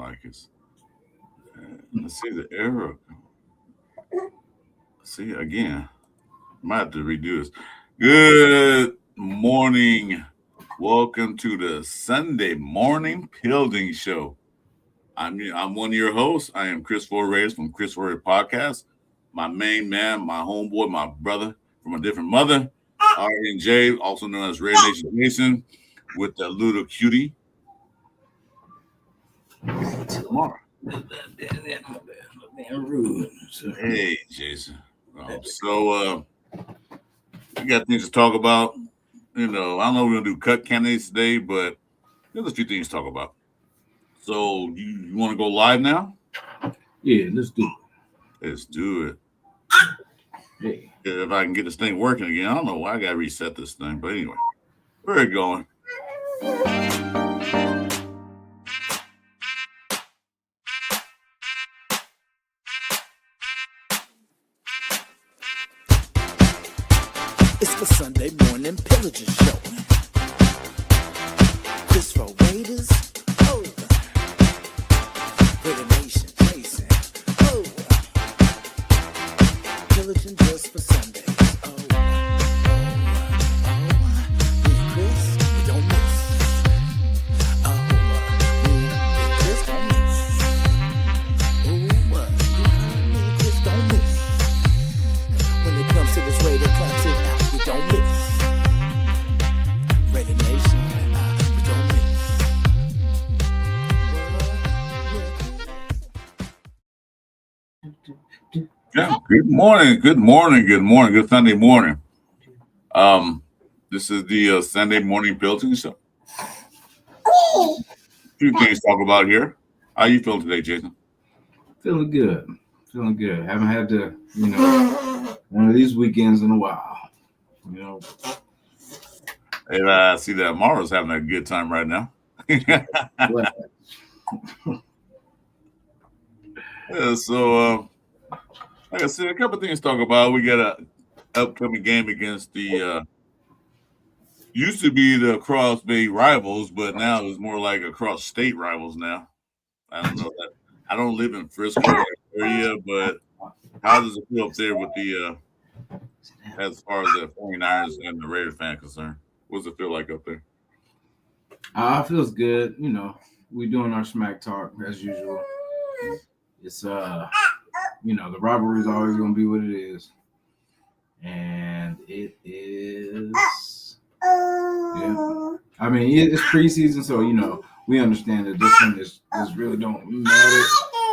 like it's. Let's see the error. See again. Might have to redo this. Good morning. Welcome to the Sunday morning Pillaging show. I'm one of your hosts. I am Chris Reyes from RNJPodcast. My main man, my homeboy, my brother from a different mother, RNJ, also known as Red Nation Jason, with the little cutie. Tomorrow. Hey, Jason. We got things to talk about. I don't know we're going to do cut candidates today, but there's a few things to talk about. So, you want to go live now? Yeah, let's do it. Let's do it. Hey. If I can get this thing working again. I don't know why I got to reset this thing, but anyway, we're going. It's the Sunday morning Pillaging show. Chris Reyes, Red Nation Jason, Pillaging just for Sundays. Me and Chris, we don't miss. Me and Chris don't miss. Me and Chris don't miss. When it comes to this radio classic, we don't miss. Red Nation, we don't miss. Yeah, good morning. Good Sunday morning. This is the Sunday morning Pillaging show. A few things to talk about here. How you feeling today, Jason? Feeling good. Haven't had to, one of these weekends in a while. And I see that Mara's having a good time right now. Yeah, so like I said, a couple of things to talk about. We got an upcoming game against the used to be the Cross Bay rivals, but now it's more like across state rivals now. I don't know that. I don't live in Frisco area, but how does it feel up there with the as far as the 49ers and the Raiders fan concerned? What does it feel like up there? It feels good. We doing our smack talk as usual. It's the rivalry is always going to be what it is, and it is. Yeah, I mean it's preseason, so we understand that this one is really don't matter.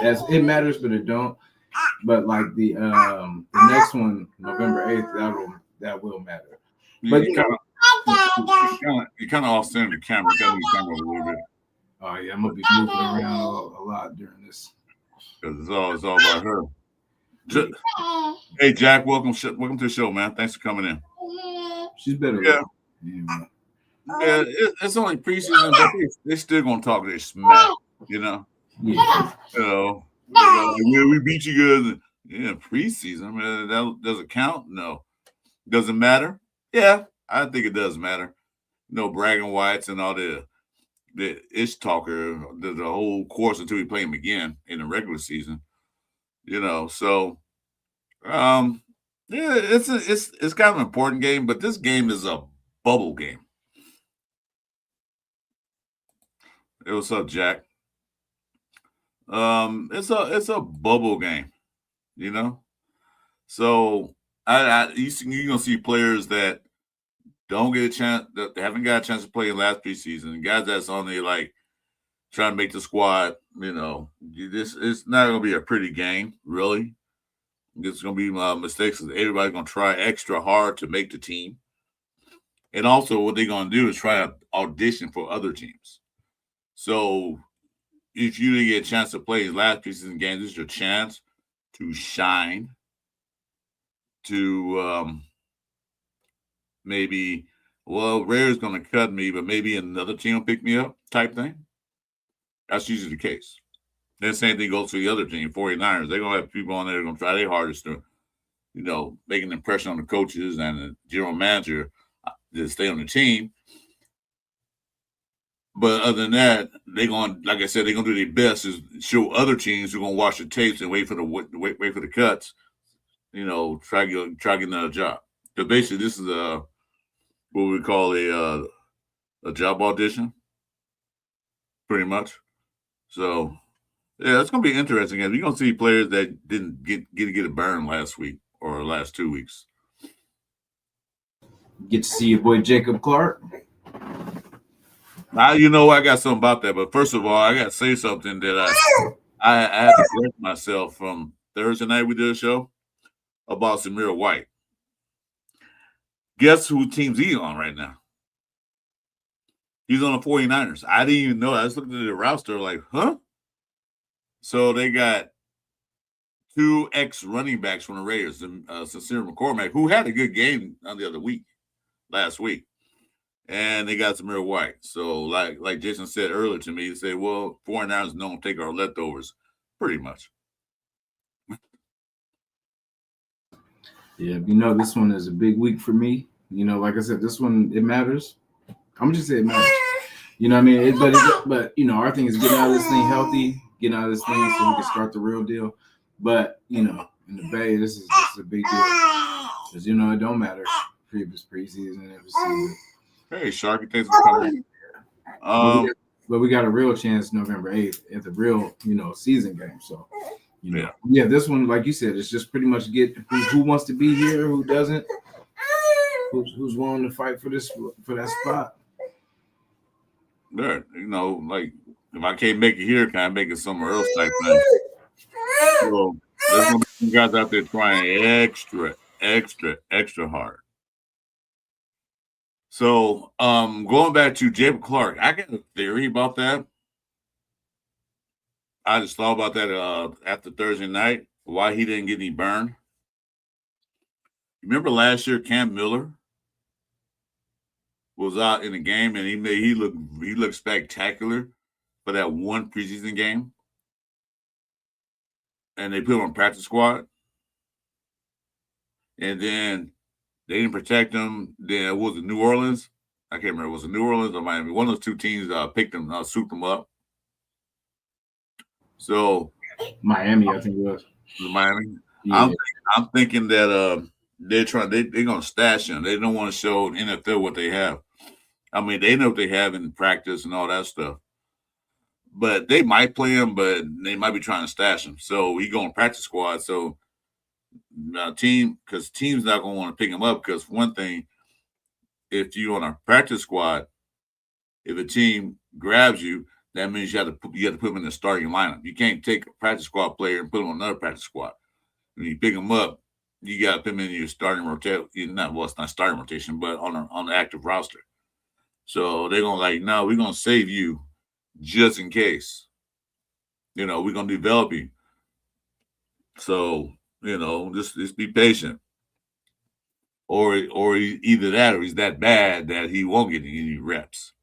As it matters, but it don't. But like the next one, November 8th, that will matter. But you kind of off center the camera. You got to move the camera a little bit. Oh yeah, I'm gonna be moving around a lot during this. Because it's all about her. Hey Jack, welcome to the show, man. Thanks for coming in. She's better. Yeah. It's only preseason, but they're still gonna talk their smack, Yeah. We beat you guys. Yeah, preseason. I mean, that doesn't count. No, doesn't matter. Yeah, I think it does matter. Bragging whites and all the ish talker, the whole course until we play him again in the regular season. So it's kind of an important game, but this game is a bubble game. Hey, what's up, Jack? It's a bubble game, So you're gonna see players that don't get a chance, that haven't got a chance to play in last preseason. Guys that's only like trying to make the squad. It's not gonna be a pretty game, really. It's gonna be mistakes. Everybody's gonna try extra hard to make the team, and also what they're gonna do is try to audition for other teams. So if you didn't get a chance to play his last preseason game, this is your chance to shine, to maybe, Rare's going to cut me, but maybe another team will pick me up type thing. That's usually the case. The same thing goes for the other team, 49ers. They're going to have people on there that are going to try their hardest to, make an impression on the coaches and the general manager to stay on the team. But other than that, they're going, like I said, they're going to do their best to show other teams who are going to watch the tapes and wait for the cuts. Try to get another job. Because basically, this is what we call a job audition, pretty much. So yeah, it's going to be interesting. You're going to see players that didn't get a burn last week or last 2 weeks. Get to see your boy Jacob Clark. I got something about that. But first of all, I got to say something that I had to correct myself from Thursday night. We did a show about Samir White. Guess who team's he on right now? He's on the 49ers. I didn't even know. I was looking at the roster like, huh? So they got 2 ex-running backs from the Raiders, Sincere McCormack, who had a good game last week. And they got Samir White. So like Jason said earlier to me, he said, well, 49ers don't take our leftovers, pretty much. Yeah, this one is a big week for me. Like I said, this one, it matters. I'm just saying it matters. You know what I mean? But our thing is getting out of this thing healthy, getting out of this thing so we can start the real deal. But, in the Bay, this is a big deal. Because, it don't matter previous preseason and every season. Hey, Sharky, thanks for coming. But we got a real chance November 8th at the real, season game. So, yeah, this one, like you said, it's just pretty much get who wants to be here, who doesn't, who's willing to fight for that spot. There, like if I can't make it here, can I make it somewhere else type thing? So there's gonna be some guys out there trying extra hard. So going back to Jacob Clark, I got a theory about that. I just thought about that after Thursday night, why he didn't get any burn. Remember last year, Cam Miller was out in the game and he looked spectacular for that one preseason game. And they put him on practice squad. And then they didn't protect him. Then it was New Orleans. I can't remember. Was it New Orleans or Miami? One of those two teams picked him, souped him up. So Miami, I think it was. Miami. Yeah. I'm thinking that they're gonna stash him. They don't want to show NFL what they have. I mean, they know what they have in practice and all that stuff. But they might play him, but they might be trying to stash him. So he go on practice squad. So team's not gonna want to pick him up because one thing, if you're on a practice squad, if a team grabs you, that means you have to put him in the starting lineup. You can't take a practice squad player and put him on another practice squad. When you pick him up, you got to put him in your starting rotation. It's not starting rotation, but on the active roster. So they're gonna no, we're gonna save you just in case. We're gonna develop you. So just be patient. Or either that or he's that bad that he won't get any reps.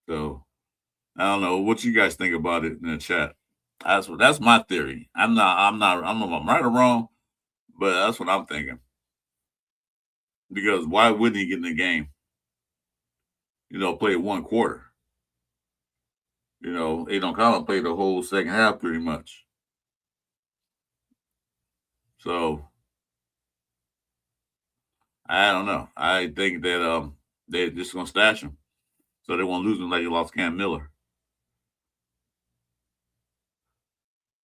So I don't know what you guys think about it in the chat. That's my theory. I'm right or wrong, but that's what I'm thinking. Because why wouldn't he get in the game? Play 1 quarter. Aiden O'Connell played the whole second half pretty much. So I don't know. I think that they're just gonna stash him. So they won't lose him like you lost Cam Miller.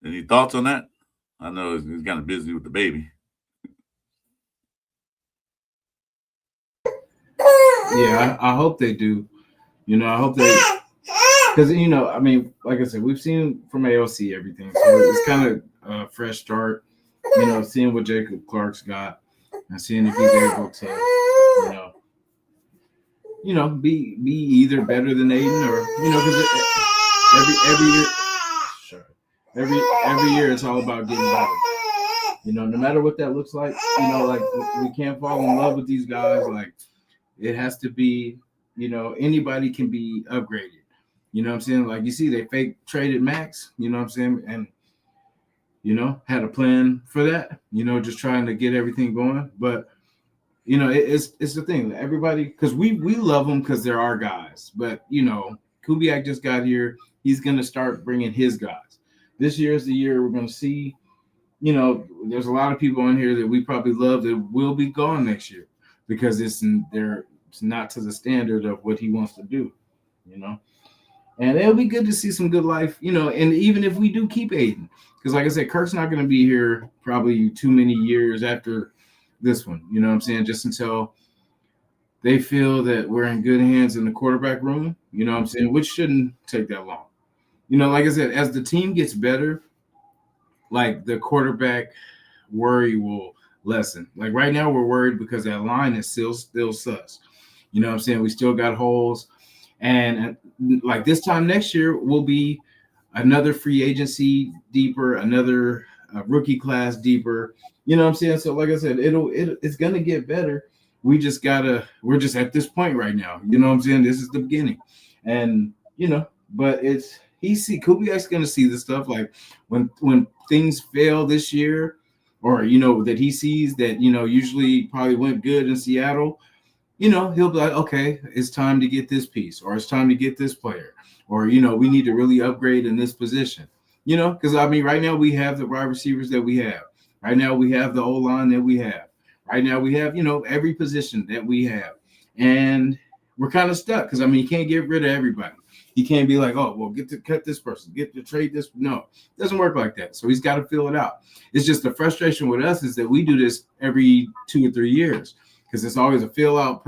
Any thoughts on that? I know he's kind of busy with the baby. Yeah, I hope they do. I hope they, because I mean, like I said, we've seen from AOC everything, so it's kind of a fresh start. Seeing what Jacob Clark's got and seeing if he's able to, be either better than Aiden or because every year it's all about getting better. No matter what that looks like, like we can't fall in love with these guys. Like it has to be, anybody can be upgraded. You know what I'm saying? Like you see, they fake traded Max. You know what I'm saying? And had a plan for that. Just trying to get everything going. But it's the thing. Everybody, because we love them because they're our guys. But Kubiak just got here. He's gonna start bringing his guys. This year is the year we're gonna see. There's a lot of people on here that we probably love that will be gone next year because it's not to the standard of what he wants to do. And it'll be good to see some good life. And even if we do keep Aiden, because like I said, Kirk's not going to be here probably too many years after this one. You know what I'm saying? Just until they feel that we're in good hands in the quarterback room. You know what I'm saying? Which shouldn't take that long. Like I said, as the team gets better, like the quarterback worry will lessen. Like right now, we're worried because that line is still sus. You know what I'm saying? We still got holes. And like this time next year will be another free agency deeper, another rookie class deeper. You know what I'm saying? So like I said, it's gonna get better. We're just at this point right now. You know what I'm saying? This is the beginning. And but Kubiak's gonna see the stuff like when things fail this year, or that he sees that usually probably went good in Seattle. He'll be like, okay, it's time to get this piece, or it's time to get this player, or, we need to really upgrade in this position, because right now we have the wide receivers that we have. Right now we have the O-line that we have. Right now we have, every position that we have. And we're kind of stuck because, you can't get rid of everybody. He can't be like, oh, well, get to cut this person, get to trade this. No, it doesn't work like that. So he's got to fill it out. It's just the frustration with us is that we do this every 2 or 3 years. Because it's always a fill out.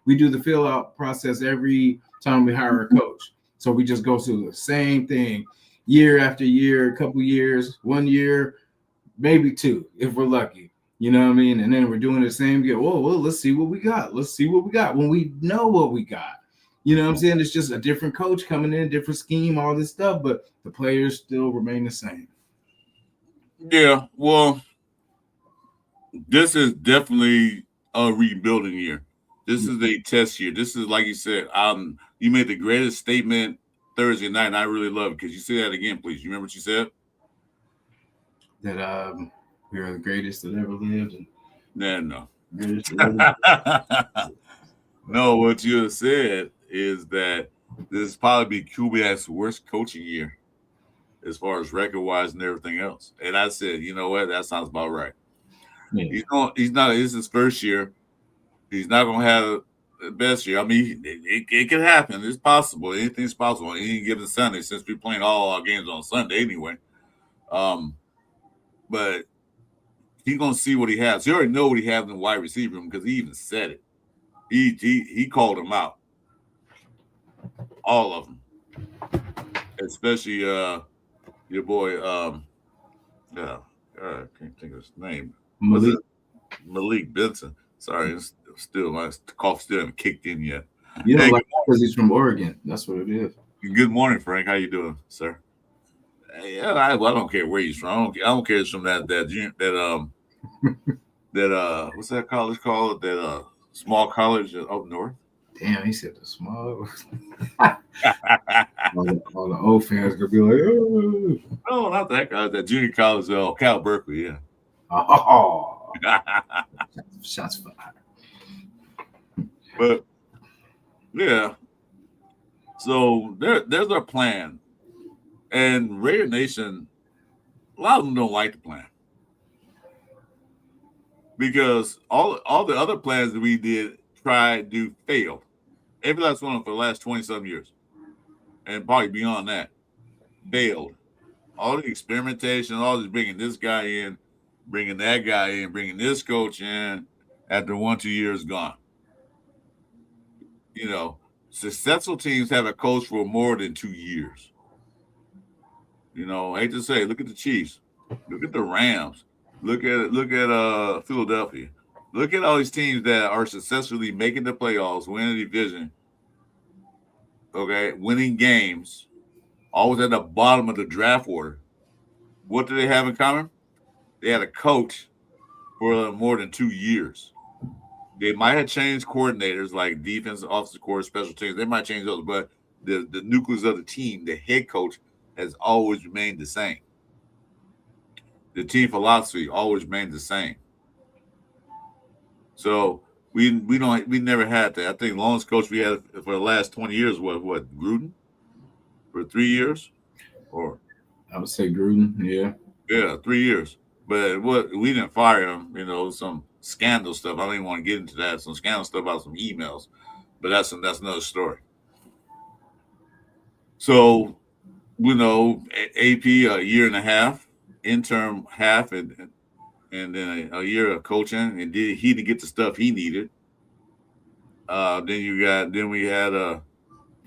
We do the fill out process every time we hire a coach. So we just go through the same thing year after year, a couple years, 1 year, maybe 2, if we're lucky. You know what I mean? And then we're doing the same again. Well, let's see what we got. Let's see what we got when we know what we got. You know what I'm saying? It's just a different coach coming in, different scheme, all this stuff, but the players still remain the same. Yeah, well, this is definitely a rebuilding year. This is a test year. This is, like you said, you made the greatest statement Thursday night, and I really love it. Because you say that again, please. You remember what you said? That we are the greatest that ever lived. No. No, what you have said is that this is probably Kubiak's worst coaching year as far as record-wise and everything else. And I said, you know what? That sounds about right. Yeah. He's not. This is his first year. He's not going to have the best year. It can happen. It's possible. Anything's possible. Any given Sunday, since we're playing all our games on Sunday anyway. But he's going to see what he has. He already know what he has in the wide receiver room because he even said it. He called them out, all of them, especially your boy. I can't think of his name. Malik Benson. Sorry, it's still my cough still haven't kicked in yet. Because he's from Oregon. That's what it is. Good morning, Frank. How you doing, sir? Yeah, I don't care where he's from. I don't care. It's from that what's that college called? That small college up north. Damn, he said the small. all the old fans gonna be like, oh. No, not that college. That junior college, Cal Berkeley. Yeah. Oh. Shots fired. But yeah, so there's our plan, and Raider Nation, a lot of them don't like the plan because all the other plans that we did failed. Every last one of them for the last 20-some years, and probably beyond that, failed. All the experimentation, all this bringing this guy in, bringing that guy in, bringing this coach in, after 1-2 years gone. Successful teams have a coach for more than 2 years. I hate to say, look at the Chiefs, look at the Rams, look at Philadelphia, look at all these teams that are successfully making the playoffs, winning the division, okay, winning games, always at the bottom of the draft order. What do they have in common? They had a coach for more than 2 years. They might have changed coordinators like defense, offensive coordinator, special teams. They might change those, but the nucleus of the team, the head coach, has always remained the same. The team philosophy always remained the same. So we never had that. I think the longest coach we had for the last 20 years was what, Gruden for 3 years, or I would say Gruden. Yeah. yeah, 3 years. But what, we didn't fire him. Some scandal stuff. I don't even want to get into that. Some scandal stuff about some emails, but that's another story. So AP a year and a half, interim half, and then a year of coaching, and he didn't get the stuff he needed. Then we had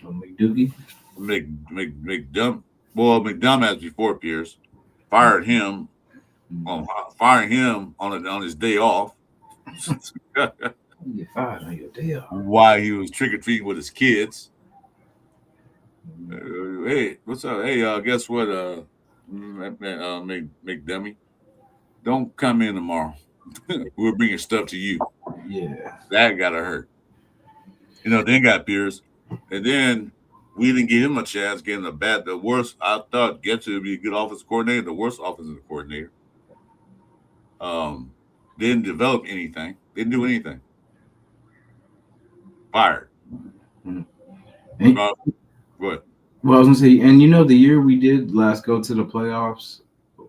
McDoogie. McDum. Well, McDumbas before Pierce fired him on his day off. You get fired on your day off. While he was trick or treating with his kids. Hey, what's up? Hey, guess what? McDummy, don't come in tomorrow. We're bringing stuff to you. Yeah. That gotta hurt. Then got Pierce, and then we didn't give him a chance getting the worst. I thought Getcha would be a good offensive coordinator, the worst offensive coordinator. Didn't develop anything. Didn't do anything. Fired. Mm-hmm. Go ahead. Well, I was gonna say, and the year we did last go to the playoffs,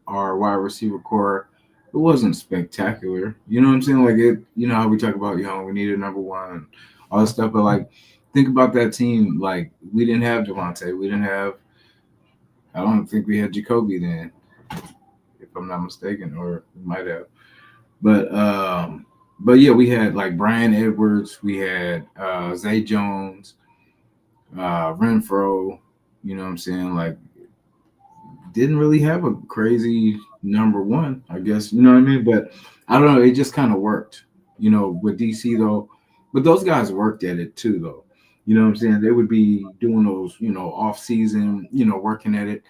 our wide receiver core, it wasn't spectacular. You know what I'm saying? Like it, how we talk about, we needed number one, all this stuff. But like, think about that team. Like we didn't have Devontae. We didn't have. I don't think we had Jacoby then, if I'm not mistaken, or we might have. But yeah, we had like Brian Edwards. We had Zay Jones, Renfro. You know what I'm saying? Like, didn't really have a crazy number one, I guess. You know what I mean? But I don't know. It just kind of worked, with DC though. But those guys worked at it too, though. You know what I'm saying? They would be doing those, off season, working at it.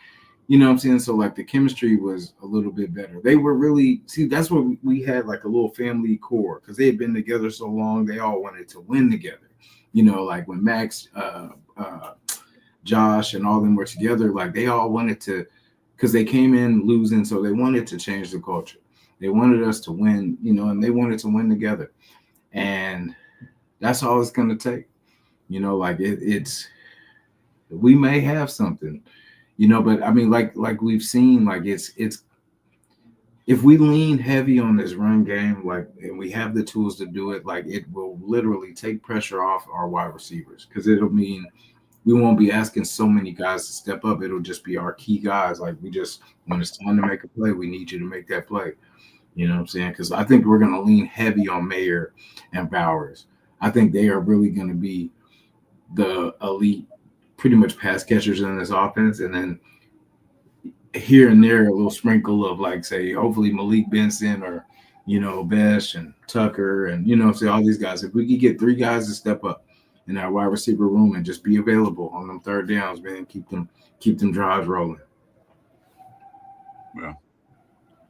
You know what I'm saying? So like the chemistry was a little bit better. They were really, that's what we had, like a little family core, because they had been together so long. They all wanted to win together. Like when Max, Josh, and all them were together, like they all wanted to, because they came in losing, so they wanted to change the culture. They wanted us to win, and they wanted to win together. And that's all it's going to take. Like it's, we may have something, but I mean, like we've seen, like it's, if we lean heavy on this run game, like, and we have the tools to do it, like it will literally take pressure off our wide receivers, because it'll mean we won't be asking so many guys to step up. It'll just be our key guys. Like when it's time to make a play, we need you to make that play. You know what I'm saying? Because I think we're going to lean heavy on Mayer and Bowers. I think they are really going to be the elite, pretty much pass catchers in this offense. And then here and there, a little sprinkle of, like, say, hopefully Malik Benson or, Besh and Tucker and, say all these guys. If we could get three guys to step up in our wide receiver room and just be available on them third downs, man, keep them drives rolling. Yeah.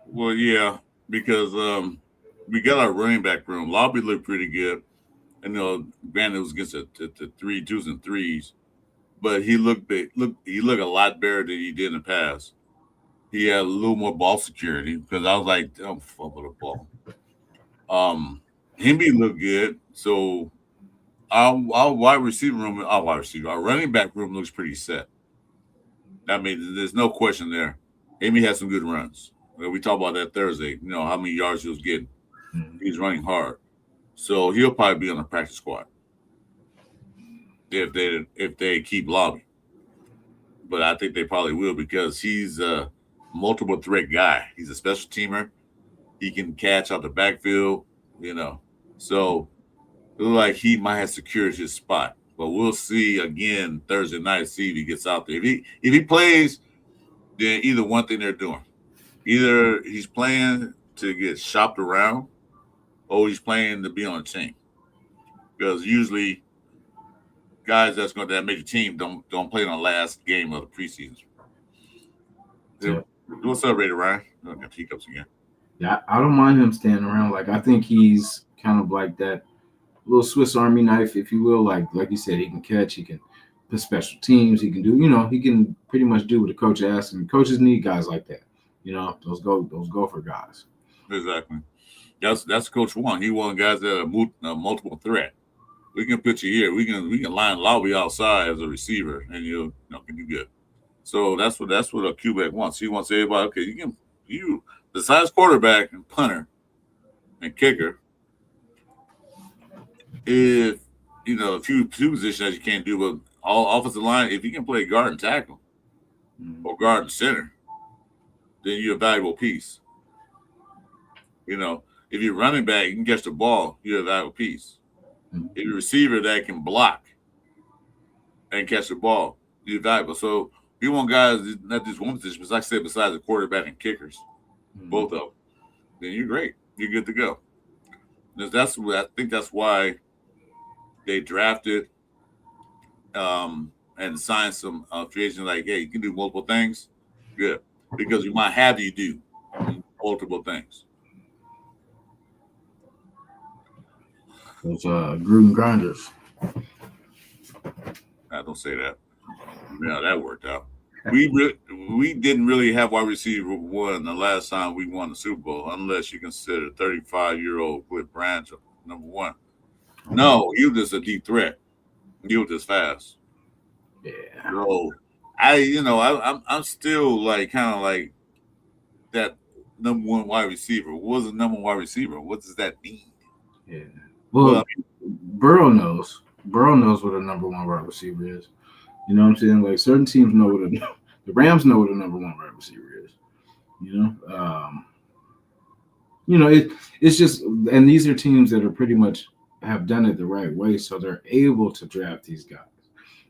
Well, yeah, because we got our running back room. Lobby looked pretty good. Granted, it was against the 2s and 3s, but he looked big. He looked a lot better than he did in the past. He had a little more ball security, because I was like, don't fumble the ball. Himby looked good. So our running back room looks pretty set. I mean, there's no question there. Amy had some good runs. We talked about that Thursday. How many yards he was getting. He's running hard, so he'll probably be on the practice squad if they keep Lobby. But I think they probably will, because he's a multiple threat guy. He's a special teamer. He can catch out the backfield. So it looks like he might have secured his spot. But we'll see again Thursday night. See if he gets out there. If he plays, then either one thing they're doing. Either he's playing to get shopped around, or he's playing to be on a team. Because usually guys that make a team don't play in the last game of the preseason. Yeah. What's up, Raider Ryan? I got hiccups again. Yeah, I don't mind him standing around. Like, I think he's kind of like that little Swiss Army knife, if you will. Like you said, he can catch, he can put special teams, he can do, he can pretty much do what the coach asks, and coaches need guys like that. Those gopher guys. Exactly. That's Coach One. He wanted guys that are multiple threat. We can put you here. We can line lobby outside as a receiver, and you can do good. So that's what a QB wants. He wants everybody. Okay, you besides quarterback and punter and kicker, if a few positions that you can't do, but all offensive line, if you can play guard and tackle or guard and center, then you're a valuable piece. If you're running back, you can catch the ball, you're a valuable piece. If you're a receiver that can block and catch the ball, you're valuable. So we want guys not just one position, but like I said, besides the quarterback and kickers, both of them, then you're great. You're good to go. I think that's why they drafted and signed some free agents like, hey, you can do multiple things. Good. Because we might have you do multiple things. Those Gruden grinders. I don't say that. Yeah, that worked out. We didn't really have wide receiver one the last time we won the Super Bowl, unless you consider 35-year-old Cliff Branch number one. No, he was just a deep threat. He was just fast. Yeah. So I'm still like kind of like that number one wide receiver. What was the number one wide receiver? What does that mean? Yeah. Well, Burrow knows. Burrow knows what a number one wide receiver is. You know what I'm saying? Like certain teams know what the Rams know what a number one wide receiver is. It's just, and these are teams that are pretty much have done it the right way, so they're able to draft these guys.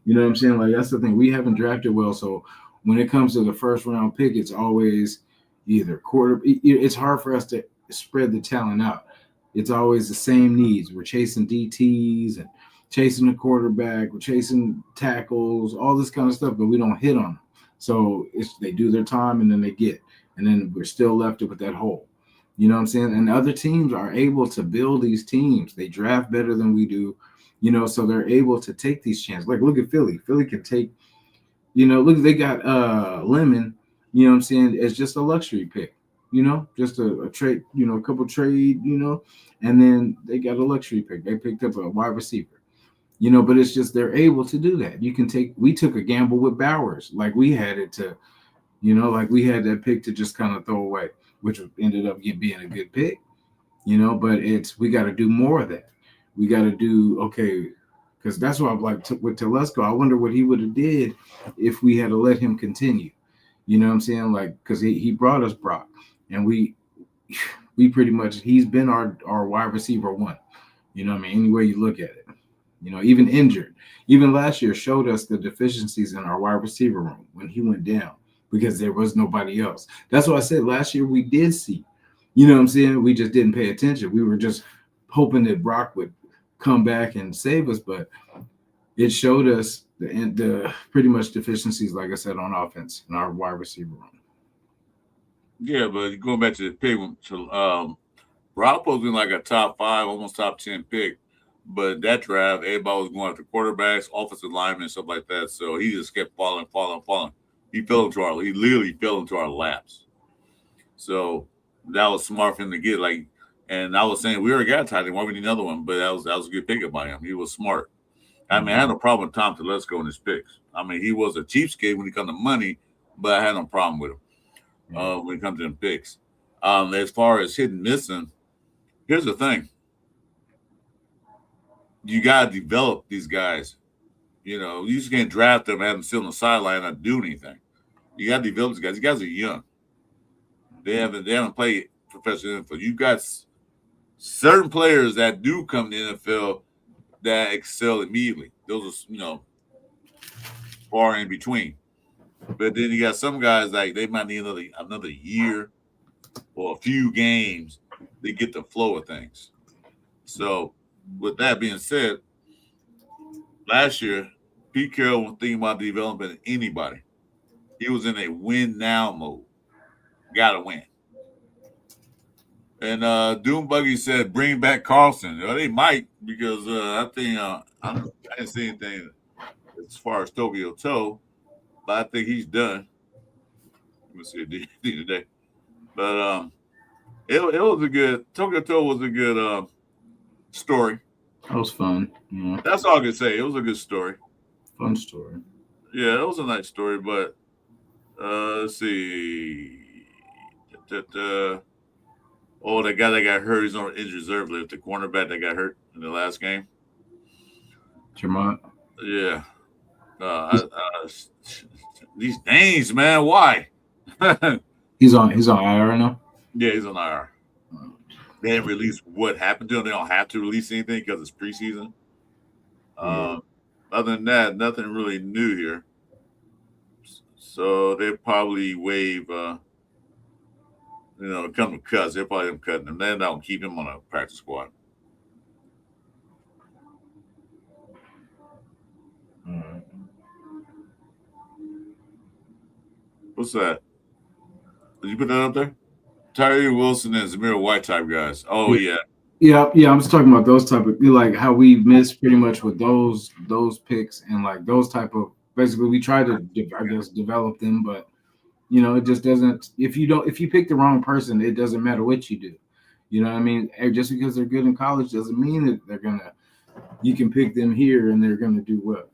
You know what I'm saying? Like that's the thing. We haven't drafted well, so when it comes to the first round pick, it's always either quarter. It's hard for us to spread the talent out. It's always the same needs. We're chasing DTs and chasing the quarterback. We're chasing tackles, all this kind of stuff, but we don't hit on them. So they do their time and then they get, and then we're still left with that hole. You know what I'm saying? And other teams are able to build these teams. They draft better than we do, so they're able to take these chances. Like, look at Philly. Philly can take, look, they got Lemon, you know what I'm saying, as just a luxury pick, just a trade, a couple trade, and then they got a luxury pick. They picked up a wide receiver, but it's just they're able to do that. We took a gamble with Bowers. Like we had it to, like we had that pick to just kind of throw away, which ended up being a good pick, but we got to do more of that. We got to do, okay, because that's what I'm like with Telesco. I wonder what he would have did if we had to let him continue. You know what I'm saying? Like, because he brought us Brock, and we pretty much, he's been our wide receiver one. You know what I mean? Any way you look at it. Even injured. Even last year showed us the deficiencies in our wide receiver room when he went down because there was nobody else. That's what I said last year we did see. You know what I'm saying? We just didn't pay attention. We were just hoping that Brock would come back and save us, but it showed us the pretty much deficiencies, like I said, on offense in our wide receiver room. Yeah, but going back to the pick, Brock was in like a top 5, almost top 10 pick. But that draft, everybody was going after quarterbacks, offensive linemen, stuff like that. So he just kept falling. He literally fell into our laps. So that was smart for him to get. Like, and I was saying we already got a tight end. Why we need another one? But that was a good pickup by him. He was smart. I mean, I had no problem with Tom Telesco in his picks. I mean, he was a cheapskate when it comes to money, but I had no problem with him when it comes to them picks. As far as hitting missing, here's the thing. You got to develop these guys. You just can't draft them and have them sit on the sideline and not do anything. You got to develop these guys. These guys are young. They haven't played professional NFL. You got certain players that do come to the NFL that excel immediately. Those are, far in between. But then you got some guys like they might need another year or a few games to get the flow of things. So, with that being said, last year, Pete Carroll was thinking about developing anybody. He was in a win now mode. Got to win. And Doom Buggy said, bring back Carlson. Well, they might because I think I didn't see anything as far as Tokyo Toe, but I think he's done. Let me see a D today. But It was a good Tokyo Toe was a good story. That was fun. Yeah, That's all I can say. It was a good story. fun story. Yeah, it was a nice story, but let's see. Oh, the guy that got hurt, he's on injured reserve list. The cornerback that got hurt in the last game. Tremont. Yeah. These names, man. Why? yeah, He's on IR now. he's on IR. They didn't release what happened to him. They don't have to release anything because it's preseason. Yeah. Other than that, nothing really new here. So they probably waive, come to cuts. They're probably cutting him. They don't keep him on a practice squad. What's that? Did you put that up there? Tyree Wilson and Zamir White type guys. Oh yeah. Yeah. I'm just talking about those type of like how we missed pretty much with those picks and like those type of basically we try to develop them, but it just doesn't. If you pick the wrong person, it doesn't matter what you do. You know what I mean? Just because they're good in college doesn't mean that they're gonna. You can pick them here and they're gonna do well.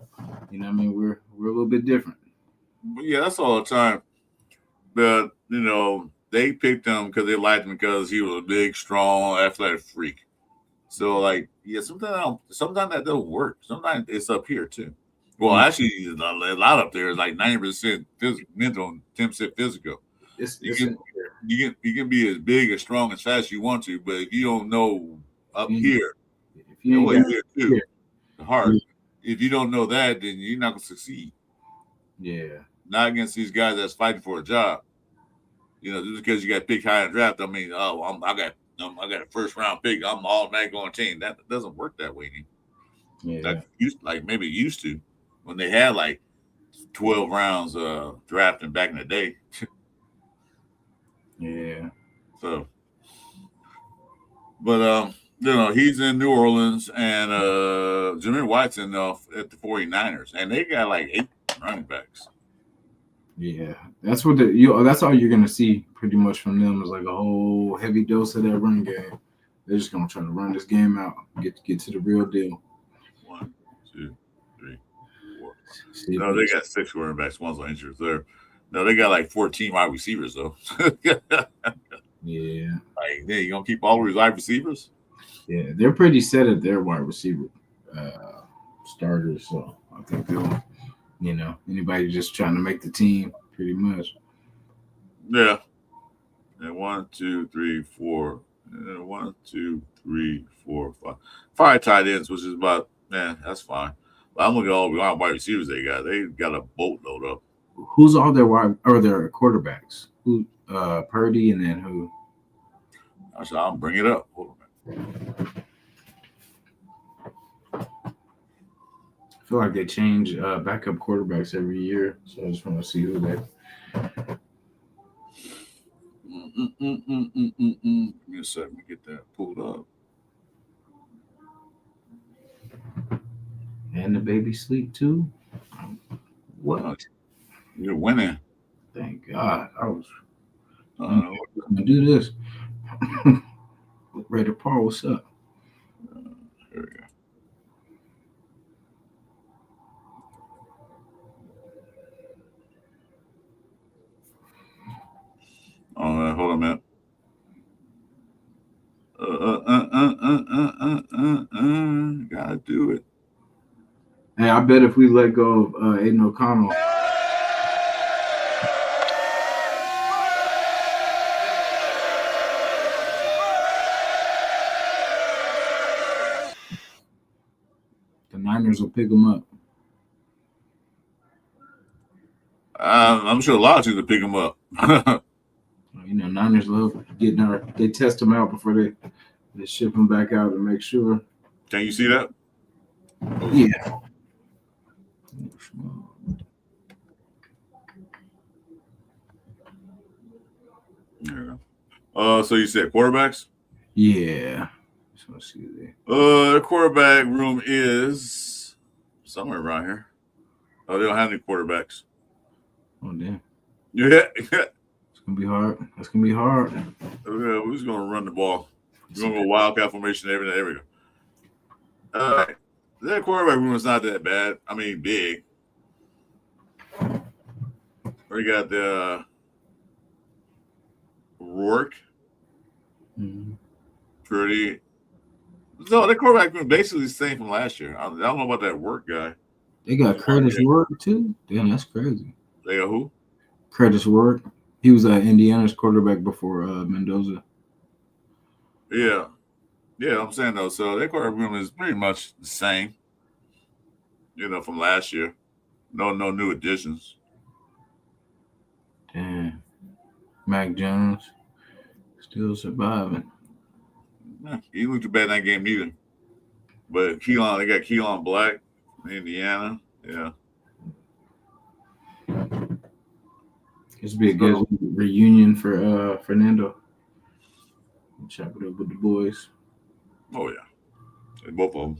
You know what I mean? We're a little bit different. Yeah, that's all the time. But they picked him because they liked him because he was a big, strong, athletic freak. So sometimes that doesn't work. Sometimes it's up here too. Well, actually, a lot up there is like 90% mental, 10% physical. You can be as big, as strong, as fast as you want to, but if you don't know up here, if you ain't here too, hard. If you don't know that, then you're not gonna succeed. Yeah. Not against these guys that's fighting for a job. Just because you got picked high in the draft, I mean, I got a first round pick. I'm automatic on team. That doesn't work that way anymore. Yeah. Like maybe it used to when they had like 12 rounds drafting back in the day. Yeah. So, but he's in New Orleans and Jameer White's at the 49ers, and they got like 8 running backs. Yeah, that's what that's all you're gonna see pretty much from them is like a whole heavy dose of that run game. They're just gonna try to run this game out, get to the real deal. 1, 2, 3, 4. No, they got 6 running backs. One's on injured reserve. No, they got like 14 wide receivers though. Yeah. Like, you gonna keep all these wide receivers? Yeah, they're pretty set at their wide receiver starters, so I think they'll. Anybody just trying to make the team, pretty much. Yeah. And 1, 2, 3, 4. 1, 2, 3, 4, 5. 5 tight ends, which is about that's fine. But I'm looking at all the wide receivers they got. They got a boatload up. Who's all their their quarterbacks? Who Purdy and then who? I'll bring it up. Hold on. I feel like they change backup quarterbacks every year, so I just want to see who they. Give me a second to get that pulled up. And the baby sleep too. What? You're winning. Thank God. I was gonna do this. Raider Paul, what's up? Here we go. Hold on a minute. Gotta do it. Hey, I bet if we let go of Aiden O'Connell. The Niners will pick him up. I'm sure a lot of teams will pick him up. Niners love getting they test them out before they ship them back out to make sure. Can you see that? Yeah. Yeah. So you said quarterbacks? Yeah. Let's see there. The quarterback room is somewhere around here. Oh, they don't have any quarterbacks. Oh, damn. Yeah. gonna be hard. That's gonna be hard. We're just gonna run the ball. We're gonna go wildcat formation. Everything. There we go. All right. That quarterback room is not that bad. I mean, big. We got the Rourke. Mhm. Pretty. No, that quarterback room basically the same from last year. I don't know about that Rourke guy. They got Curtis Rourke too. Damn, that's crazy. They got who? Curtis Rourke. He was Indiana's quarterback before Mendoza. Yeah. Yeah, I'm saying though. So that quarterback room is pretty much the same. From last year. No new additions. Damn. Mac Jones still surviving. He looked too bad in that game neither. But Keelan, they got Keelan Black, Indiana. Yeah. This would be a good reunion for Fernando. Chop it up with the boys. Oh yeah. Both of them.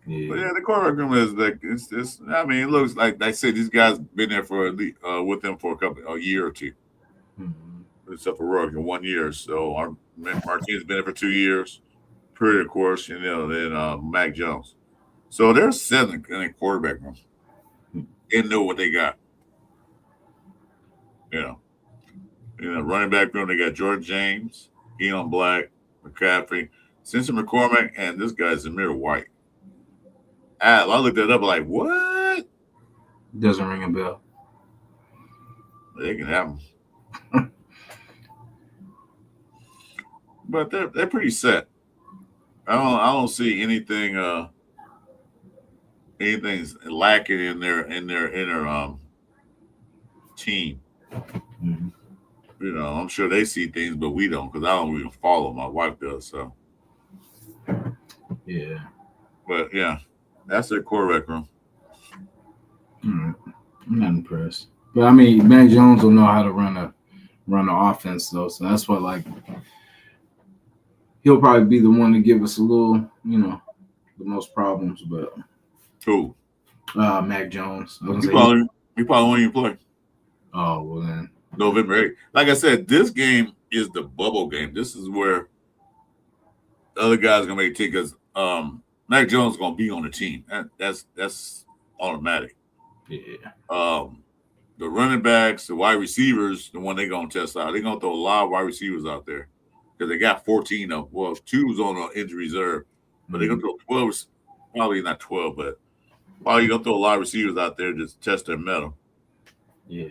Yeah. But yeah, the quarterback room is like it's. I mean, it looks like I said these guys been there for at least, with them for a year or two. Mm-hmm. Except for Rourke in 1 year. So our Martinez been there for 2 years. Purdy, of course, then Mac Jones. So they're sitting in the quarterback room. They know what they got. Running back room, they got Jordan James, Keelan Black, McCaffrey, Simpson McCormick, and this guy's Zamir White. I looked that up like, what? Doesn't ring a bell. They can have them. But they're pretty set. I don't see anything anything's lacking in their team. Mm-hmm. I'm sure they see things, but we don't because I don't even follow. My wife does, so yeah. But yeah, that's their quarterback room. I'm not impressed, but I mean, Mac Jones will know how to run the offense though, so that's what he'll probably be the one to give us a little, the most problems. But Who? Mac Jones. He probably won't even play. Oh well then. November 8th. Like I said, this game is the bubble game. This is where the other guys are gonna make a team because Mac Jones is gonna be on the team. That's automatic. Yeah. The running backs, the wide receivers, the one they're gonna test out. They're gonna throw a lot of wide receivers out there because they got 14 of them. Well, 2 was on an injury reserve, but they're gonna throw 12. Probably not 12, but probably gonna throw a lot of receivers out there just test their metal. Yeah.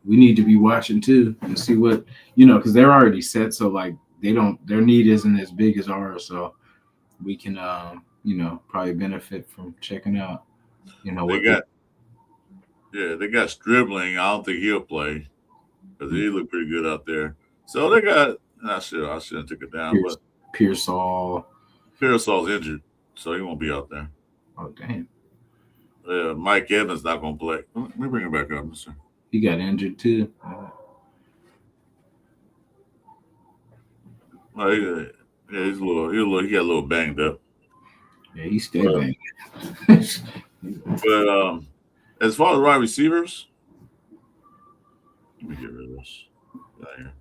We need to be watching too and see what because they're already set, so their need isn't as big as ours, so we can probably benefit from checking out they got Stribling. I don't think he'll play because he looked pretty good out there. So they got I shouldn't have took it down, but Pearsall's injured, so he won't be out there. Oh damn. Mike Evans not gonna play. Let me bring him back up, mister. He got injured too. He got a little banged up. Yeah, he stayed banged. But as far as wide receivers, let me get rid of this right here.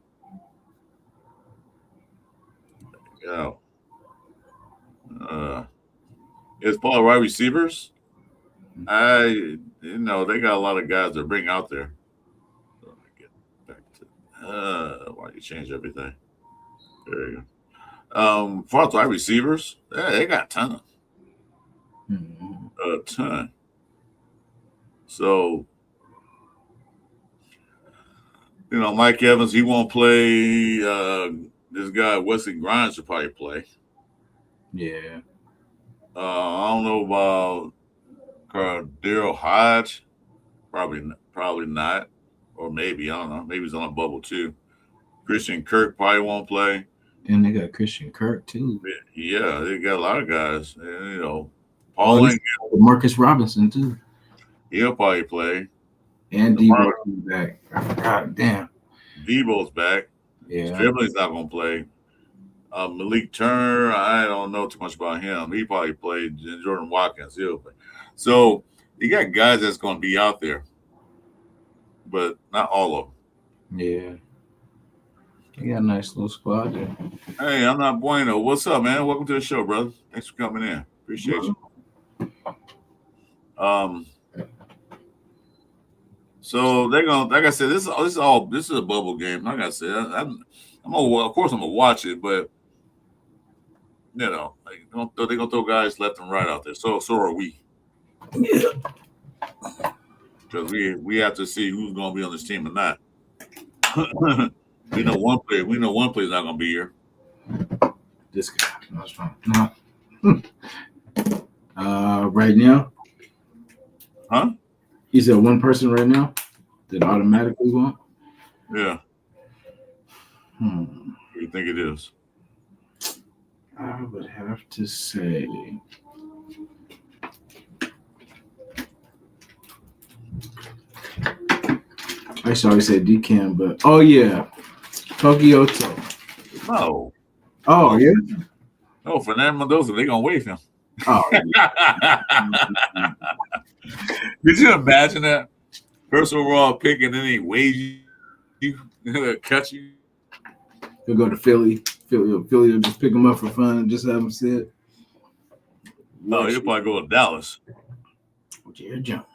As far as wide receivers, they got a lot of guys that bring out there. Let me get back to why you change everything. There you go. As far as wide receivers, they got a ton. A ton. So, Mike Evans, he won't play. This guy, Wesley Grimes, should probably play. Yeah. I don't know about Daryl Hodge. Probably not. Or maybe, I don't know. Maybe he's on a bubble too. Christian Kirk probably won't play. And they got Christian Kirk too. Yeah, they got a lot of guys. And, Paul Marcus Robinson too. He'll probably play. And Debo's back. God damn. Debo's back. Yeah. Stribling's not gonna play. Malik Turner, I don't know too much about him. He probably played. Jordan Watkins, he'll play. So you got guys that's gonna be out there, but not all of them. Yeah. They got a nice little squad there. Hey, I'm not Bueno. What's up, man? Welcome to the show, brother. Thanks for coming in. Appreciate you. So they're gonna, like I said, this is a bubble game. Like I said, I'm gonna, of course, I'm gonna watch it, but you know, like, they're gonna throw guys left and right out there. So are we, Yeah. because we have to see who's gonna be on this team or not. We know one player. We know one player's not gonna be here. This guy. I was trying. Right now. Huh? You said one person right now that automatically won? Yeah. Who do you think it is? I would have to say. I should always say Decam, but oh yeah, Tokyoto. No. Oh yeah. No, Fernando Mendoza. They're gonna waive him. Oh. Yeah. Could you imagine that? First overall pick, and then they waive you, cut you. He'll go to Philly. Philly will just pick him up for fun and just have him sit. No, he'll probably go to Dallas. Jared Jones.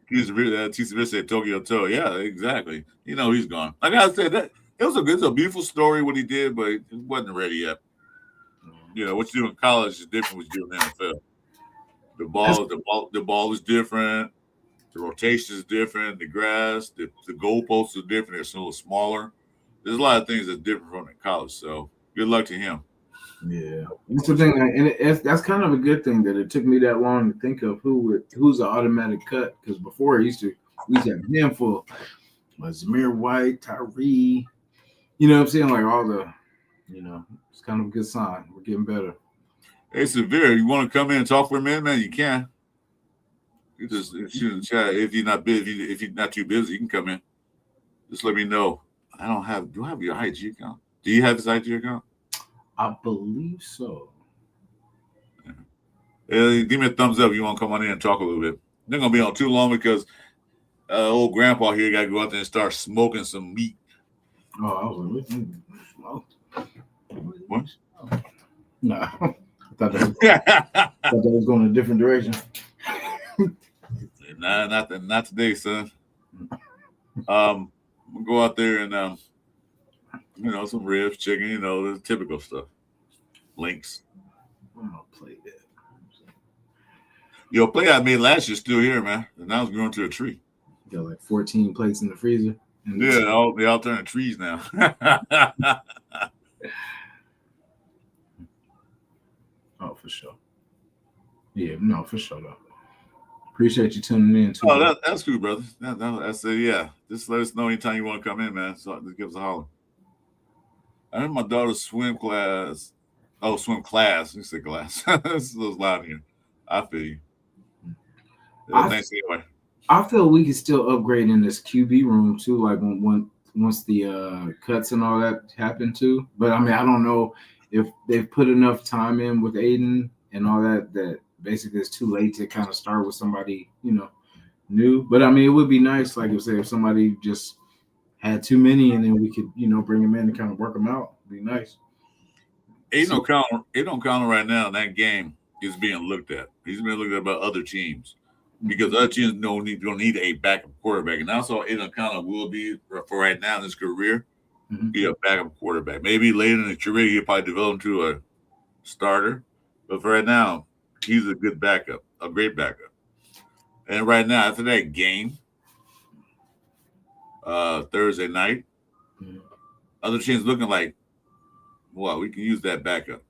He's really said Tokyo Toe. Yeah, exactly. You know he's gone. Like I said, that it's a beautiful story what he did, but it wasn't ready yet. You know what you do in college is different from what you do in the NFL. The ball is different. The rotation is different. The grass, the goalposts are different. They're a little smaller. There's a lot of things that's different from in college. So good luck to him. Yeah, that's the thing, and that's kind of a good thing that it took me that long to think of who's an automatic cut, because before we used to have a handful, like Zamir White, Tyree, you know what I'm saying, like all the, you know, it's kind of a good sign. We're getting better. Hey, Severe, you want to come in and talk for a minute, man? You can. You just shoot in the chat. If you're not busy, if you're not too busy, you can come in. Just let me know. Do I have your IG account? Do you have his IG account? I believe so. Yeah. Give me a thumbs up if you want to come on in and talk a little bit. They're going to be on too long because old grandpa here got to go out there and start smoking some meat. Oh, I was like, what? No. I thought that was going in a different direction. Nah, not today, son. We'll go out there and you know, some ribs, chicken, you know, the typical stuff. Links. I'm gonna play that. Yo, play I made last year still here, man. And now it's growing to a tree. Got like 14 plates in the freezer. Yeah, they all turning trees now. Oh, for sure. Yeah, no, for sure though. Appreciate you tuning in too. Oh, that's cool, brother. That's yeah. Just let us know anytime you want to come in, man. So just give us a holler. I remember my daughter's swim class. Oh, swim class. You said class. This is loud here. I feel you. Thanks anyway. I feel we can still upgrade in this QB room too, like once the cuts and all that happen too. But I mean, I don't know if they've put enough time in with Aiden and all that basically it's too late to kind of start with somebody, you know, new. But I mean, it would be nice, like if somebody just had too many and then we could, you know, bring them in and kind of work them out. It'd be nice. Aiden O'Connell right now in that game is being looked at. He's being looked at by other teams because other teams don't need a backup quarterback. And that's all Aiden O'Connell will be for right now in his career, be a backup quarterback. Maybe later in his career he'll probably develop into a starter. But for right now, he's a good backup, a great backup. And right now, after that game, Thursday night, other teams looking like, well, we can use that backup.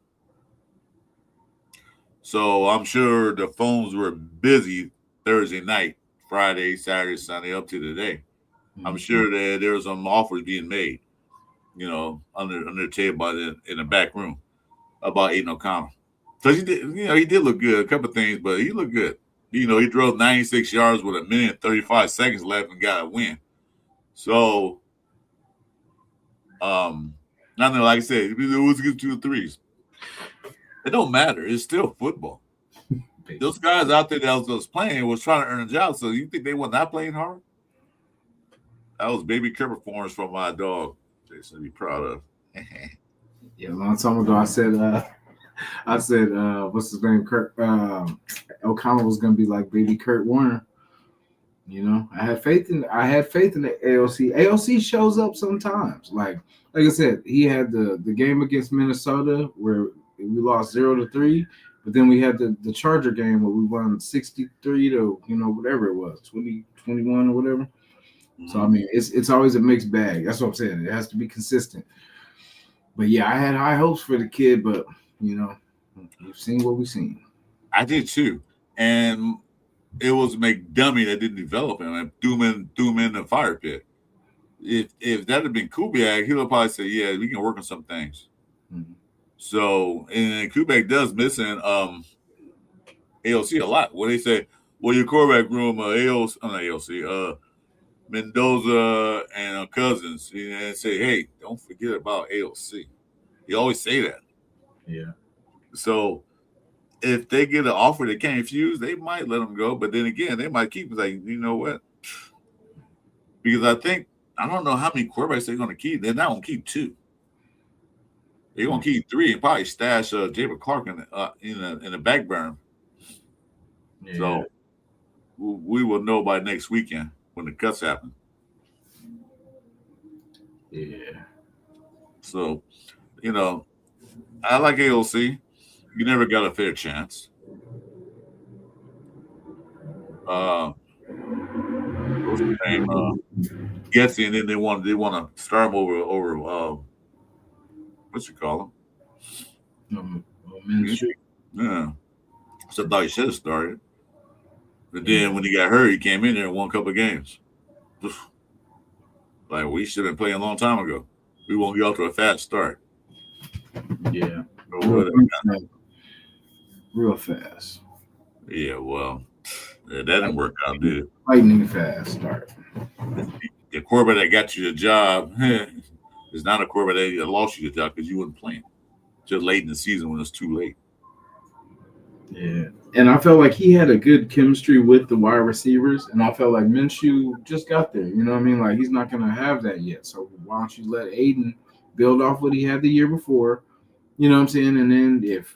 So I'm sure the phones were busy Thursday night, Friday, Saturday, Sunday, up to today. I'm sure that there was some offers being made, you know, under the table in the back room about Aiden O'Connell. So he did look good, a couple of things, but he looked good. You know, he drove 96 yards with 1 minute and 35 seconds left and got a win. So, nothing like I said, it was good 2 or 3s. It don't matter. It's still football. Those guys out there that was playing was trying to earn a job. So you think they were not playing hard? That was baby Kurt performance from my dog. Jason, be proud of. Yeah, a long time ago, I said, what's his name? Kurt O'Connell was gonna be like baby Kurt Warner. You know, I had faith in the AOC. AOC shows up sometimes. Like I said, he had the game against Minnesota where we lost 0-3, but then we had the Charger game where we won 63 to whatever it was, 20-21 or whatever. So I mean, it's always a mixed bag. That's what I'm saying. It has to be consistent. But yeah, I had high hopes for the kid, but we've seen what we've seen. I did too, and it was McDummy that didn't develop him and threw him in the fire pit. If that had been Kubiak, he would probably say, "Yeah, we can work on some things." Mm-hmm. So, and Kubiak does missing AOC a lot. When they say, "Well, your quarterback room, AOC, Mendoza and Cousins," and say, "Hey, don't forget about AOC." You always say that. Yeah. So if they get an offer they can't refuse, they might let them go. But then again, they might keep it like, you know what? Because I don't know how many quarterbacks they're going to keep. They're not going to keep 2. They're going to keep 3 and probably stash Jacob Clark in the back burner. Yeah. So we will know by next weekend when the cuts happen. Yeah. So, I like AOC. You never got a fair chance. What's his name? Getsy, and then they want to start him over what you call him? Yeah. So I thought he should have started. But then when he got hurt, he came in there and won a couple of games. Like, we should have been playing a long time ago. We won't get off to a fast start. Yeah. Real fast. Yeah, well, that didn't work out, did it? Lightning fast start. The quarterback that got you the job is not a quarterback that lost you the job because you weren't playing. Just late in the season when it's too late. Yeah. And I felt like he had a good chemistry with the wide receivers. And I felt like Minshew just got there. You know what I mean? Like, he's not going to have that yet. So why don't you let Aiden build off what he had the year before? You know what I'm saying? And then if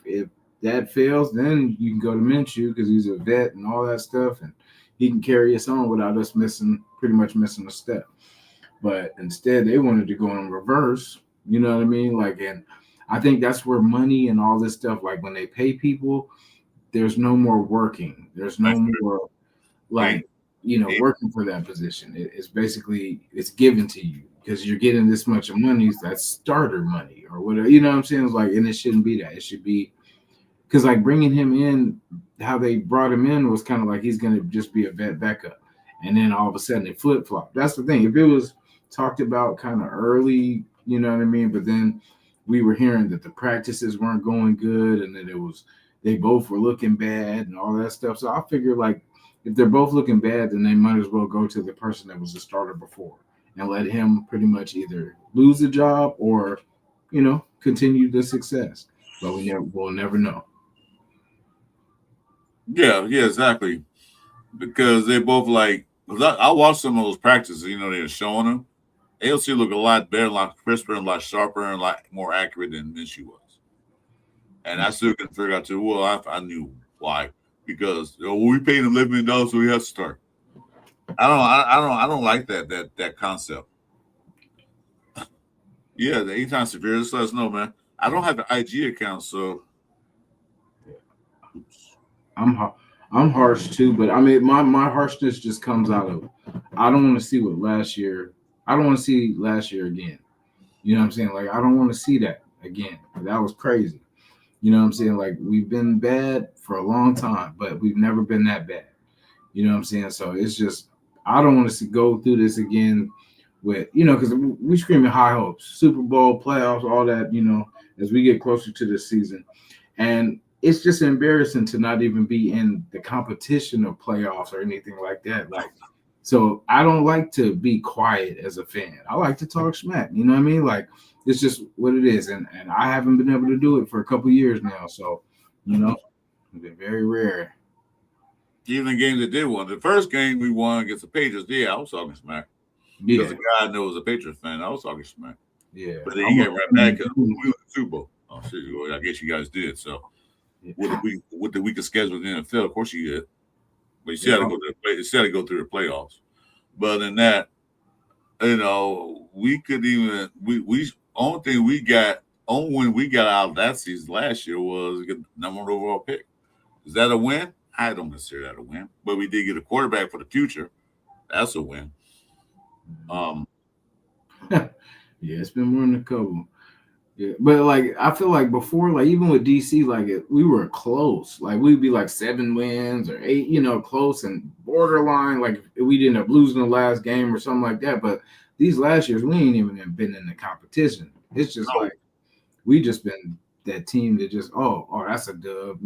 that fails, then you can go to Minshew because he's a vet and all that stuff. And he can carry us on without us pretty much missing a step. But instead, they wanted to go in reverse. You know what I mean? Like, and I think that's where money and all this stuff, like when they pay people, there's no more working. There's no more working for that position. It's basically, it's given to you because you're getting this much of money. That's starter money or whatever. You know what I'm saying? It's like, and it shouldn't be that. It should be, because like bringing him in, how they brought him in was kind of like he's going to just be a vet backup. And then all of a sudden it flip-flopped. That's the thing. If it was talked about kind of early, you know what I mean? But then we were hearing that the practices weren't going good and then they both were looking bad and all that stuff. So I figured like if they're both looking bad, then they might as well go to the person that was the starter before and let him pretty much either lose the job or, continue the success. But we'll never know. Yeah, exactly. Because they both I watched some of those practices, they were showing them. AOC looked a lot better, a lot crisper, and a lot sharper, and a lot more accurate than she was. And I still couldn't figure out I knew why. Because we paid him $11 million, so he has to start. I don't like that concept. Yeah, the anytime severe, just let us know, man. I don't have the IG account, so I'm harsh too, but I mean my harshness just comes out of I don't want to see last year again. You know what I'm saying? Like I don't want to see that again. That was crazy. You know what I'm saying? Like we've been bad for a long time, but we've never been that bad. You know what I'm saying? So it's just I don't want to go through this again with because we screaming high hopes, Super Bowl, playoffs, all that. As we get closer to this season, and it's just embarrassing to not even be in the competition of playoffs or anything like that. Like, so I don't like to be quiet as a fan. I like to talk smack. You know what I mean? Like, it's just what it is. And I haven't been able to do it for a couple of years now. So, it's been very rare. Even the games that did win. The first game we won against the Patriots, I was talking smack. because Yeah, the guy I know was a Patriots fan. I was talking smack, yeah. but then he got right back because we won the Super Bowl. Oh shit! Well, I guess you guys did. So with the weakest schedule in the NFL, of course you did. But you still had to go to the play. You still had to go through the playoffs. But other than that, we could even we only thing we got only when we got out of that season last year was get the number one overall pick. Is that a win? I don't consider that a win, but we did get a quarterback for the future. That's a win. Yeah, it's been more than a couple. Yeah, but like I feel like before, like even with DC, like we were close. Like we'd be like 7 wins or 8, close and borderline. Like if we didn't end up losing the last game or something like that. But these last years, we ain't even been in the competition. It's just like we just been that team that just that's a dub.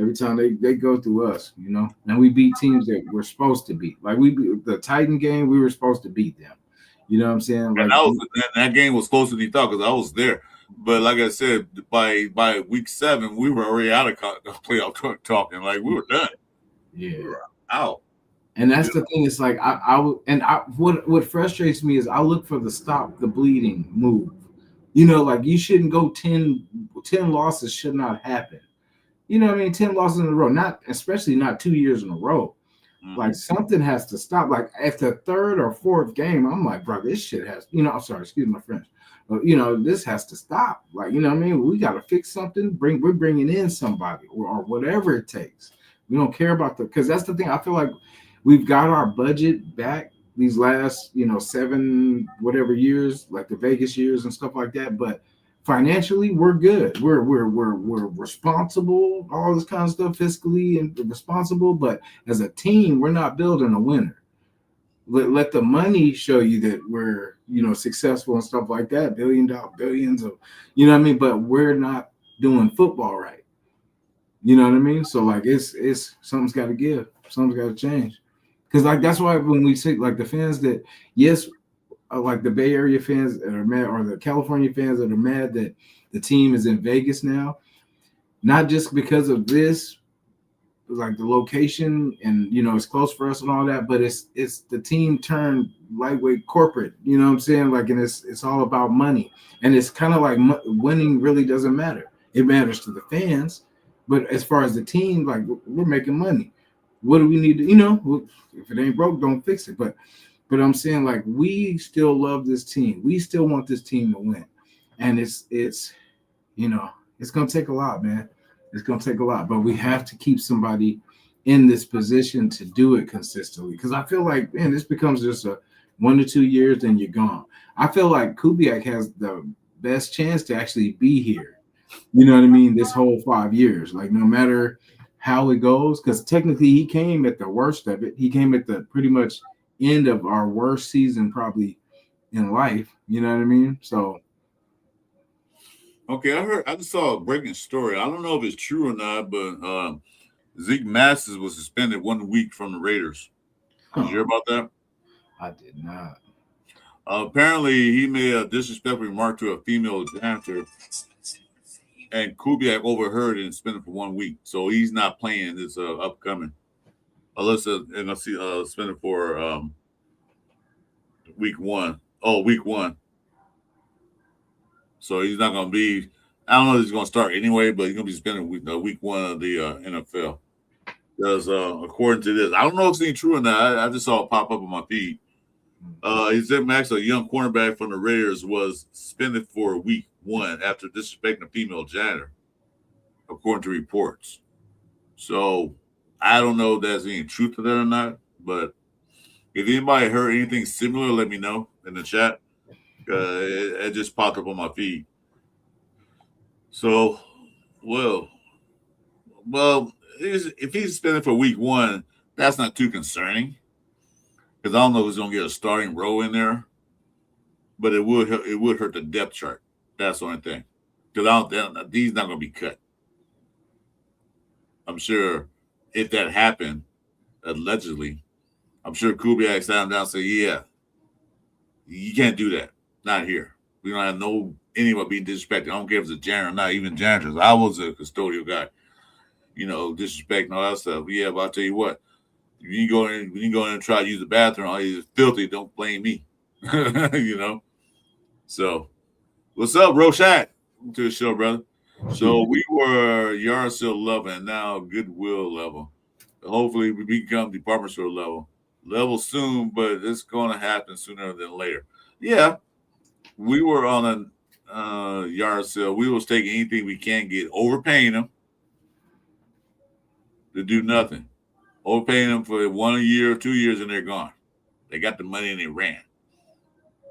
Every time they go through us, and we beat teams that we're supposed to beat. Like the Titan game, we were supposed to beat them. You know what I'm saying? Like that game was closer than you thought because I was there. But like I said, by week 7, we were already out of playoff talking. Like we were done. Yeah, we were out. And that's the thing. It's like what frustrates me is I look for the stop the bleeding move. Like you shouldn't go 10 losses should not happen. 10 losses in a row, especially not 2 years in a row. Mm-hmm. Like something has to stop. Like after the 3rd or 4th game, I'm like, bro, this shit has. I'm sorry, excuse my French. But this has to stop. Like what I mean? We got to fix something. We're bringing in somebody or whatever it takes. We don't care about because that's the thing. I feel like we've got our budget back these last 7 whatever years, like the Vegas years and stuff like that. But financially, we're good. We're responsible, all this kind of stuff, fiscally and responsible. But as a team, we're not building a winner. Let the money show you that we're successful and stuff like that. Billions of, what I mean. But we're not doing football right. You know what I mean? So like it's something's got to give. Something's got to change. Because like that's why when we say like the fans that like the Bay Area fans that are mad or the California fans that are mad that the team is in Vegas now, not just because of this, like the location and it's close for us and all that, but it's the team turned lightweight corporate. You know what I'm saying? Like, and it's all about money, and it's kind of like winning really doesn't matter. It matters to the fans, but as far as the team, like we're making money. What do we need to? If it ain't broke, don't fix it. But I'm saying like we still love this team. We still want this team to win, and it's gonna take a lot, man. It's gonna take a lot, but we have to keep somebody in this position to do it consistently. Because I feel like, man, this becomes just a 1 to 2 years, then you're gone. I feel like Kubiak has the best chance to actually be here. You know what I mean? This whole 5 years, like no matter how it goes, because technically he came at the worst of it. He came at the pretty much end of our worst season probably in life. You know what I mean? So. Okay, I just saw a breaking story. I don't know if it's true or not, but Zeke Masters was suspended 1 week from the Raiders. Did you hear about that? I did not. Apparently, he made a disrespectful remark to a female janitor, and Kubiak overheard and suspended for 1 week. So he's not playing this upcoming. Unless suspended for week 1. Oh, week 1. So he's not going to be – I don't know if he's going to start anyway, but he's going to be spending week 1 of the NFL. Because according to this – I don't know if it's true or not. I just saw it pop up on my feed. Zach Max, a young cornerback from the Raiders, was suspended for week 1 after disrespecting a female janitor, according to reports. So I don't know if there's any truth to that or not, but if anybody heard anything similar, let me know in the chat. It just popped up on my feed. So, well, if he's suspended for week 1, that's not too concerning because I don't know if he's going to get a starting role in there, but it would hurt the depth chart. That's the only thing because he's not going to be cut. I'm sure if that happened, allegedly, I'm sure Kubiak sat him down and said, "Yeah, you can't do that." Not here. We don't have anyone being disrespected. I don't care if it's a janitor or not, even janitors. I was a custodial guy, disrespecting all that stuff. Yeah, but I'll tell you what, When you go in and try to use the bathroom, it's filthy. Don't blame me. So, what's up, Roshat? Welcome to the show, brother. So we were yard sale level and now goodwill level. Hopefully, we become department store level soon, but it's going to happen sooner than later. Yeah, we were on a yard sale. We was taking anything we can get, overpaying them to do nothing. Overpaying them for 1 year or 2 years, and they're gone. They got the money and they ran.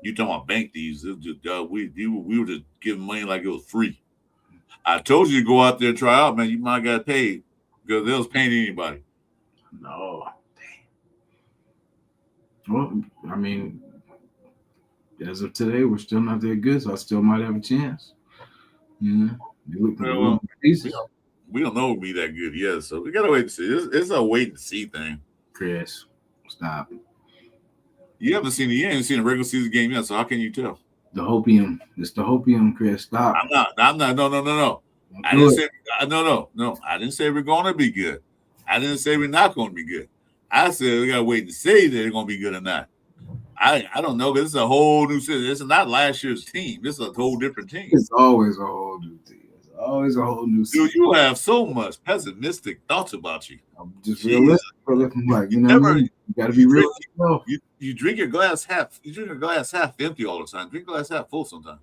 You talking about bank thieves? We were just giving money like it was free. I told you to go out there and try out, man. You might got paid because they was paying anybody. No. Well, I mean, as of today, we're still not that good, so I still might have a chance. They look we don't know it'll be that good yet, so we gotta wait and see. It's a wait and see thing. Chris, stop. You haven't seen a regular season game yet, so how can you tell? The hopium. It's the hopium, Chris. Stop. I'm not. No. I didn't say no. I didn't say we're gonna be good. I didn't say we're not gonna be good. I said we gotta wait and see that they're gonna be good or not. I don't know, because this is a whole new season. This is not last year's team. This is a whole different team. It's always a whole new team. It's always a whole new season. Dude, you have so much pessimistic thoughts about you. I'm just realistic, brother. Like, you gotta be real. You drink your glass half. You drink your glass half empty all the time. Drink glass half full sometimes.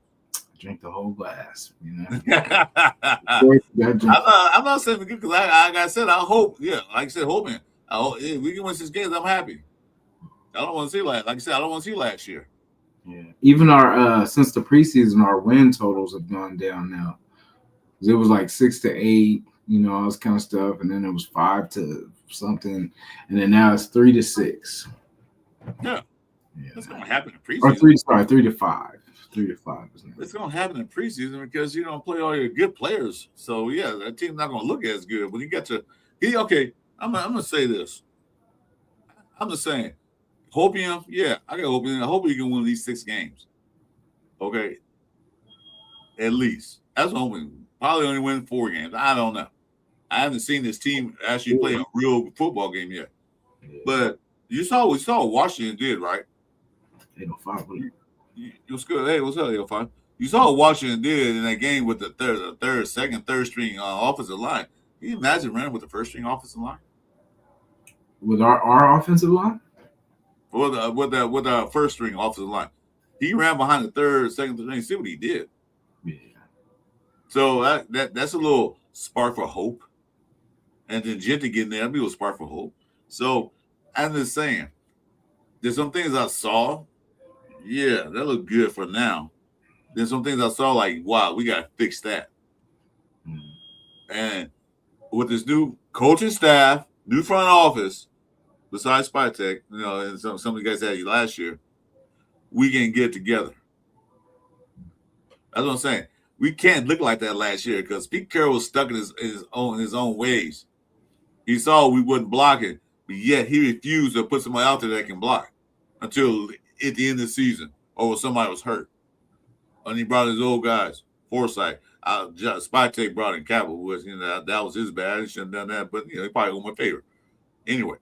Drink the whole glass. I'm not saying because like I said, I hope. Yeah, like I said, hoping. I hope we can win 6 games. I'm happy. I don't want to see like I said. I don't want to see last year. Yeah. Even our since the preseason, our win totals have gone down now. It was like 6 to 8. All this kind of stuff, and then it was 5 to something, and then now it's 3 to 6. Yeah. That's going to happen in preseason. Or 3 to 5. 3 to 5. It's going to happen in preseason because you don't play all your good players. So yeah, that team's not going to look as good. But you got to. Okay, I'm going to say this. I'm just saying, hopium. Yeah, I got hopium. I hope you can win these 6 games. Okay, at least that's what I'm hoping. Probably only win 4 games. I don't know. I haven't seen this team actually play a real football game yet. But we saw what Washington did, right? 805. It was good. Hey, what's up, 805? You saw what Washington did in that game with the third string offensive line. Can you imagine running with the first string offensive line? With our offensive line? With our first string offensive line. He ran behind the second string. See what he did. Yeah. So that's a little spark for hope. And then Gentry getting there, that'd be a little spark for hope. So I'm just saying, there's some things I saw. Yeah, that looked good for now. There's some things I saw like, wow, we got to fix that. And with this new coaching staff, new front office, besides Spytech, and some of the guys had you last year, we can get together. That's what I'm saying. We can't look like that last year because Pete Carroll was stuck in his own ways. He saw we wasn't blocking, but yet he refused to put somebody out there that can block until at the end of the season or when somebody was hurt. And he brought his old guys, Forsythe. Spytech brought in Capital, which that was his bad. He shouldn't have done that, but he probably won my favor. Anyway,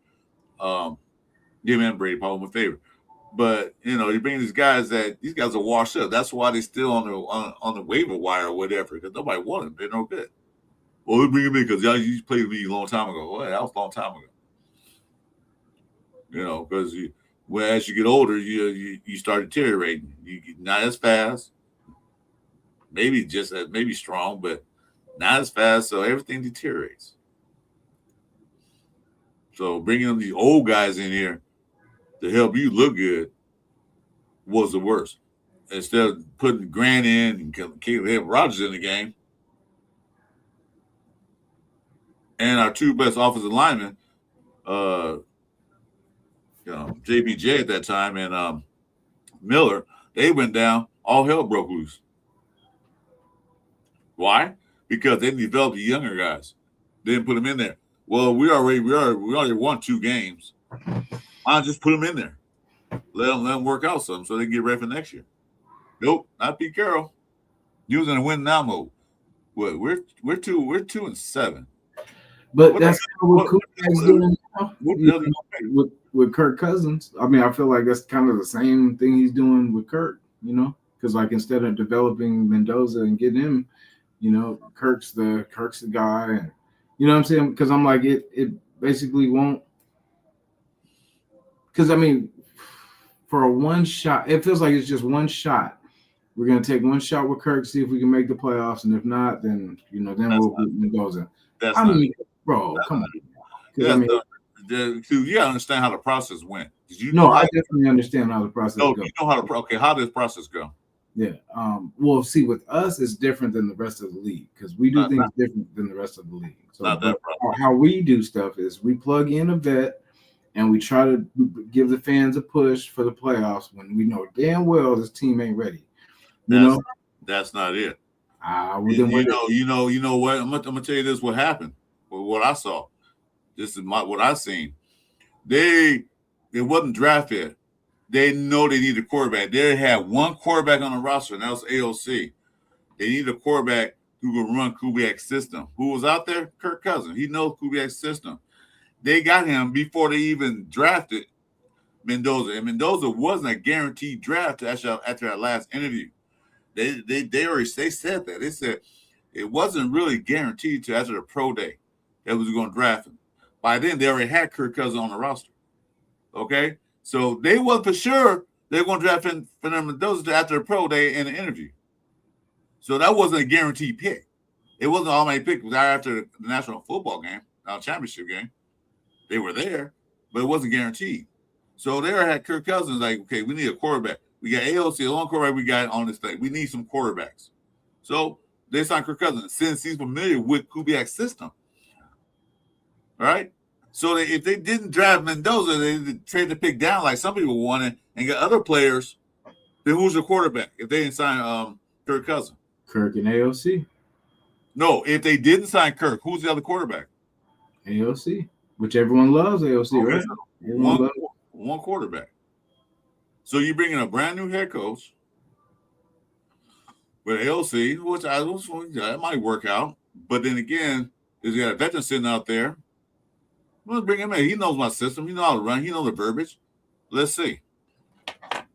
him and Brady probably won my favor. But you bring these guys are washed up. That's why they're still on the waiver wire or whatever, because nobody wanted them. They're no good. Well, we bring them in because y'all used to play with me a long time ago. Well, that was a long time ago. Because as you get older, you start deteriorating. You not as fast, maybe strong, but not as fast. So everything deteriorates. So bringing these old guys in here to help you look good was the worst. Instead of putting Grant in and Caleb Rogers in the game, and our 2 best offensive linemen, JBJ at that time and Miller, they went down. All hell broke loose. Why? Because they developed the younger guys. They didn't put them in there. Well, we already won 2 games. Why not just put them in there? Let them work out something so they can get ready for next year. Nope, not Pete Carroll. He was in a win now mode. What we're 2-7. But What that's the- what what- Kubiak's what- doing now. what You the other- know, with Kirk Cousins. I mean, I feel like that's kind of the same thing he's doing with Kirk. You know, because like instead of developing Mendoza and getting him, you know, Kirk's the guy, and you know what I'm saying? Because I'm like it basically won't. Because I mean, for a one shot, it feels like it's just one shot. We're gonna take one shot with Kirk, see if we can make the playoffs, and if not, then you know, then we'll get Mendoza. That's I not mean, bro, come on. 'Cause, Yeah, I mean, you gotta understand how the process went. Did you no, know I how, definitely understand how the process no, goes. you know how the okay, how does process go? Yeah. Well, see, with us, it's different than the rest of the league because we do Not- things different than the rest of the league. So, Not that but how we do stuff is we plug in a vet and we try to give the fans a push for the playoffs when we know damn well this team ain't ready. You That's, know, that's not it. we didn't win it. You know what? I'm gonna tell you this. What happened? What I saw. This is what I seen. They wasn't drafted. They know they need a quarterback. They had one quarterback on the roster, and that was AOC. They need a quarterback who can run Kubiak's system. Who was out there? Kirk Cousins. He knows Kubiak's system. They got him before they even drafted Mendoza, and Mendoza wasn't a guaranteed draft after that last interview. They said that. They said it wasn't really guaranteed to after the pro day that was going to draft him. By then, they already had Kirk Cousins on the roster. Okay, so they wasn't for sure they were going to draft Fernando Mendoza after the pro day in the interview. So that wasn't a guaranteed pick. It wasn't an automatic pick. It was after the National Football game, championship game. They were there, but it wasn't guaranteed. So they had Kirk Cousins like, okay, we need a quarterback. We got AOC, the only quarterback we got on this thing. We need some quarterbacks. So they signed Kirk Cousins since he's familiar with Kubiak's system. All right? So if they didn't draft Mendoza, they trade the pick down like some people wanted and got other players, then who's the quarterback if they didn't sign Kirk Cousins? Kirk and AOC. No, if they didn't sign Kirk, who's the other quarterback? AOC, which everyone loves AOC, Okay, right? so one quarterback. So you bring in a brand new head coach with AOC, which that might work out. But then again, there's got a veteran sitting out there. Let's bring him in. He knows my system. He knows how to run. He knows the verbiage. Let's see.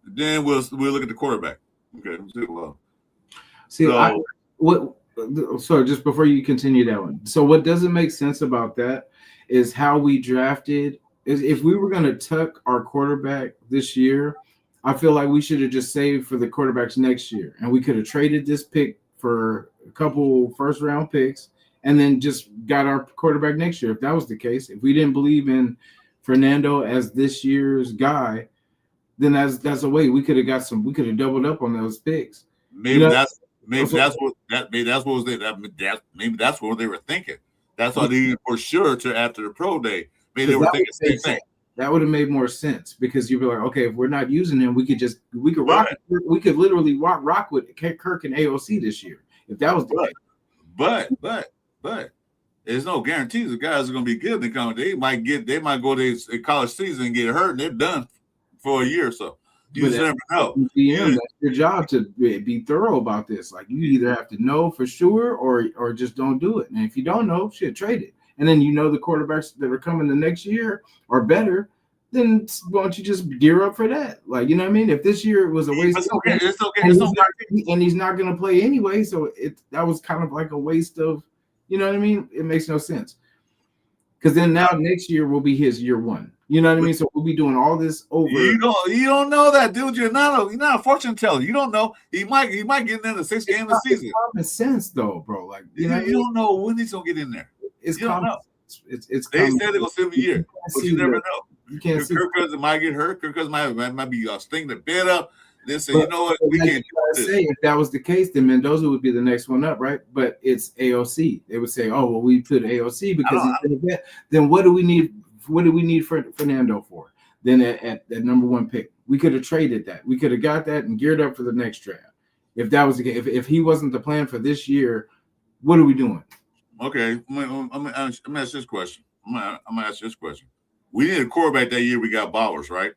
Then we'll look at the quarterback. Okay, let's see. So just before you continue that one. So what doesn't make sense about that is how we drafted. Is if we were going to tuck our quarterback this year, I feel like we should have just saved for the quarterbacks next year, and we could have traded this pick for a couple first round picks, and then just got our quarterback next year. If that was the case, if we didn't believe in Fernando as this year's guy, then that's a way we could have got some. We could have doubled up on those picks. Maybe that's what they were thinking. That's why they for sure to after the pro day. Maybe they were thinking the same thing. That would have made more sense because you'd be like, okay, if we're not using him, we could rock. We could literally rock with Kirk and AOC this year if that was the case. But there's no guarantees the guys are going to be good. They might go to college season and get hurt and they're done for a year or so. You just never know. That's your job to be thorough about this. Like you either have to know for sure or just don't do it. And if you don't know, trade it. And then you know the quarterbacks that are coming the next year are better, then why don't you just gear up for that? Like, you know what I mean? If this year was a waste, it's okay. And he's not going to play anyway, so that was kind of like a waste of, you know what I mean? It makes no sense. Because then now next year will be his year one. You know what I mean? So we'll be doing all this over. You don't know that, dude. You're not a fortune teller. You don't know. He might get in the 6th game of the season. It's common sense, though, bro. Like you don't know when he's gonna get in there. It's you don't know. It's they said they're gonna save a year, but you never know. You can't see. Kirk Cousins might get hurt. Kirk Cousins might be sting the bed up. They say, you know what, we can't do this. If that was the case, then Mendoza would be the next one up, right? But it's AOC. They would say, oh, well, we put AOC because he's in the vet. Then what do we need? What do we need Fernando for? Then at number one pick, we could have traded that. We could have got that and geared up for the next draft. If that was the case, if he wasn't the plan for this year, what are we doing? Okay, I'm gonna ask this question. I'm gonna ask this question. We needed a quarterback that year. We got Bowers, right?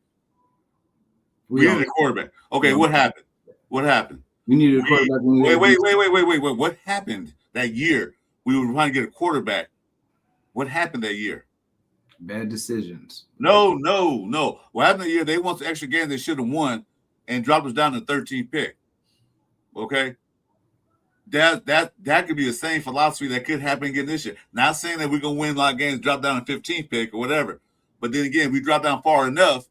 We needed a quarterback. Okay, what happened? What happened? We needed a quarterback. Wait. What happened that year? We were trying to get a quarterback, What happened that year? Bad decisions. No. What happened that year? They won the extra game they should have won and dropped us down to 13th pick. Okay. That could be the same philosophy that could happen again this year. Not saying that we're gonna win a lot of games, drop down to 15th pick or whatever. But then again, we drop down far enough,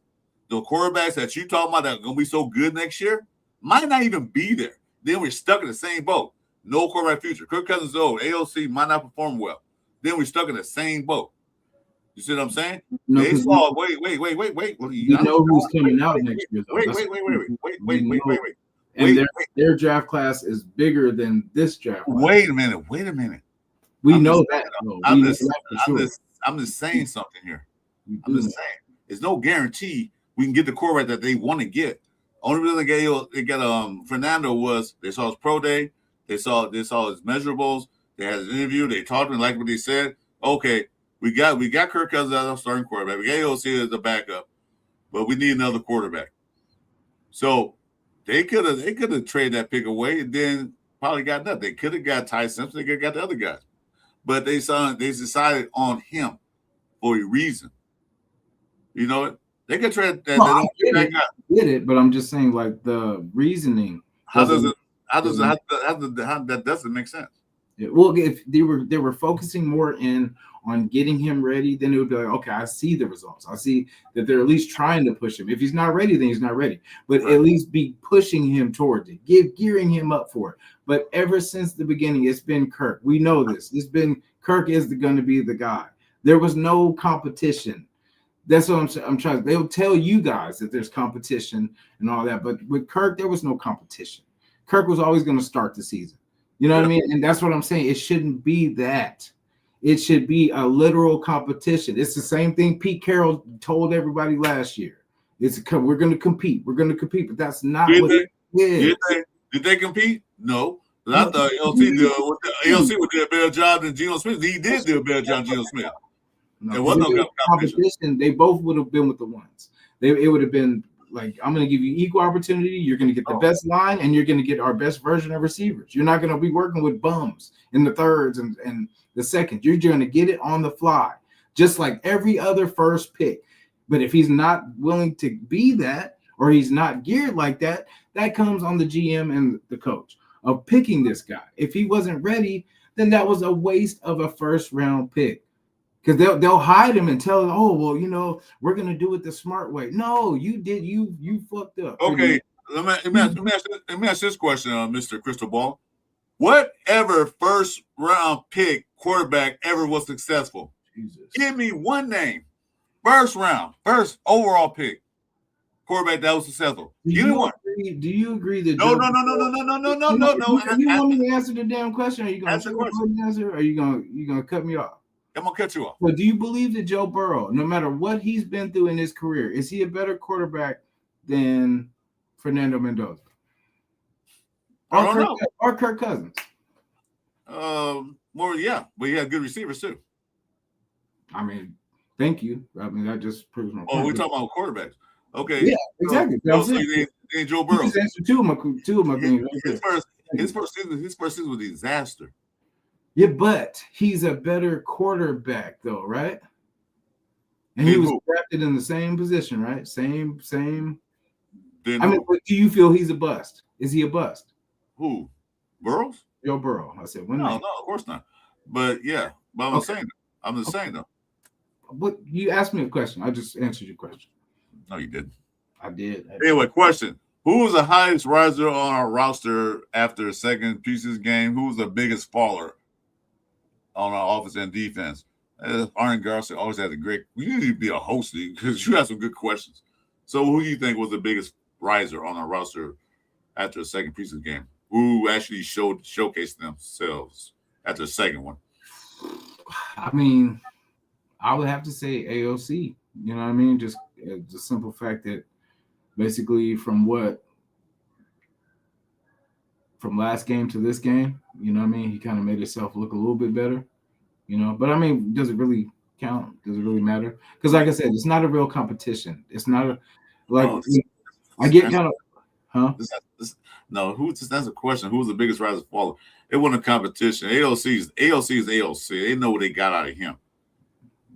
the quarterbacks that you talking about that are gonna be so good next year might not even be there. Then we're stuck in the same boat. No quarterback future. Kirk Cousins is old. AOC might not perform well. Then we're stuck in the same boat. You see what I'm saying? No, They saw. Wait. You know who's coming out next year, though. Wait. And their draft class is bigger than this draft class. Wait a minute. We know that. I'm just saying something here. I'm just saying. There's no guarantee we can get the quarterback that they want to get. Only reason they got Fernando was they saw his pro day, they saw his measurables, they had his interview, they talked to him, like what they said. Okay, we got Kirk Cousins as our starting quarterback. We got AOC as the backup, but we need another quarterback. So they could have traded that pick away and then probably got nothing. They could have got Ty Simpson, they could have got the other guys. But they decided on him for a reason. You know what? They could trade that. I get it, but I'm just saying, like, the reasoning. How that doesn't make sense? Well, if they were focusing more on getting him ready, then it would be like, okay, I see the results. I see that they're at least trying to push him. If he's not ready, then he's not ready. But at least be pushing him towards it, gearing him up for it. But ever since the beginning, it's been Kirk. We know this. It's been Kirk is going to be the guy. There was no competition. That's what I'm trying. They'll tell you guys that there's competition and all that, but with Kirk, there was no competition. Kirk was always going to start the season. You know what I mean? And that's what I'm saying. It shouldn't be that. It should be a literal competition. It's the same thing Pete Carroll told everybody last year. We're going to compete. We're going to compete, but that's not what it is. Did they compete? No. I thought LC would do a better job than Geno Smith. He did do a better job than Geno Smith. No, there was no competition. They both would have been with the ones. It would have been like, I'm going to give you equal opportunity. You're going to get the best line, and you're going to get our best version of receivers. You're not going to be working with bums in the thirds and the seconds. You're going to get it on the fly, just like every other first pick. But if he's not willing to be that, or he's not geared like that, that comes on the GM and the coach of picking this guy. If he wasn't ready, then that was a waste of a first-round pick. Because they'll hide him and tell him, oh, well, you know, we're going to do it the smart way. No, you fucked up. Okay, let me ask this question, Mr. Crystal Ball. Whatever first-round pick quarterback ever was successful, Jesus. Give me one name. First overall pick quarterback that was successful. Give me one. Do you agree that? No. You want me to answer the damn question? Are you going to answer? Or are you going to cut me off? I'm gonna cut you off. But do you believe that Joe Burrow, no matter what he's been through in his career, is he a better quarterback than Fernando Mendoza? Or Kirk Cousins? Yeah, but he had good receivers too. I mean, thank you. I mean, that just proves my point. We're talking about quarterbacks. Okay. Yeah, exactly. So Joe Burrow. Just answered two of my things. His first season was a disaster. Yeah, but he's a better quarterback, though, right? And he was drafted in the same position, right? Same. I mean, but do you feel he's a bust? Is he a bust? Who? Burrows? Joe Burrow. I said, no, of course not. But yeah, I'm just saying though. But you asked me a question. I just answered your question. No, you didn't. I did. Anyway, question. Who was the highest riser on our roster after the second preseason game? Who was the biggest faller on our offense and defense? Arne Garcia always had a great. You need to be a host because you have some good questions. So, who do you think was the biggest riser on our roster after the second preseason game? Who actually showcased themselves after the second one? I mean, I would have to say AOC. You know what I mean? Just the simple fact that basically from last game to this game, you know what I mean? He kind of made himself look a little bit better, you know. But I mean, does it really count? Does it really matter? Because like I said, it's not a real competition. It's not I get kind of, huh? That's a question. Who's the biggest riser faller? It wasn't a competition. AOC is AOC. They know what they got out of him.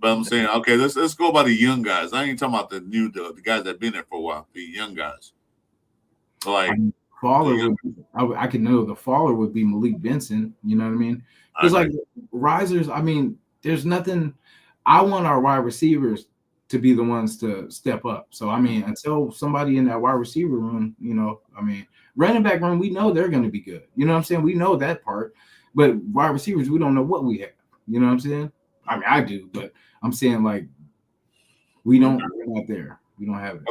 But I'm saying, okay, let's go by the young guys. I ain't talking about the guys that been there for a while. The young guys. Like Faller I could know the faller would be Malik Benson. You know what I mean? Because like risers, I mean, there's nothing. I want our wide receivers to be the ones to step up. So I mean, until somebody in that wide receiver room, you know, I mean, running back room, we know they're going to be good. You know what I'm saying? We know that part. But wide receivers, we don't know what we have. You know what I'm saying? I mean, I do, but I'm saying like we're not there. We don't have it.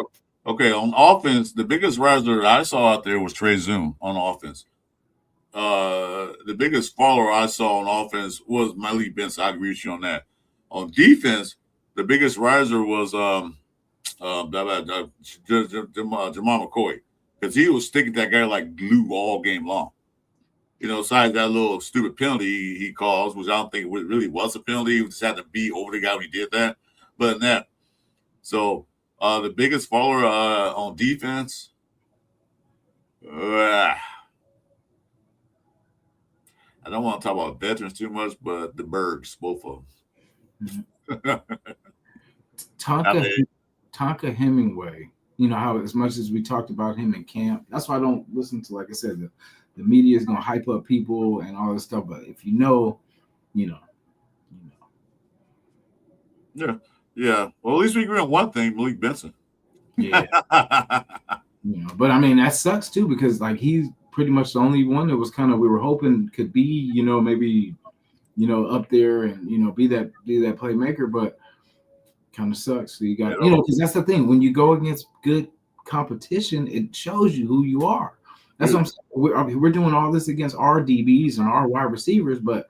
Okay, on offense, the biggest riser I saw out there was Trey Zoom on offense. The biggest follower I saw on offense was Malik Benson. I agree with you on that. On defense, the biggest riser was Jamal McCoy, because he was sticking that guy like glue all game long. You know, besides that little stupid penalty he calls, which I don't think really was a penalty. He just had to be over the guy when he did that. But in that, so the biggest follower on defense, I don't want to talk about veterans too much, but the Bergs, both of them. Tonka Hemingway, you know how as much as we talked about him in camp, that's why I don't listen to, like I said, the media is gonna hype up people and all this stuff. But if you know, you know. Yeah. Well, at least we agree on one thing, Malik Benson. Yeah. You know, but I mean that sucks too, because like he's pretty much the only one that was kind of we were hoping could be, you know, maybe, you know, up there and, you know, be that playmaker, but kind of sucks. So you got, you know, because that's the thing. When you go against good competition, it shows you who you are. That's what I'm saying. We're doing all this against our DBs and our wide receivers, but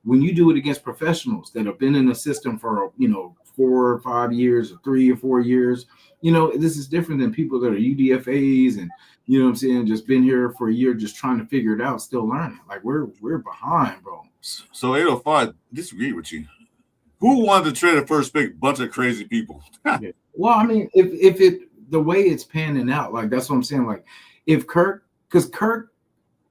when you do it against professionals that have been in the system for, you know, 4 or 5 years or 3 or 4 years, you know, this is different than people that are UDFAs and, you know what I'm saying, just been here for a year, just trying to figure it out, still learning. Like we're behind, bro. So 805, disagree with you. Who wanted to trade a first pick? Bunch of crazy people. Yeah. Well, I mean, if it the way it's panning out, like that's what I'm saying. Like if Kirk,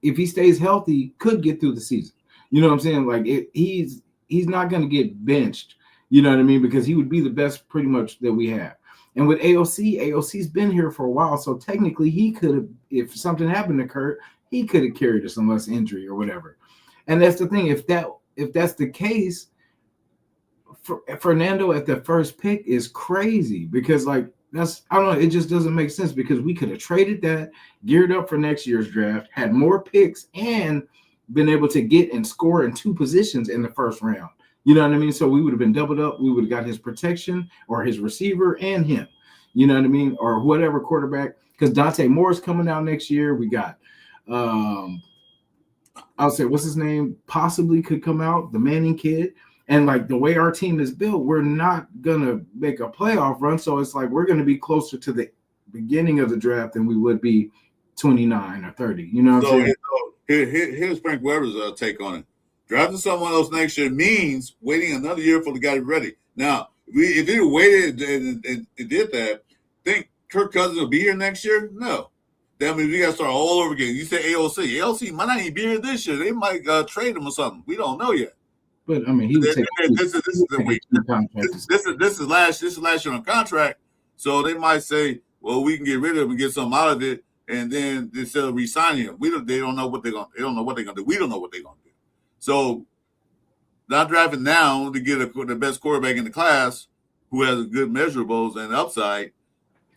if he stays healthy, could get through the season. You know what I'm saying? Like he's not going to get benched. You know what I mean? Because he would be the best pretty much that we have. And with AOC's been here for a while, so technically he could have, if something happened to Kurt, he could have carried us unless injury or whatever. And that's the thing. If that's the case, Fernando at the first pick is crazy, because like that's, I don't know, it just doesn't make sense, because we could have traded that, geared up for next year's draft, had more picks, and been able to get and score in 2 positions in the first round. You know what I mean? So we would have been doubled up. We would have got his protection or his receiver and him. You know what I mean? Or whatever quarterback. Because Dante Moore's coming out next year. We got, I'll say, what's his name? Possibly could come out, the Manning kid. And like the way our team is built, we're not going to make a playoff run. So it's like we're going to be closer to the beginning of the draft than we would be 29 or 30. You know what I'm saying? Here's Frank Weber's take on it. Drafting someone else next year means waiting another year for the guy to be ready. Now, if they waited and did that, think Kirk Cousins will be here next year? No. That means we got to start all over again. You say AOC. AOC might not even be here this year. They might trade him or something. We don't know yet. But I mean, he would take this is last year on contract. So they might say, well, we can get rid of him and get something out of it, and then instead of re-signing him, they don't know what they're gonna do. We don't know what they're gonna do. So not drafting now to get the best quarterback in the class who has good measurables and upside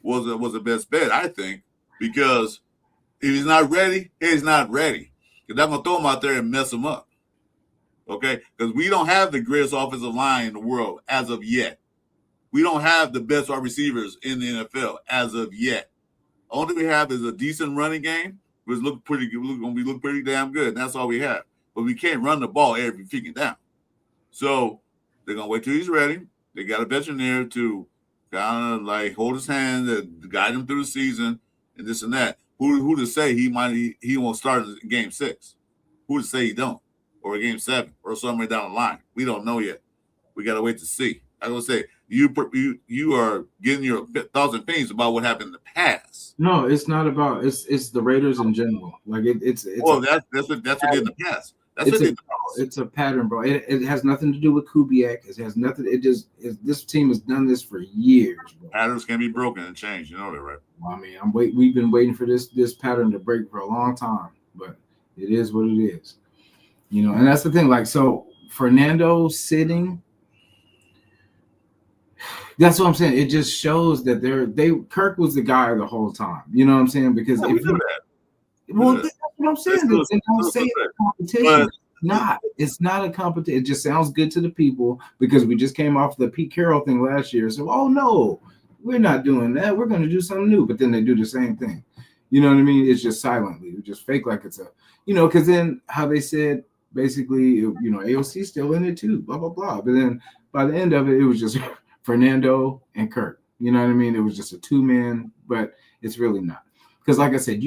was the best bet, I think, because if he's not ready, he's not ready. Because I'm going to throw him out there and mess him up, okay? Because we don't have the greatest offensive line in the world as of yet. We don't have the best wide receivers in the NFL as of yet. All we have is a decent running game, which look pretty good. Going to look pretty damn good, and that's all we have. But we can't run the ball every freaking down. So they're going to wait till he's ready. They got a veteran there to kind of like hold his hand, to guide him through the season, and this and that. Who to say he won't start in game 6? Who to say he don't? Or game 7 or somewhere down the line? We don't know yet. We got to wait to see. I was going to say, you are getting your thoughts and opinions about what happened in the past. No, it's not about it's the Raiders in general. Like it's well, that's what did in the past. That's what it's a pattern, bro. It has nothing to do with Kubiak. It has nothing. This team has done this for years, bro. Patterns can be broken and changed. You know that, right? Well, I mean, we've been waiting for this pattern to break for a long time, but it is what it is. You know, and that's the thing. Like, so Fernando sitting. That's what I'm saying. It just shows that Kirk was the guy the whole time. You know what I'm saying? Because if you, well, that's what I'm saying. They don't say it's a competition. It's not a competition. It just sounds good to the people because we just came off the Pete Carroll thing last year. So, oh no, we're not doing that. We're going to do something new. But then they do the same thing. You know what I mean? It's just silently. We just fake like it's a, you know, because then how they said basically, you know, AOC still in it too, blah, blah, blah. But then by the end of it, it was just Fernando and Kirk. You know what I mean? It was just a two-man, but it's really not. Because like I said,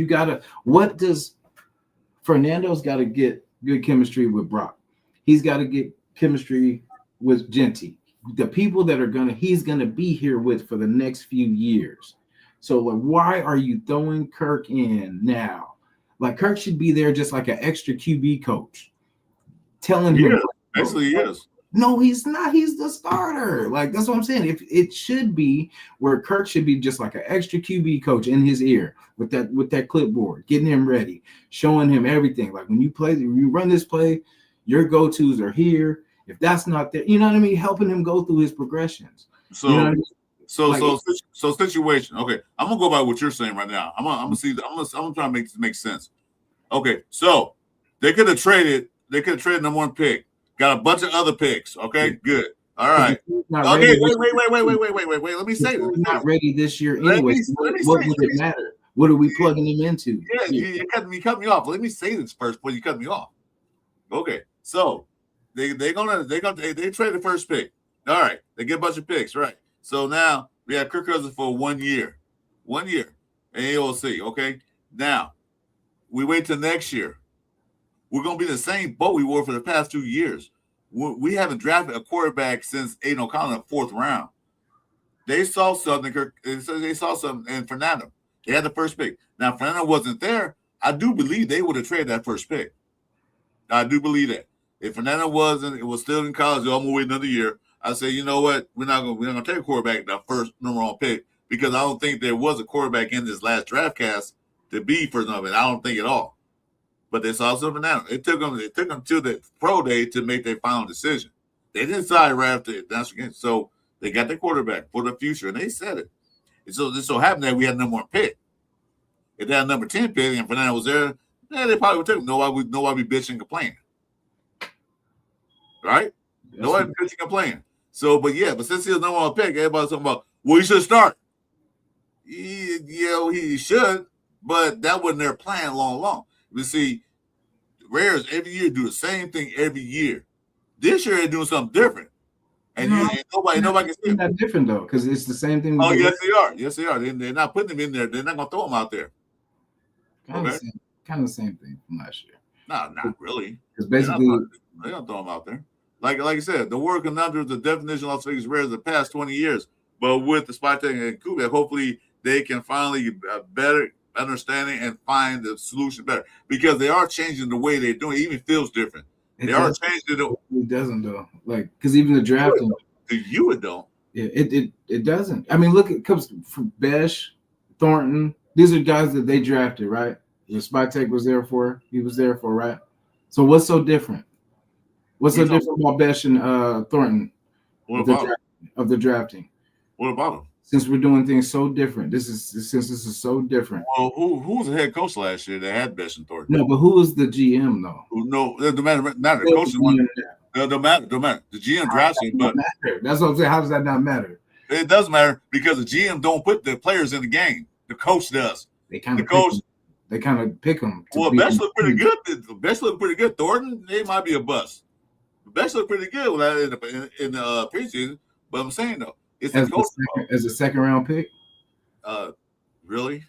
Fernando's got to get good chemistry with Brock. He's got to get chemistry with Genty. The people that he's going to be here with for the next few years. So like, why are you throwing Kirk in now? Like Kirk should be there just like an extra QB coach. Telling him. Actually, he is. No, he's not. He's the starter. Like, that's what I'm saying. If it should be where Kirk should be just like an extra QB coach in his ear with that clipboard, getting him ready, showing him everything. Like when you run this play, your go-tos are here. If that's not there, you know what I mean? Helping him go through his progressions. So, you know what I mean? So situation. Okay, I'm gonna go by what you're saying right now. I'm gonna try to make sense. Okay, so they could have traded number one pick. Got a bunch of other picks. Okay, good. All right. Okay, wait. Let me say this. Not ready this year anyway. What would it matter? What are we plugging him into? Yeah, you cut me off. Let me say this first before you cut me off. Okay, so they trade the first pick. All right, they get a bunch of picks. Right. So now we have Kirk Cousins for 1 year. 1 year. And AOC. Okay. Now we wait till next year. We're going to be in the same boat we were for the past 2 years. We haven't drafted a quarterback since Aiden O'Connell in the 4th round. They saw something. They saw something in Fernando. They had the first pick. Now, if Fernando wasn't there, I do believe they would have traded that first pick. I do believe that. If Fernando wasn't, it was still in college, I'm going to wait another year. I say, you know what? We're not going to take a quarterback that first number one pick because I don't think there was a quarterback in this last draft cast to be first number. I don't think at all. But they saw something now. It took them to the pro day to make their final decision. They didn't decide right after that's again. So they got their quarterback for the future, and they said it. And so this so happened that we had number one pick. If they had number 10 pick and Fernando was there, yeah, they probably would take him. Nobody be bitching and complaining. Right? Nobody bitching and complaining. So, but since he was number one pick, everybody's talking about, well, he should start. He should, but that wasn't their plan long. You see, Raiders every year do the same thing every year. This year they're doing something different, and nobody can see it. Not different though, because it's the same thing. Oh, yes, they are. Yes, they are. They're not putting them in there. They're not going to throw them out there. Kind of the same thing from last year. No, not really. Because basically, they don't throw them out there. Like I said, the word conundrum, the definition of Las Vegas Raiders the past 20 years. But with the Spy Tech and Kubiak, hopefully they can finally better understanding and find the solution better because they are changing the way they're doing it. Even feels different. They are changing it. It doesn't though. Like because even the drafting. To you, it don't. Yeah, it doesn't. I mean, look, it comes from Besh, Thornton. These are guys that they drafted, right? The Spy Tech was there for. He was there for, right? So what's so different? What's so different about Besh and Thornton? What about of the drafting? What about them? Since we're doing things so different, this is so different. Well, who was the head coach last year that had Besh and Thornton? No, but who was the GM though? No, it don't matter. The coach is one. It don't matter. The GM drafts him, but that's what I'm saying. How does that not matter? It does matter because the GM don't put the players in the game. The coach does. They kind of pick them. Well, Besh looked pretty good. Besh looked pretty good. Thornton, they might be a bust. Besh looked pretty good in the preseason. But I'm saying though, it's as a second round pick. Really?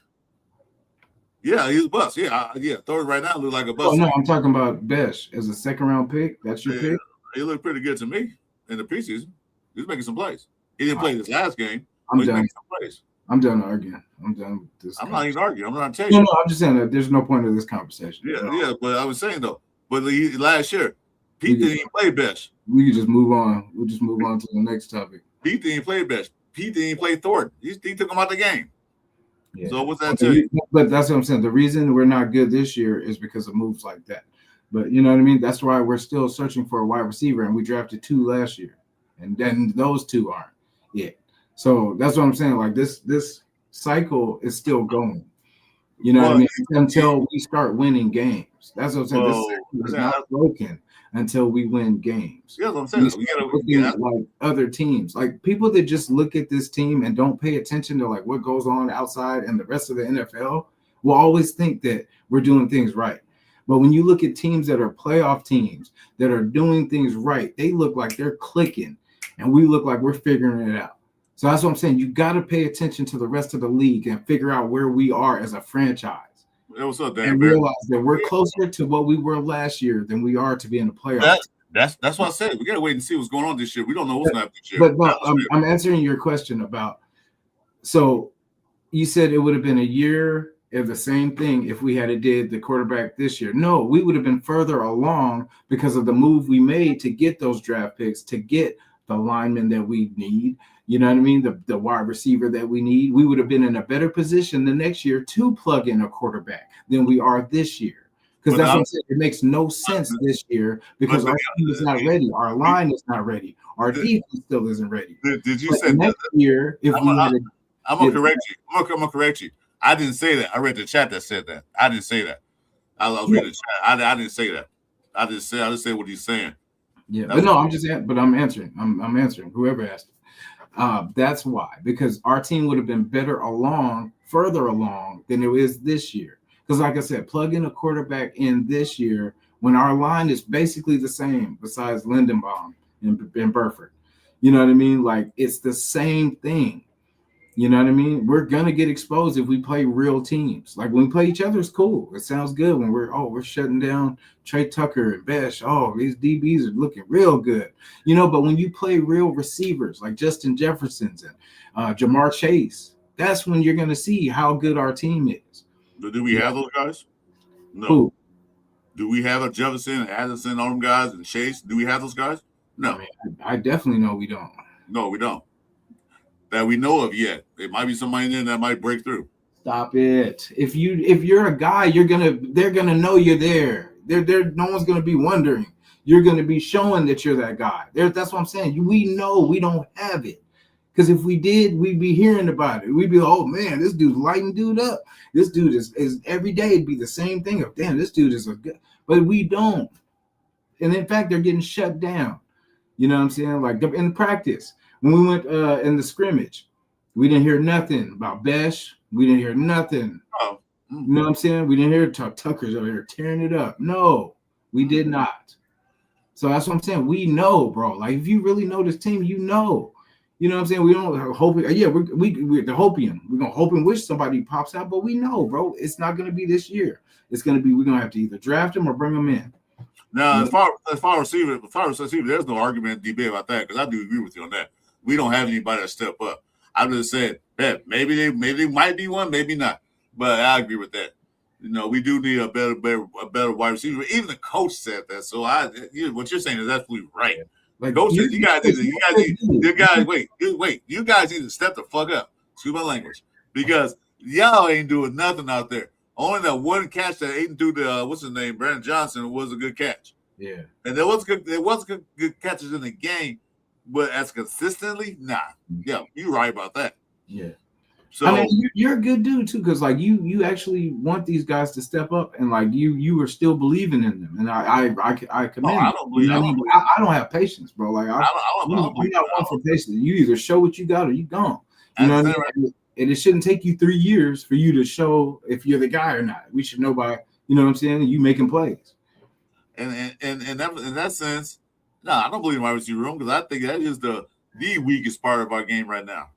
Yeah, he's a bust. Yeah. Thornton right now looks like a bust. Oh no, I'm talking about Besh as a second round pick. That's your pick. He looked pretty good to me in the preseason. He was making some plays. He didn't play this last game. I'm but done. He's making some plays. I'm done arguing. I'm done with this. I'm not even arguing. I'm not telling you. No, I'm just saying that there's no point of this conversation. Yeah, but I was saying though. But last year, Pete didn't even play best. We could just move on. We'll just move on to the next topic. Pete didn't play best. Pete didn't play Thornton. He took him out the game. Yeah. So what's that tell you? But that's what I'm saying. The reason we're not good this year is because of moves like that. But you know what I mean? That's why we're still searching for a wide receiver, and we drafted 2 last year. And then those 2 aren't yet. So that's what I'm saying. Like this cycle is still going. You know what I mean? Until we start winning games. That's what I'm saying. This cycle is not broken until we win games. Yeah, that's what I'm saying. We gotta like other teams, like people that just look at this team and don't pay attention to like what goes on outside and the rest of the NFL will always think that we're doing things right. But when you look at teams that are playoff teams that are doing things right, they look like they're clicking and we look like we're figuring it out. So that's what I'm saying. You got to pay attention to the rest of the league and figure out where we are as a franchise. Hey, what's up, Dan? And realize that we're closer to what we were last year than we are to be in the playoffs. That's what I said. We got to wait and see what's going on this year. We don't know what's going to happen this year. But no, I'm answering your question about, so you said it would have been a year of the same thing if we had did the quarterback this year. No, we would have been further along because of the move we made to get those draft picks, to get the linemen that we need. You know what I mean? The wide receiver that we need. We would have been in a better position the next year to plug in a quarterback than we are this year. Because that's what I'm saying. It makes no sense this year because our team is not ready. Our line is not ready. Our defense still isn't ready. Did you say next year, if I'm gonna correct you. I'm gonna correct you. I didn't say that. I read the chat that said that. I didn't say that. I was reading the chat. I didn't say that. I just said what he's saying. Yeah, but no, I'm answering. I'm answering whoever asked it. That's why, because our team would have been further along than it is this year. Because like I said, plug in a quarterback in this year when our line is basically the same besides Lindenbaum and Burford. You know what I mean? Like it's the same thing. You know what I mean? We're going to get exposed if we play real teams. Like when we play each other, it's cool. It sounds good when we're shutting down Trey Tucker and Besh. Oh, these DBs are looking real good. You know, but when you play real receivers like Justin Jefferson's and Jamar Chase, that's when you're going to see how good our team is. Do we have those guys? No. Who? Do we have a Jefferson, Addison, all them guys, and Chase? Do we have those guys? No. I mean, I definitely know we don't. No, we don't. That we know of yet. There might be somebody in there that might break through. Stop it. If you're a guy, they're gonna know you're there. No one's gonna be wondering. You're gonna be showing that you're that guy. That's what I'm saying. We know we don't have it. Because if we did, we'd be hearing about it. We'd be, oh man, this dude's lighting dude up. This dude is every day it'd be the same thing of damn, this dude is a good, but we don't. And in fact, they're getting shut down. You know what I'm saying? Like in practice. When we went in the scrimmage, we didn't hear nothing about Besh. We didn't hear nothing. Oh. You know what I'm saying? We didn't hear Tucker's over here tearing it up. No, we did not. So that's what I'm saying. We know, bro. Like if you really know this team, you know. You know what I'm saying? We don't hope. Yeah, we're the hopium. We're gonna hope and wish somebody pops out, but we know, bro, it's not gonna be this year. It's gonna be we're gonna have to either draft him or bring him in. Now, as far as receiver, there's no argument, debate about that because I do agree with you on that. We don't have anybody that step up. I just said, hey, maybe they might be one, maybe not. But I agree with that. You know, we do need a better wide receiver. Even the coach said that. So what you're saying is absolutely right. Like coach said, you guys need to step the fuck up. Excuse my language, because y'all ain't doing nothing out there. Only that one catch that Aiden threw to what's his name, Brandon Johnson, was a good catch. Yeah, and there was good catches in the game. But as consistently, nah. Yeah, you're right about that. Yeah. So I mean, you're a good dude too, because like you actually want these guys to step up, and like you are still believing in them, and I commend. I don't believe. I don't have patience, bro. Like I'm not one for patience. You either show what you got or you gone. You know what I mean? And it shouldn't take you 3 years for you to show if you're the guy or not. We should know by you know what I'm saying. You making plays. And in that sense. No, I don't believe in wide receiver room because I think that is the weakest part of our game right now.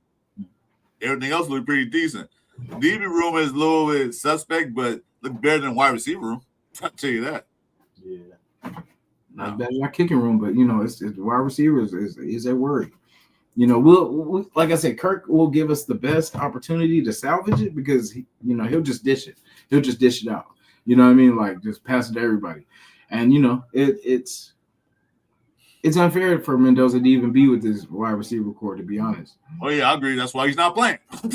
Everything else looks pretty decent. DB room is a little bit suspect, but look better than wide receiver room. I'll tell you that. Yeah. Not better than our kicking room, but you know, it's wide receivers is a worry. You know, we'll like I said, Kirk will give us the best opportunity to salvage it because he'll just dish it. He'll just dish it out. You know what I mean? Like just pass it to everybody. And it's unfair for Mendoza to even be with this wide receiver core, to be honest. Oh yeah, I agree. That's why he's not playing. That's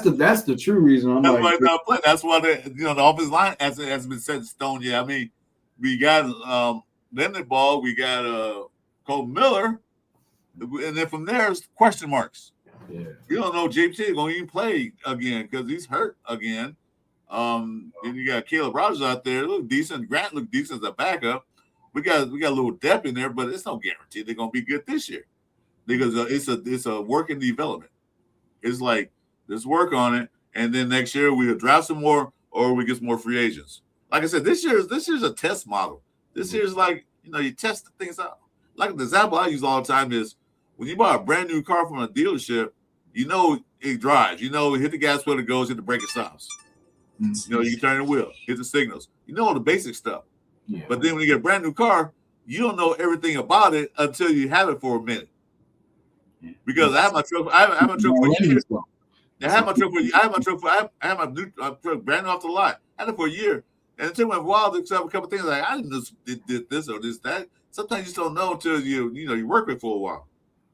the true reason. I'm That's like, why he's not playing. That's why the offensive line has been set in stone. Yeah, I mean, we got Leonard Ball, we got Cole Miller, and then from there it's question marks. yeah. We don't know JP is going to even play again because he's hurt again. Then you got Caleb Rogers out there, look decent. Grant looked decent as a backup. We got a little depth in there, but it's no guarantee they're going to be good this year because it's a work in development. It's like let's work on it, and then next year we'll draft some more or we get some more free agents. Like I said, this year's a test model. This year's like you test the things out. Like the example I use all the time is when you buy a brand new car from a dealership, it drives. Hit the gas pedal, it goes, hit the brake, it stops. You can turn the wheel, hit the signals. All the basic stuff. Yeah. But then when you get a brand new car, you don't know everything about it until you have it for a minute. Because I have my truck. I have my truck for years. I have my truck brand new off the lot. I had it for a year, and it took me a while to accept a couple things. Like I didn't did this or this that. Sometimes you just don't know until you work with it for a while.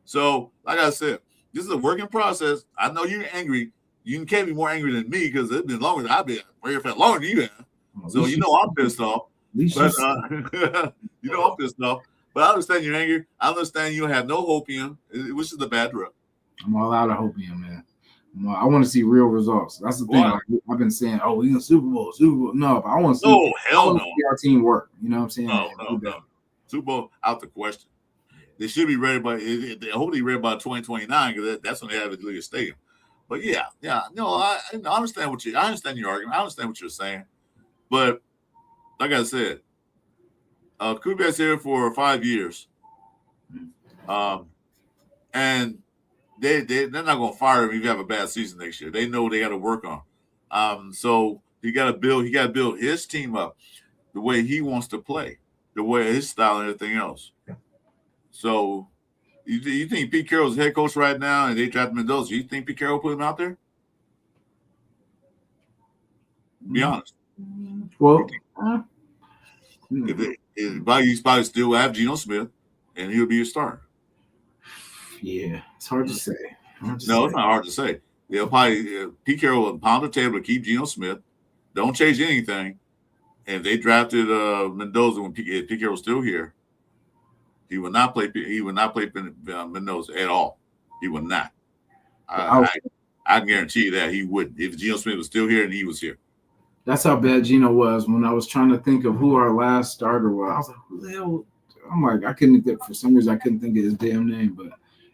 So, like I said, this is a working process. I know you're angry. You can't be more angry than me because it's been longer than I've been. Longer than you have. So I'm pissed off. But I'm pissed off. But I understand you're angry. I understand you have no hope in him, which is the bad drug. I'm all out of hope in him, man. I want to see real results. That's the thing. Like, I've been saying, we in the Super Bowl. No, but I want to see. No, hell no. See our team work. You know what I'm saying? No. Super Bowl out the question. They should be ready by. They hope they're ready by 2029 because that's when they have the Allegiant Stadium. But yeah. No, I understand I understand your argument. I understand what you're saying. But like I said, Kubiak's here for 5 years, and they're not going to fire him if you have a bad season next year. They know they got to work on. So he got to build his team up the way he wants to play, the way his style and everything else. So you think Pete Carroll's head coach right now, and they drafted Mendoza? You think Pete Carroll put him out there? Be honest. Well, he's probably still have Geno Smith, and he'll be a starter. Yeah, it's hard to say. It's not hard to say. They'll probably Pete Carroll will pound the table to keep Geno Smith. Don't change anything. And they drafted Mendoza when Pete Carroll was still here. He would not play. He would not play Mendoza at all. He would not. I can guarantee you that he wouldn't. If Geno Smith was still here and he was here. That's how bad Geno was. When I was trying to think of who our last starter was, I was like, who the hell? I'm like, I couldn't think. For some reason, I couldn't think of his damn name. But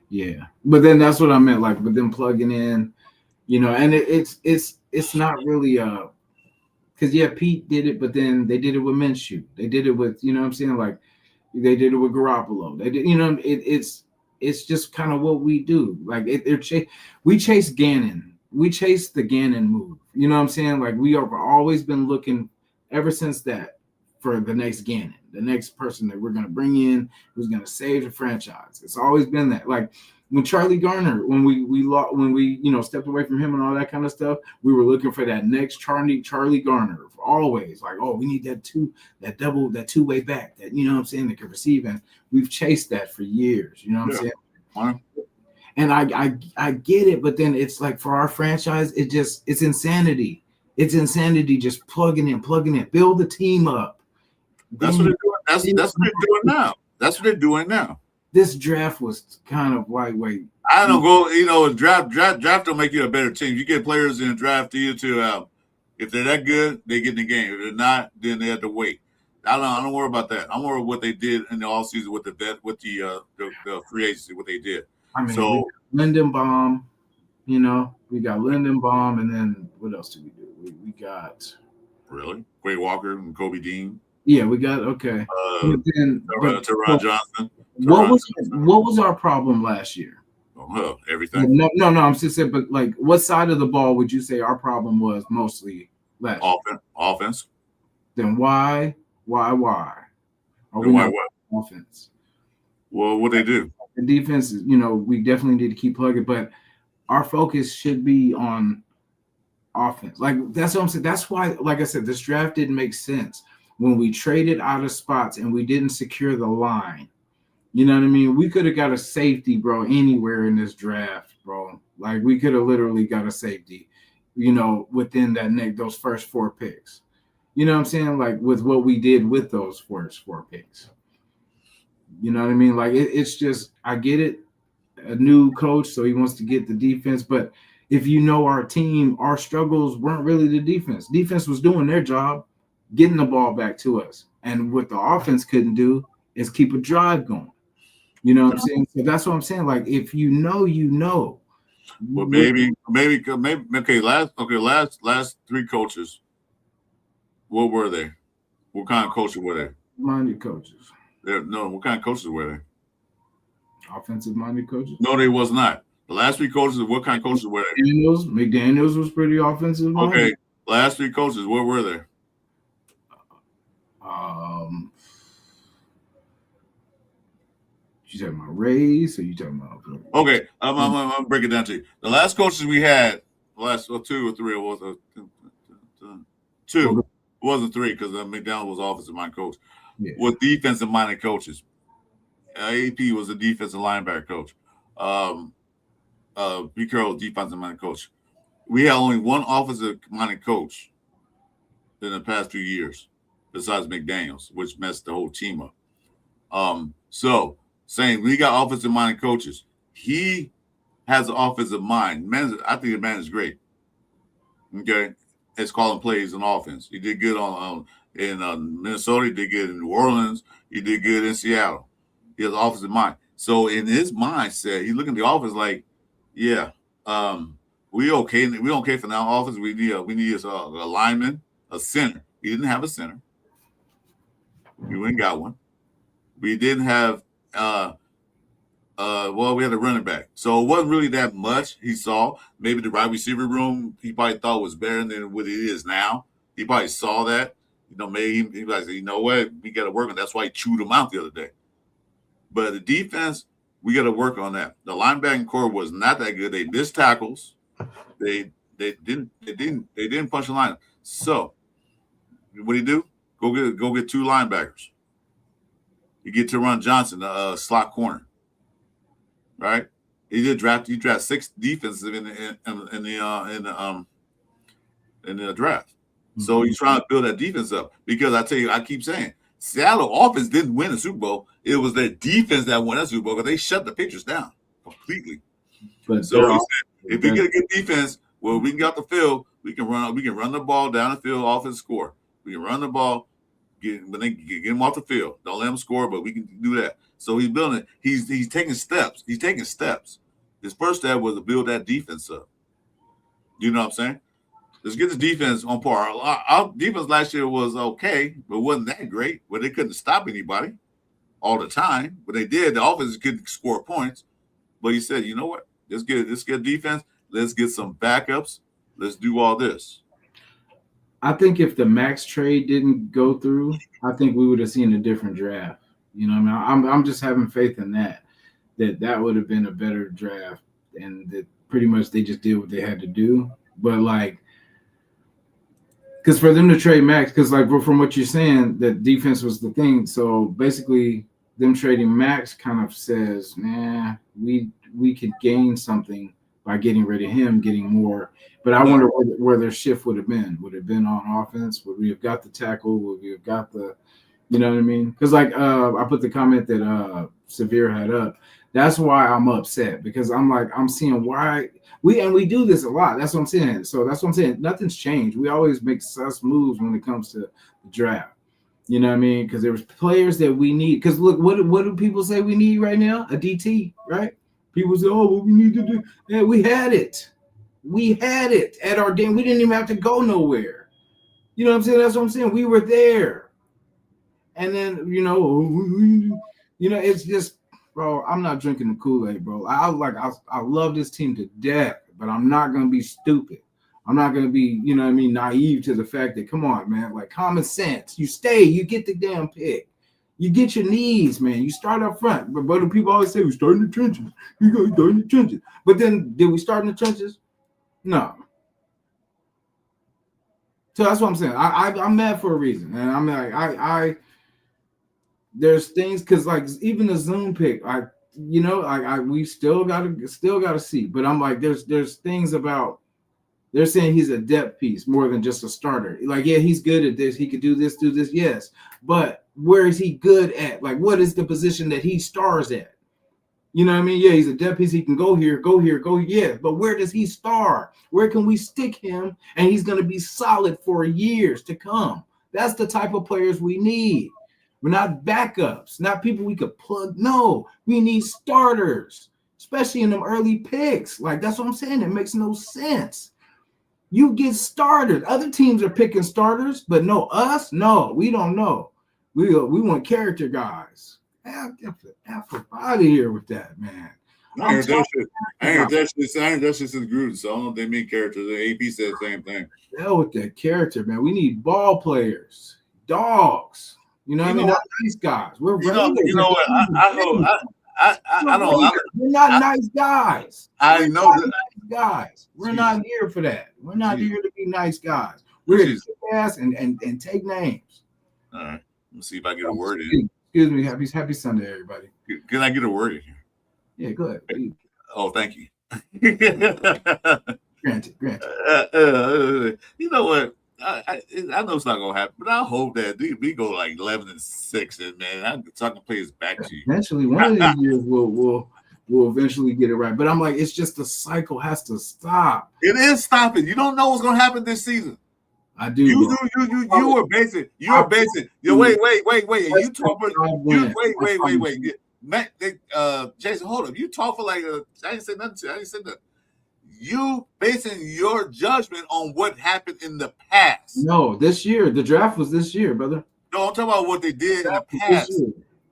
yeah. But then that's what I meant. Like, but then plugging in, and it's not really because Pete did it, but then they did it with Minshew. They did it with what I'm saying, like they did it with Garoppolo. They did, it's just kind of what we do. Like we chase Gannon. We chase the Gannon move. You know what I'm saying? Like we have always been looking ever since that for the next Gannon, the next person that we're going to bring in who's going to save the franchise. It's always been that. Like when Charlie Garner, when we stepped away from him and all that kind of stuff, we were looking for that next Charlie Garner. Always like, we need that two-way back that that can receive, and we've chased that for years. You know what I'm saying? Wow. And I get it, but then it's like for our franchise, it's insanity. It's insanity just plugging in, build the team up. That's what they're doing. That's what they're doing now. That's what they're doing now. This draft was kind of lightweight. I don't go, draft don't make you a better team. You get players in the draft to if they're that good, they get in the game. If they're not, then they have to wait. I don't worry about that. I'm worried what they did in the offseason with the free agency, what they did. I mean, so Lindenbaum, we got Lindenbaum, and then what else did we do? We got Quay Walker and Kobe Dean. Yeah, we got okay. Teron Johnson. What was our problem last year? Everything. No. I'm just saying, but like, what side of the ball would you say our problem was mostly last year? Offense. Then why? Why? What? Offense. Well, what they do? The defense is, we definitely need to keep plugging, but our focus should be on offense. Like that's what I'm saying. That's why, like I said, this draft didn't make sense. when we traded out of spots and we didn't secure the line. You know what I mean? We could have got a safety, bro, anywhere in this draft, bro. Like we could have literally got a safety, within those first 4 picks. You know what I'm saying? Like with what we did with those first 4 picks. You know what I mean? Like it's just, I get it. A new coach, so he wants to get the defense. But if you know our team, our struggles weren't really the defense. Defense was doing their job, getting the ball back to us. And what the offense couldn't do is keep a drive going. You know what I'm saying? So that's what I'm saying. Like if you know, you know. Well, maybe. Okay, last 3 coaches. What were they? What kind of coaches were they? Minded coaches. No, what kind of coaches were they? Offensive minded coaches? No, they was not. The last 3 coaches, what kind of coaches were they? McDaniels was pretty offensive minded. Okay, last 3 coaches, what were they? You talking about Rays or you talking about? Okay, I'm gonna break it down to you. The last coaches we had, last 2 or 3, it was 2. It wasn't 3 because McDaniel was offensive minded coach. Yeah. With defensive minded coaches. AP was a defensive linebacker coach. B. Carroll, defensive minded coach. We had only one offensive minded coach in the past few years, besides McDaniels, which messed the whole team up. So saying we got offensive minded coaches, he has an offensive mind. I think the man is great. Okay, it's calling plays on offense. He did good in Minnesota. He did good in New Orleans. He did good in Seattle. He has an offensive mind. So in his mindset, he's looking at the offense like, yeah, we okay. We okay for now. Offense, we need a lineman, a center. He didn't have a center. We went and got one. We didn't have we had a running back. So it wasn't really that much he saw. Maybe the wide receiver room he probably thought was better than what it is now. He probably saw that. Maybe he was like, you know what, we got to work on. That's why he chewed him out the other day. But the defense, we got to work on that. The linebacking core was not that good. They missed tackles. They didn't punch the line. So what do you do? Go get 2 linebackers. You get Teron Johnson, slot corner. Right? He draft 6 defensive in the draft. So he's trying to build that defense up, because I tell you, I keep saying Seattle offense didn't win the Super Bowl. It was their defense that won that Super Bowl because they shut the Patriots down completely. But so he said, if we get a good defense, well, we can get off the field, we can run the ball down the field, offense score. We can run the ball, get them off the field. Don't let them score, but we can do that. So he's building it. He's taking steps. His first step was to build that defense up. You know what I'm saying? Let's get the defense on par. Our defense last year was okay, but wasn't that great. But they couldn't stop anybody all the time. But they did. The offense could score points. But he said, you know what? Let's get defense. Let's get some backups. Let's do all this. I think if the Max trade didn't go through, I think we would have seen a different draft. You know what I mean? I'm just having faith in that would have been a better draft, and that pretty much they just did what they had to do. But like, because for them to trade Max, because like from what you're saying, that defense was the thing. So basically, them trading Max kind of says, nah, we could gain something by getting rid of him, getting more. But I wonder where their shift would have been. Would it have been on offense? Would we have got the tackle? Would we have got the, you know what I mean? Because like I put the comment that Severe had up. That's why I'm upset, because I'm seeing why we do this a lot. That's what I'm saying. So that's what I'm saying. Nothing's changed. We always make sus moves when it comes to the draft. You know what I mean? Because there was players that we need. Because look, what do people say we need right now? A DT, right? People say, oh, what we need to do. Yeah, we had it. We had it at our game. We didn't even have to go nowhere. You know what I'm saying? That's what I'm saying. We were there. And then, it's just, bro, I'm not drinking the Kool-Aid, bro. I love this team to death, but I'm not going to be stupid. I'm not going to be, you know what I mean, naive to the fact that, come on, man, like common sense. You stay, you get the damn pick. You get your knees, man. You start up front. But the people always say, we start in the trenches. We go start in the trenches. But then, did we start in the trenches? No. So that's what I'm saying. I'm mad for a reason, and I'm like I there's things because like even the Zoom pick, we still gotta see. But I'm like there's things about they're saying he's a depth piece more than just a starter. Like yeah, he's good at this. He could do this, yes. But where is he good at? Like what is the position that he stars at? You know what I mean? Yeah, he's a depth piece. He can go here. Yeah, but where does he star? Where can we stick him? And he's going to be solid for years to come. That's the type of players we need. We're not backups, not people we could plug. No, we need starters, especially in them early picks. Like, that's what I'm saying. It makes no sense. You get starters. Other teams are picking starters, but no, us? No, we don't know. We want character guys. Out of here with that, man. I heard that shit since Gruden, so I don't know if they mean characters. The AP said the same thing. Hell with that character, man. We need ball players, dogs. You know what I mean? Not nice guys. We're you know what? I don't. We're not nice guys. I know that. Nice guys. We're not here for that. We're not here to be nice guys. We're here to kick ass and take names. All right. Let's see if I get a word in. Excuse me. Happy Sunday, everybody. Can I get a word in here? Yeah, go ahead. Please. Oh, thank you. Granted. You know what? I know it's not gonna happen, but I hope that we go like 11-6, and man, I can play his back to you. Eventually, one of these years we'll eventually get it right. But I'm like, it's just the cycle has to stop. It is stopping. You don't know what's gonna happen this season. I do. You were basic. You were basic. Wait. You talk for wait. Matt, Jason, hold up. You talk for like I didn't say nothing. You basing your judgment on what happened in the past. No, this year. The draft was this year, brother. No, I'm talking about what they did in the past.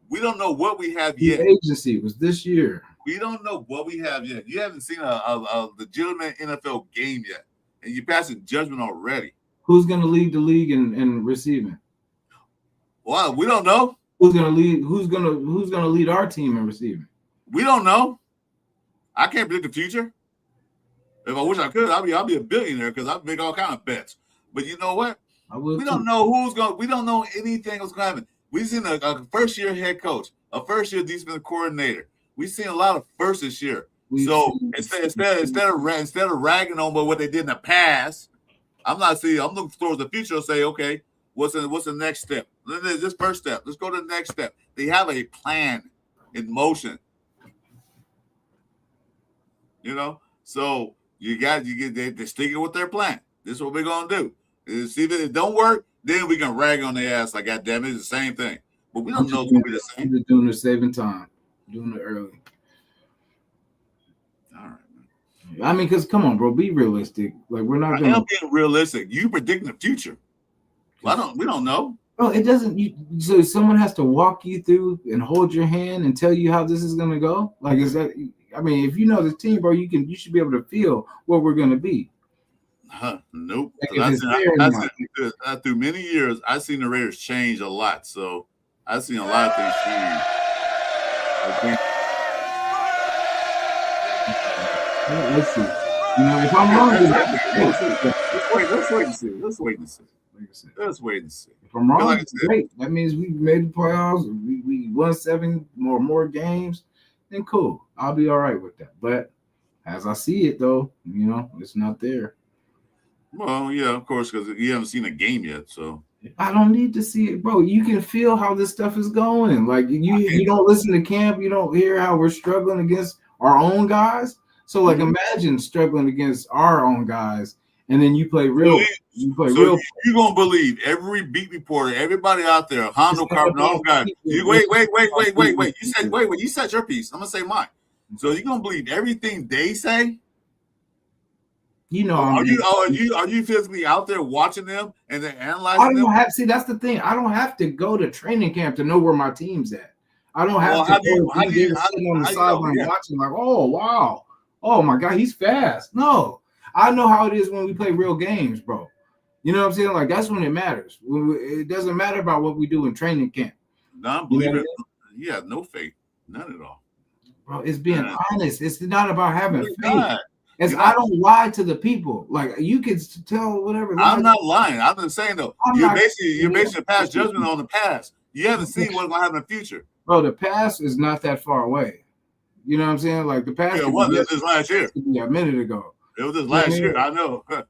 We don't know what we have yet. The agency was this year. We don't know what we have yet. You haven't seen a legitimate NFL game yet, and you're passing judgment already. Who's going to lead the league in receiving? Well, we don't know. Who's going to lead? Who's going to lead our team in receiving? We don't know. I can't predict the future. If I wish I could, I'll be a billionaire because I make all kind of bets. But you know what? We don't know who's going. We don't know anything that's going to happen. We've seen a first-year head coach, a first-year defensive coordinator. We've seen a lot of firsts this year. So instead of ragging on what they did in the past, I'm looking towards the future and say, okay, what's the next step? This first step. Let's go to the next step. They have a plan in motion. You know, so they're sticking with their plan. This is what we're gonna do. See if it don't work, then we can rag on their ass like, God damn it, it's the same thing. But we don't know if it'll be the same. They're doing it saving time, doing it early. All right. I mean, because come on, bro, be realistic. Like we're not. I'm being realistic. You predicting the future. Well, we don't know. Bro, it doesn't. So someone has to walk you through and hold your hand and tell you how this is gonna go. Like, is that? I mean, if you know the team, bro, you should be able to feel what we're gonna be. Nope. Through many years, I've seen the Raiders change a lot. So I've seen a lot of things change. Let's see. You know, if I'm wrong, let's wait and see. If I'm wrong, great. That means we made the playoffs. We won 7 more games. Then cool. I'll be all right with that. But as I see it, though, you know, it's not there. Well, yeah, of course, because you haven't seen a game yet. So I don't need to see it, bro. You can feel how this stuff is going. Like you don't listen to camp. You don't hear how we're struggling against our own guys. So, like, imagine struggling against our own guys, and then you play real. You're gonna believe every beat reporter, everybody out there, Hondo Carpenter, all guys. Wait. You said your piece. I'm gonna say mine. So you're gonna believe everything they say. You know, are you physically out there watching them and then analyzing them? That's the thing. I don't have to go to training camp to know where my team's at. I don't have to sitting on the sideline watching like, oh wow. Oh my God, he's fast. No, I know how it is when we play real games, bro. You know what I'm saying? Like that's when it matters. It doesn't matter about what we do in training camp. Non-believer, no faith, none at all. Bro, it's being honest. It's not about having faith. I don't lie to the people. Like you can tell whatever. I'm not lying. I'm just saying though. You're basing a past judgment on the past. You haven't seen what's going to happen in the future. Bro, the past is not that far away. You know what I'm saying? Like the past. Yeah, it was this last year. A minute ago. It was this last year. I know. But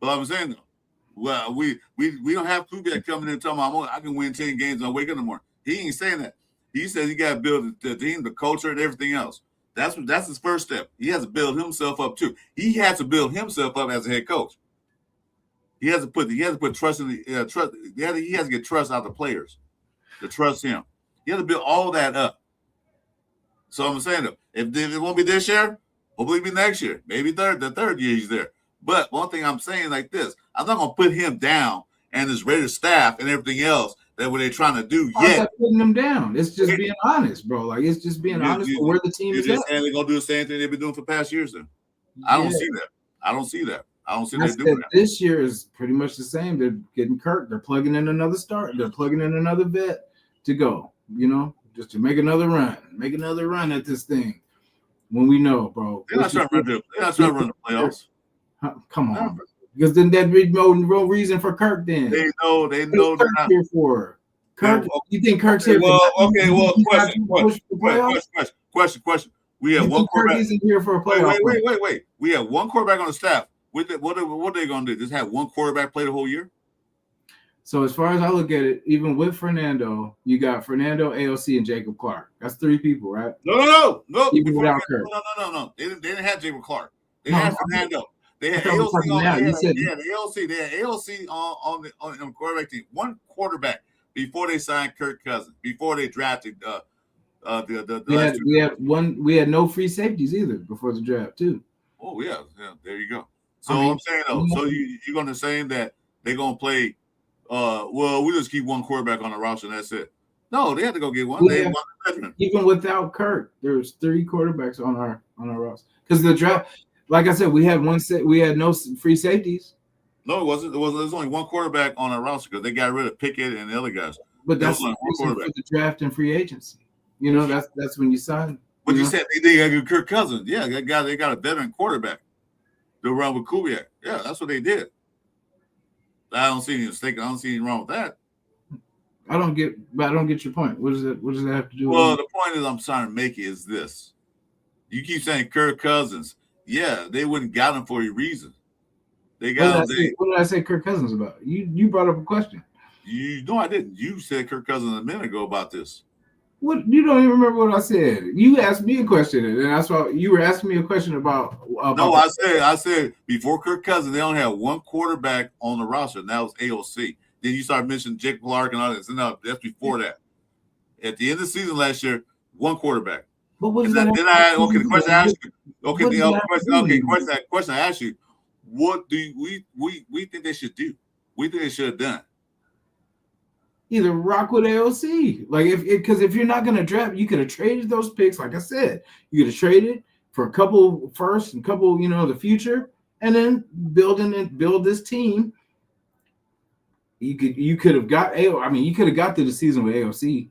I'm saying though, well, we don't have Kubiak coming in talking about I can win 10 games and wake up in the morning. He ain't saying that. He says he got to build the team, the culture, and everything else. That's his first step. He has to build himself up too. He has to build himself up as a head coach. He has to put trust in the trust. He has to get trust out of the players to trust him. He has to build all that up. So I'm saying though, if it won't be this year, hopefully it'll be next year, maybe the third year he's there. But one thing I'm saying like this, I'm not gonna put him down and his Raiders staff and everything else that what they're trying to do yet. Not putting them down. It's just being honest, bro. Like it's just being honest for where the team is at. And they're gonna do the same thing they've been doing for past years. Then I don't see that. I don't see that they're doing that. This year is pretty much the same. They're getting Kirk. They're plugging in another start. They're plugging in another vet to go. You know, just to make another run at this thing. When we know, bro, they're not trying to run the playoffs. Come on, bro. Because then that'd be no reason for Kirk. Then they know they're not here for Kirk. You think Kirk's here? Question. We have one quarterback. Isn't here for a playoff. Wait. We have one quarterback on the staff. What are they going to do? Just have one quarterback play the whole year? So as far as I look at it, even with Fernando, you got Fernando, AOC, and Jacob Clark. That's 3 people, right? No. Even without Kirk. No. They didn't have Jacob Clark. They had Fernando. They had AOC on. They had AOC on the quarterback team. One quarterback before they signed Kirk Cousins. Before they drafted we had no free safeties either before the draft too. Oh yeah. There you go. So I'm saying though, so you're going to say that they're going to play. We just keep one quarterback on the roster and that's it. No, they had to go get one. Even without Kirk, there's 3 quarterbacks on our roster because the draft. Like I said, we had no free safeties. No, it wasn't. There's only one quarterback on our roster because they got rid of Pickett and the other guys. But that's for the draft and free agency. You know, that's when you sign. But you said they got to get Kirk Cousins. Yeah, they got a veteran quarterback to run with Kubiak. Yeah, that's what they did. I don't see any mistake. I don't see anything wrong with that. I don't get your point. What does that have to do with? Well, the point is I'm trying to make is this. You keep saying Kirk Cousins. Yeah, they wouldn't got him for a reason. They got him. What did I say Kirk Cousins about? You brought up a question. No, I didn't. You said Kirk Cousins a minute ago about this. What? You don't even remember what I said. You asked me a question, and that's why you were asking me a question about no, I said before Kirk Cousins, they only had one quarterback on the roster, and that was AOC. Then you started mentioning Jake Clark and all that. No, that's before that. At the end of the season last year, one quarterback. But what is that? The question I asked you. Question I asked you. What do we think they should do? We think they should have done. Either rock with AOC, like if you're not gonna draft, you could have traded those picks. Like I said, you could have traded for a couple first and couple, the future, and then build this team. You could have got you could have got through the season with AOC.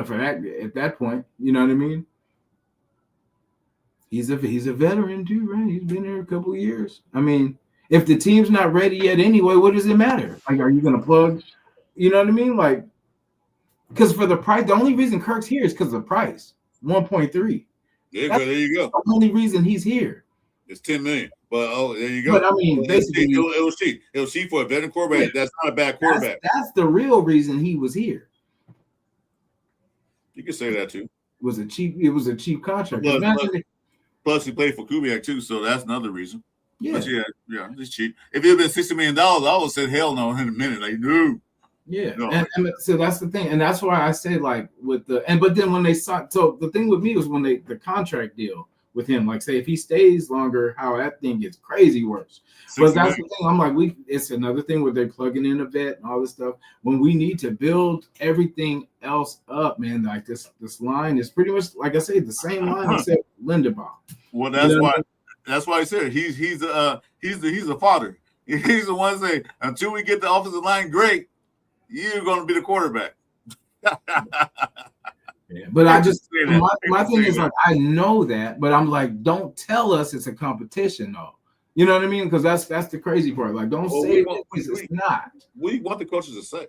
For that at that point, you know what I mean. He's a veteran too, right? He's been here a couple of years. I mean, if the team's not ready yet anyway, what does it matter? Like, are you gonna plug? You know what I mean? Like, because for the price, the only reason Kirk's here is because of the price, 1.3. Yeah, there you go. The only reason he's here. It's $10 million. But there you go. But I mean, basically, it was cheap. It was cheap for a veteran quarterback. Yeah, that's not a bad quarterback. That's the real reason he was here. You can say that too. It was a cheap contract. Plus, he played for Kubiak too, so that's another reason. Yeah, but yeah, it's cheap. If it had been $60 million, I would have said hell no in a minute. Like, no. Yeah, no. And so that's the thing, and that's why I say like but then when they saw, so the thing with me was when the contract deal with him, like say if he stays longer, how that thing gets crazy worse. But that's the thing. I'm like, it's another thing where they're plugging in a vet and all this stuff when we need to build everything else up, man. Like this line is pretty much like I say, the same line except Linderbaum. Well, that's why I said he's a father. He's the one saying until we get the offensive line great, you're going to be the quarterback. Yeah, but I just my thing is that. like I know that, but I'm like, don't tell us it's a competition though. You know what I mean? Because that's the crazy part. Like, don't say it's not. We want the coaches to say.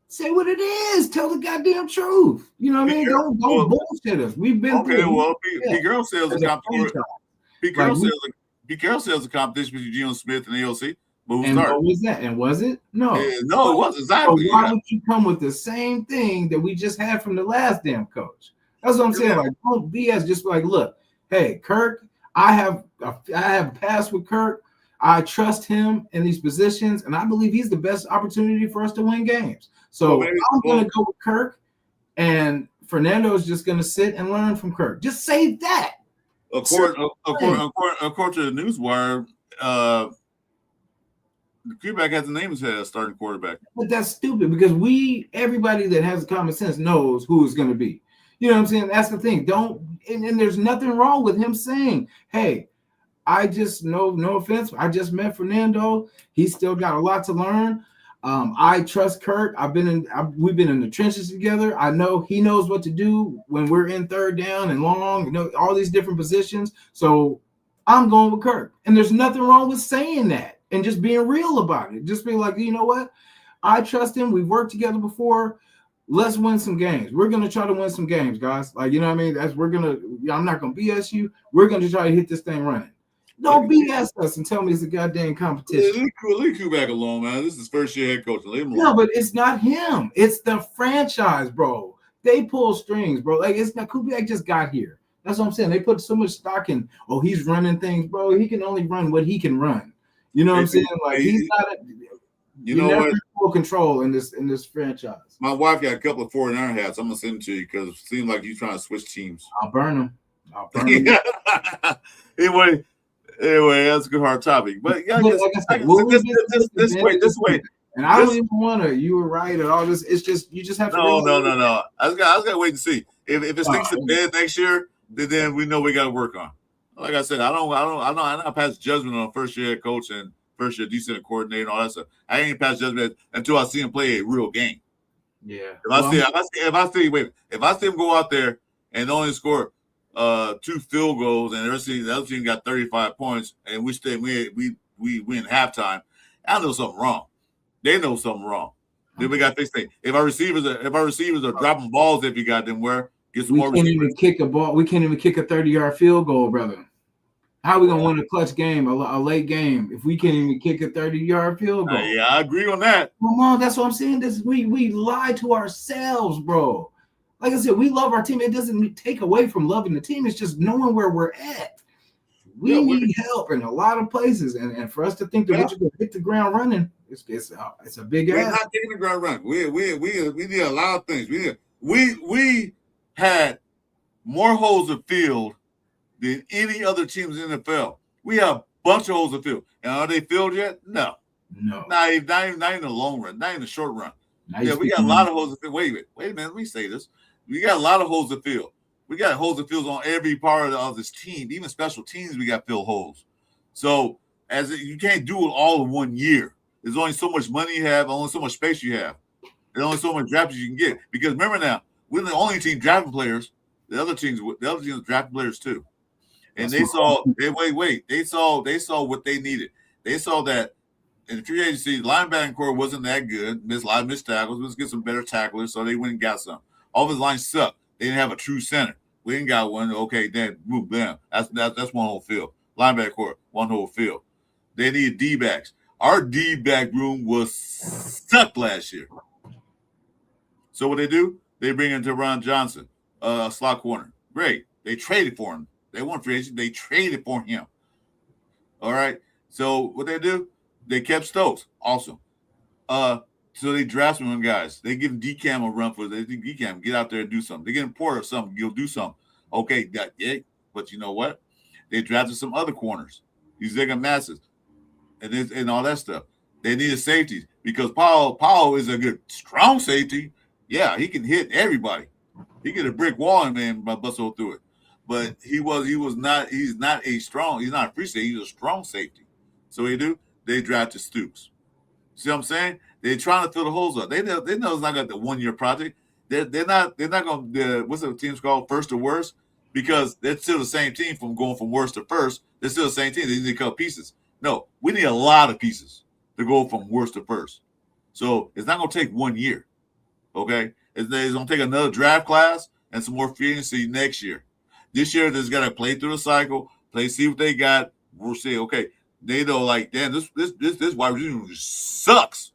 Say what it is. Tell the goddamn truth. You know what I mean? Don't bullshit us. We've been through. Well, Pete Carroll says a competition. Pete Carroll says a competition between Geno Smith and AOC. But what was that? And was it? No. No, it wasn't. Exactly. So why would you come with the same thing that we just had from the last damn coach? That's what I'm saying. Like, don't BS. Just like, look, hey, Kirk, I have passed with Kirk. I trust him in these positions, and I believe he's the best opportunity for us to win games. So I'm going to go with Kirk, and Fernando is just going to sit and learn from Kirk. Just say that. According to the Newswire, the quarterback has a name as a starting quarterback. But that's stupid because everybody that has common sense knows who it's going to be. You know what I'm saying? That's the thing. And there's nothing wrong with him saying, hey, I just no offense. I just met Fernando. He's still got a lot to learn. I trust Kirk. We've been in the trenches together. I know he knows what to do when we're in third down and long, all these different positions. So I'm going with Kirk. And there's nothing wrong with saying that and just being real about it. Just being like, you know what? I trust him. We've worked together before. Let's win some games. We're going to try to win some games, guys. Like, you know what I mean? I'm not going to BS you. We're going to try to hit this thing running. Don't BS us and tell me it's a goddamn competition. Leave Kubiak alone, man. This is his first year head coach. Leave him alone. No, but it's not him. It's the franchise, bro. They pull strings, bro. Like, it's not Kubiak just got here. That's what I'm saying. They put so much stock in, he's running things, bro. He can only run what he can run. You know what I'm saying? Like, he's not never in full control in this franchise. My wife got a couple of 49er hats. I'm gonna send them to you because it seems like you're trying to switch teams. I'll burn them. Anyway, that's a good hard topic. But yeah, like I said, this way. And I don't even want to. You were right and all this. It's just you just have to. No. I was gonna wait and see if it stinks to bed next year. Then we know we got to work on. Like I said, I don't pass judgment on first year head coach and first year defensive coordinator and all that stuff. I ain't pass judgment until I see him play a real game. Yeah. If I see him go out there and only score 2 field goals and the other team got 35 points and we win halftime, I know something wrong. They know something wrong. Then we got this thing. If our receivers are dropping balls, if you got them where get some more receivers. Even kick a ball. We can't even kick a 30-yard field goal, brother. How are we gonna win a clutch game, a late game, if we can't even kick a 30-yard field goal? Yeah, I agree on that. Come on, that's what I'm saying. We lie to ourselves, bro. Like I said, we love our team. It doesn't take away from loving the team. It's just knowing where we're at. We need help in a lot of places, and for us to think that we're just gonna hit the ground running, it's a big ass. We're not hitting the ground running. We need a lot of things. We had more holes of field than any other teams in the NFL. We have a bunch of holes of field. And are they filled yet? No. Not even in the long run, not in the short run. We got a lot of holes of field. Wait a minute, let me say this. We got a lot of holes of field. We got holes of field on every part of this team. Even special teams, we got field holes. So you can't do it all in 1 year. There's only so much money you have, only so much space you have. There's only so much drafts you can get. Because remember now, we're the only team drafting players. The other teams drafting players too. And they saw what they needed. They saw that in the free agency, the linebacking core wasn't that good. Missed a lot of missed tackles. Let's get some better tacklers. So they went and got some. All his lines sucked. They didn't have a true center. We didn't got one. Okay, then move them. That's one whole field. Linebacker core, one whole field. They needed D-backs. Our D-back room was sucked last year. So what they do? They bring in Teron Johnson, a slot corner. Great. They traded for him. They weren't free agent. They traded for him. All right. So what they do? They kept Stokes. Awesome. So they draft some guys. They give DCAM a run for it. They think DCAM, get out there and do something. They get Porter or something. You'll do something. Okay, but you know what? They drafted some other corners. These Zega Masses and all that stuff. They needed safeties because Powell is a good, strong safety. Yeah, he can hit everybody. He get a brick wall and man bustle through it. But he's not a free safety, he's a strong safety. So what they drafted Stoops. See what I'm saying? They're trying to fill the holes up. They know it's not got the 1 year project. they're not going to what's the team's called, first to worst, because they're still the same team from going from worst to first. They're still the same team. They need a couple pieces. No, we need a lot of pieces to go from worst to first. So it's not going to take 1 year. Okay, it's going to take another draft class and some more free agency next year. This year, they're got to play through the cycle, see what they got. We'll see. Okay, they know like, damn, this wide receiver sucks.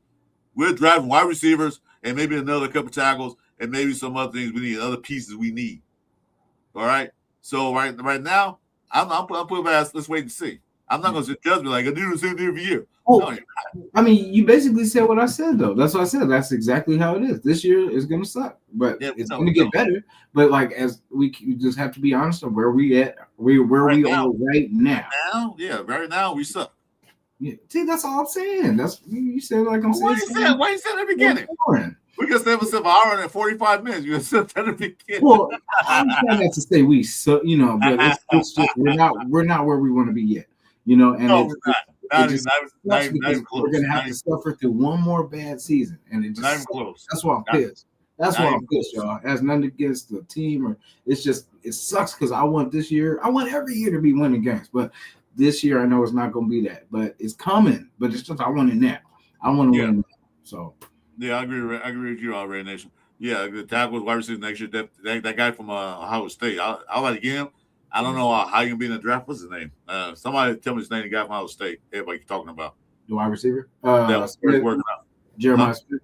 We're driving wide receivers and maybe another couple tackles and maybe some other things we need, other pieces we need. All right. So right now, I'm putting past. Let's wait and see. I'm not going to judge me like I do the same thing every year. Oh, No, I mean, you basically said what I said though. That's what I said. That's exactly how it is. This year is going to suck, but it's going to get better. But like as we just have to be honest of where we at, where we are right now. Right now we suck. Yeah. See, that's all I'm saying. That's you said like I'm saying. Why you said at the beginning? We can save us an hour and 45 minutes. You said at the beginning. Well, I'm trying not to say we suck, but it's just we're not where we want to be yet, and no, we're not. Not even close. We're gonna have to suffer through one more bad season, and it just not even close. That's why I'm pissed. That's why I'm pissed, y'all. It has nothing against the team, or it's just it sucks because I want this year. I want every year to be winning games, but this year I know it's not gonna be that. But it's coming. But it's just I want it now. I want to win now. So yeah, I agree with you, Red Nation. Yeah, the tackles, wide receivers next year. That guy from Ohio State. I like to get him. I don't know how you can be in the draft. What's his name? Somebody tell me his name. The guy from Ohio State. Everybody talking about the wide receiver. Working out. Jeremiah Smith.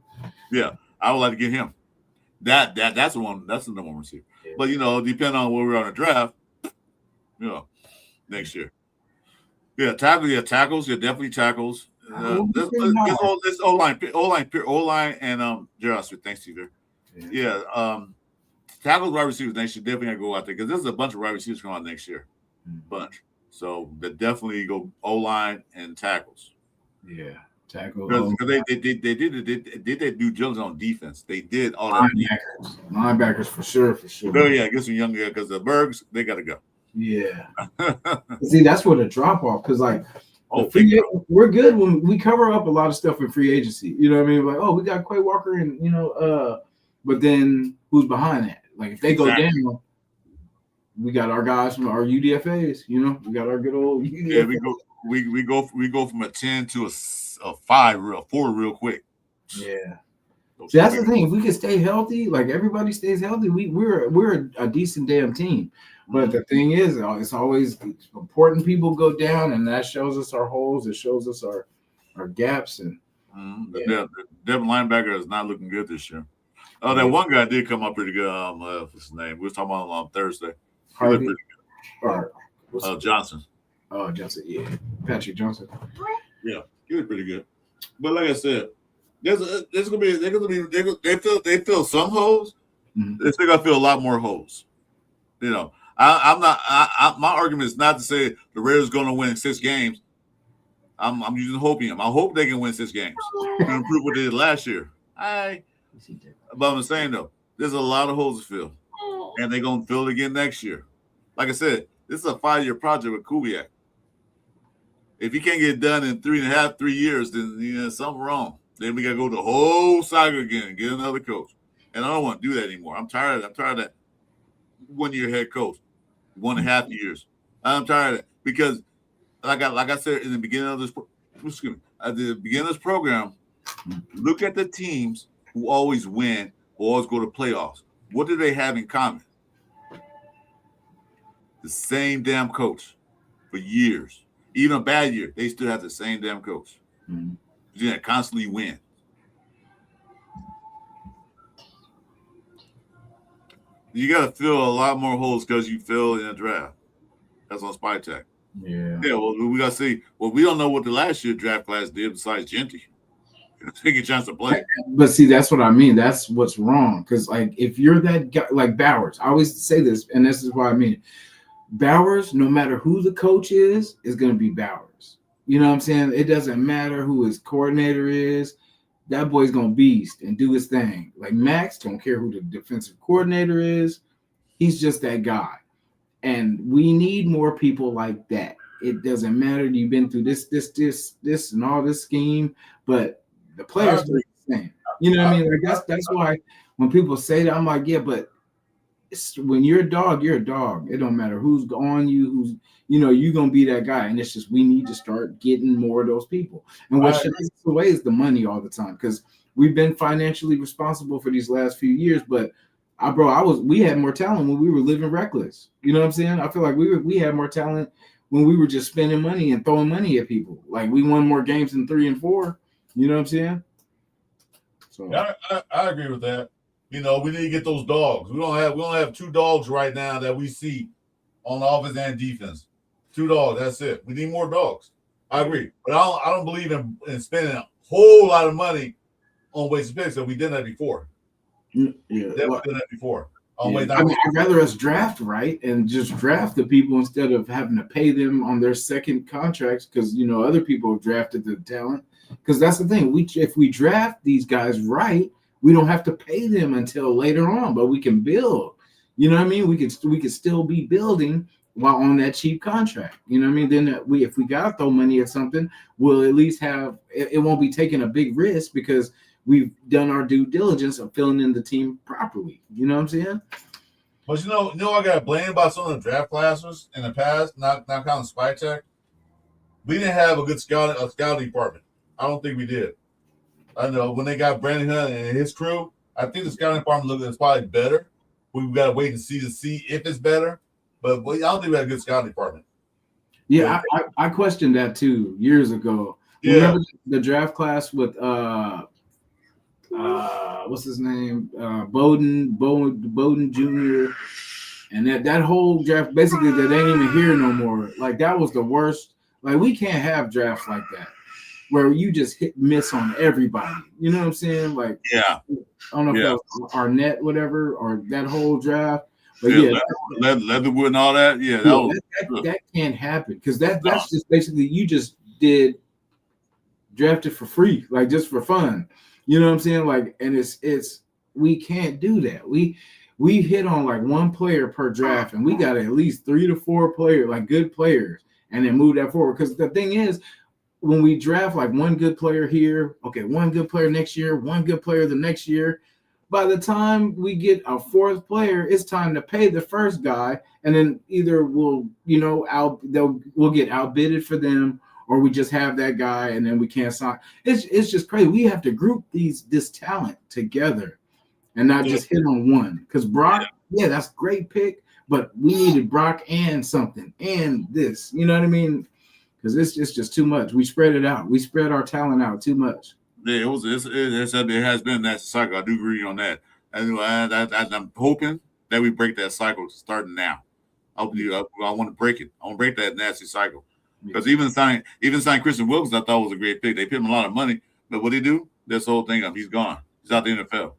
Yeah, I would like to get him. That's the one. That's the number one receiver. Yeah. But depending on where we're on the draft, next year. Yeah, tackles. Yeah, definitely tackles. This O-line, and Gerald Smith. Thanks, Steve. Yeah. Tackles, wide receivers next year definitely gotta go out there because there's a bunch of wide receivers coming out next year, bunch. So they definitely go O-line and tackles. Yeah, tackles. Because they did their due diligence on defense. They did all that. Linebackers for sure. Oh yeah, get some young guys because the Bergs they gotta go. Yeah. See, that's where the drop off because we're good when we cover up a lot of stuff in free agency. You know what I mean? Like, we got Quay Walker and but then who's behind that? Like if they go down, we got our guys from our UDFAs. We got our good old UDFAs. Yeah, we go from a 10 to a 4 real quick. Yeah. See, that's the thing. If we can stay healthy, like everybody stays healthy, we're a decent damn team. But the thing is, it's always important people go down, and that shows us our holes. It shows us our gaps. And the Devin linebacker is not looking good this year. Oh, that one guy did come up pretty good. What's his name? We were talking about on Thursday. He looked pretty good. Johnson. Oh, Johnson. Yeah, Patrick Johnson. Yeah, he was pretty good. But like I said, there's gonna be they fill some holes. Mm-hmm. They still gotta fill a lot more holes. I'm not. My argument is not to say the Raiders going to win 6 games. I'm using hopium. I hope they can win 6 games to improve what they did last year. But I'm saying though, there's a lot of holes to fill, and they're going to fill it again next year. Like I said, this is a 5-year project with Kubiak. If he can't get it done in 3 years, then something wrong. Then we got to go the whole saga again and get another coach. And I don't want to do that anymore. I'm tired of that 1-year head coach, 1.5 years. I'm tired of it because, like I said in the beginning of this, at the beginning of this program, look at the teams who always win, who always go to playoffs. What do they have in common? The same damn coach for years. Even a bad year, they still have the same damn coach. Mm-hmm. They constantly win. You got to fill a lot more holes because you fill in a draft. That's on Spy Tech. Yeah. Yeah, well, we got to see. Well, we don't know what the last year draft class did besides Genty. Take a chance to play. But see, that's what I mean. That's what's wrong. Because, like, if you're that guy, like Bowers, I always say this, and this is what I mean. Bowers, no matter who the coach is going to be Bowers. You know what I'm saying? It doesn't matter who his coordinator is. That boy's going to beast and do his thing. Like Max, don't care who the defensive coordinator is. He's just that guy. And we need more people like that. It doesn't matter. You've been through this, and all this scheme, but the players are the same. You know what I mean? Like that's why when people say that, I'm like, yeah, but when you're a dog, you're a dog. It don't matter who's on you, who's you're gonna be that guy. And it's just we need to start getting more of those people. And what should us away is the money all the time, because we've been financially responsible for these last few years. But we had more talent when we were living reckless. You know what I'm saying? I feel like we had more talent when we were just spending money and throwing money at people. Like we won more games than 3 and 4. You know what I'm saying? So yeah, I agree with that. We need to get those dogs. We don't have 2 dogs right now that we see on offense and defense. 2 dogs, that's it. We need more dogs. I agree, but I don't believe in spending a whole lot of money on wasted picks. So we did that before. Yeah, we did that before. I'd rather us draft right and just draft the people instead of having to pay them on their second contracts, because other people have drafted the talent. Because that's the thing. If we draft these guys right, we don't have to pay them until later on, but we can build. You know what I mean? We could still be building while on that cheap contract. You know what I mean? Then if we gotta throw money at something, we'll at least have it won't be taking a big risk because we've done our due diligence of filling in the team properly. You know what I'm saying? But I got blamed about some of the draft classes in the past, not counting Spy Tech. We didn't have a good scouting department. I don't think we did. I know when they got Brandon Hunt and his crew, I think the scouting department is probably better. We've got to wait and see if it's better. But I don't think we had a good scouting department. Yeah, I questioned that too years ago. Yeah. Remember the draft class with what's his name? Bowden Jr. And that whole draft basically that ain't even here no more. Like that was the worst. Like we can't have drafts like that, where you just miss on everybody. You know what I'm saying? Like, yeah. I don't know if that was Arnett, whatever, or that whole draft. But Leatherwood and all that. Yeah, that can't happen, because that's just basically you just drafted for free, like just for fun. You know what I'm saying? Like, and it's we can't do that. We hit on like 1 player per draft, and we got at least 3 to 4 players, like good players, and then move that forward. Because the thing is, when we draft like 1 good player here, okay, 1 good player next year, 1 good player the next year, by the time we get a 4th player, it's time to pay the first guy, and then either we'll get outbidded for them, or we just have that guy and then we can't sign. It's just crazy. We have to group this talent together and not just hit on one. Because Brock, that's great pick, but we needed Brock and something and this. You know what I mean? Because it's just too much. We spread it out. We spread our talent out too much. Yeah, it has been that cycle. I do agree on that. And I'm hoping that we break that cycle starting now. I want to break it. I want to break that nasty cycle. Because even signing Christian Wilkins, I thought was a great pick. They paid him a lot of money, but what did he do? This whole thing up. He's gone. He's out the NFL.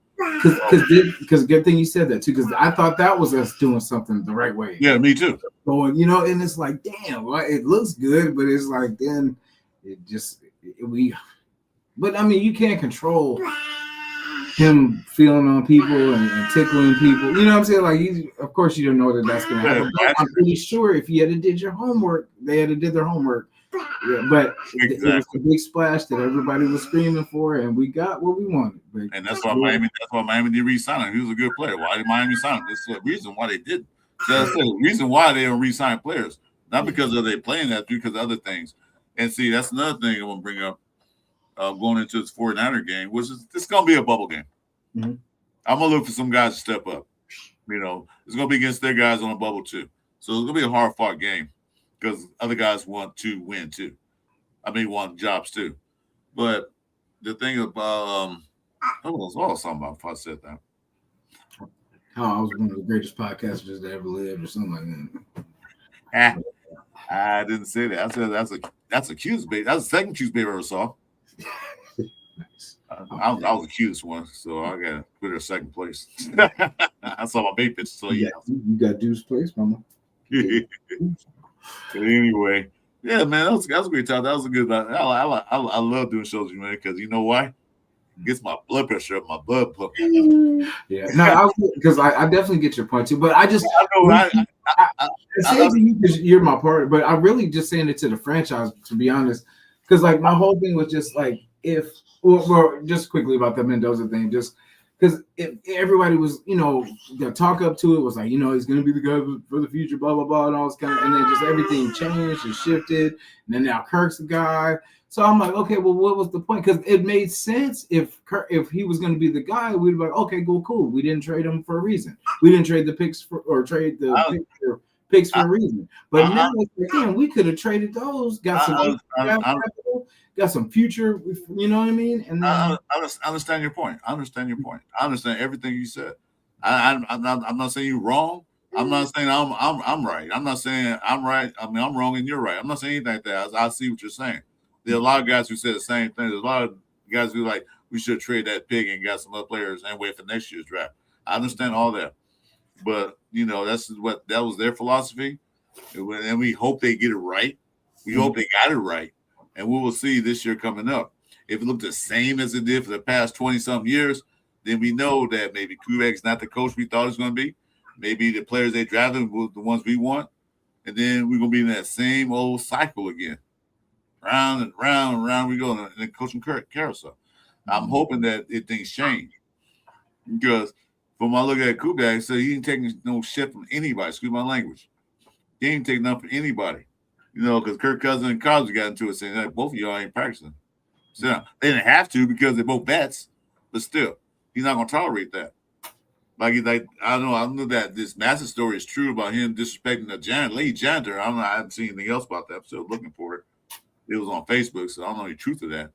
Because good thing you said that too. Because I thought that was us doing something the right way. Yeah, me too. So and it's like, damn, it looks good, but it's like then But I mean, you can't control him feeling on people and tickling people. You know what I'm saying? Like, of course, you don't know that's going to happen. But I'm pretty sure if you had did your homework, they had did their homework. Yeah, but it was a big splash that everybody was screaming for, and we got what we wanted. And that's why Miami did re-sign him. He was a good player. Why did Miami sign him? That's the reason why they didn't. That's the reason why they don't re-sign players. Not because of they playing that, because of other things. And see, that's another thing I want to bring up. Going into this 49er game, which is it's going to be a bubble game. Mm-hmm. I'm going to look for some guys to step up. It's going to be against their guys on a bubble too. So it's going to be a hard-fought game because other guys want to win too. Want jobs too. But the thing about I was talking about before I said that. I was one of the greatest podcasters that ever lived or something like that. I didn't say that. I said that's a Q's bait. That's the second Q's bait I ever saw. Nice. I was the cutest one, so I got to put her in second place. I saw my bait pitch, so yeah. You got Deuce place, mama. Anyway, yeah, man, that was a great time. That was a good. I love doing shows, man, because you know why? It gets my blood pressure up, my blood. Yeah, no, because I definitely get your point too, but I just I say it to you because you're my partner, but I'm really just saying it to the franchise, to be honest, because like my whole thing was just like well, just quickly about the Mendoza thing, just because everybody was, the talk up to it was like, he's going to be the guy for the future, blah, blah, blah, and all this kind of, and then just everything changed and shifted. And then now Kirk's the guy. So I'm like, okay, well, what was the point? Because it made sense if he was going to be the guy, we'd be like, okay, cool. We didn't trade him for a reason. We didn't trade the picks trade the picks for a reason. But now, again, we could have traded those, got some capital, got some future, you know what I mean? And then, I understand your point. I understand everything you said. I'm not saying you're wrong. I'm not saying I'm right. I'm not saying I'm right. I mean, I'm wrong and you're right. I'm not saying anything like that. I see what you're saying. There are a lot of guys who said the same thing. There's a lot of guys who like we should trade that pick and got some other players and wait for next year's draft. I understand all that, but that was their philosophy, and we hope they get it right. We hope they got it right, and we will see this year coming up. If it looked the same as it did for the past 20-something years, then we know that maybe Kubek's not the coach we thought it was going to be. Maybe the players they drafted were the ones we want, and then we're going to be in that same old cycle again. Round and round and round we go in the coaching carousel. I'm hoping that things change because from my look at Kubek, so he ain't taking no shit from anybody. Excuse my language. He ain't taking nothing from anybody. Because Kirk Cousins and Cousins got into it saying that both of y'all ain't practicing. So they didn't have to because they're both vets, but still, he's not going to tolerate that. I know that this massive story is true about him disrespecting the lady janitor. I haven't seen anything else about that. I'm still looking for it. It was on Facebook, so I don't know the truth of that.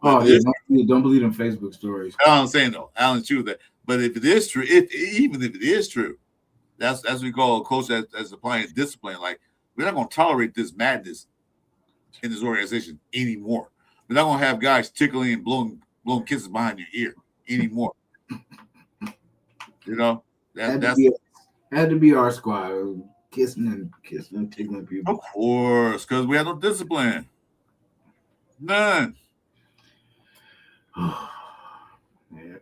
But don't believe in Facebook stories. I'm saying though, I don't truth that. But if it is true, even if it is true, that's what we call a coach as applying discipline. Like we're not going to tolerate this madness in this organization anymore. We're not going to have guys tickling and blowing kisses behind your ear anymore. Had to be our squad, kissing and tickling people. Of course, because we have no discipline. None.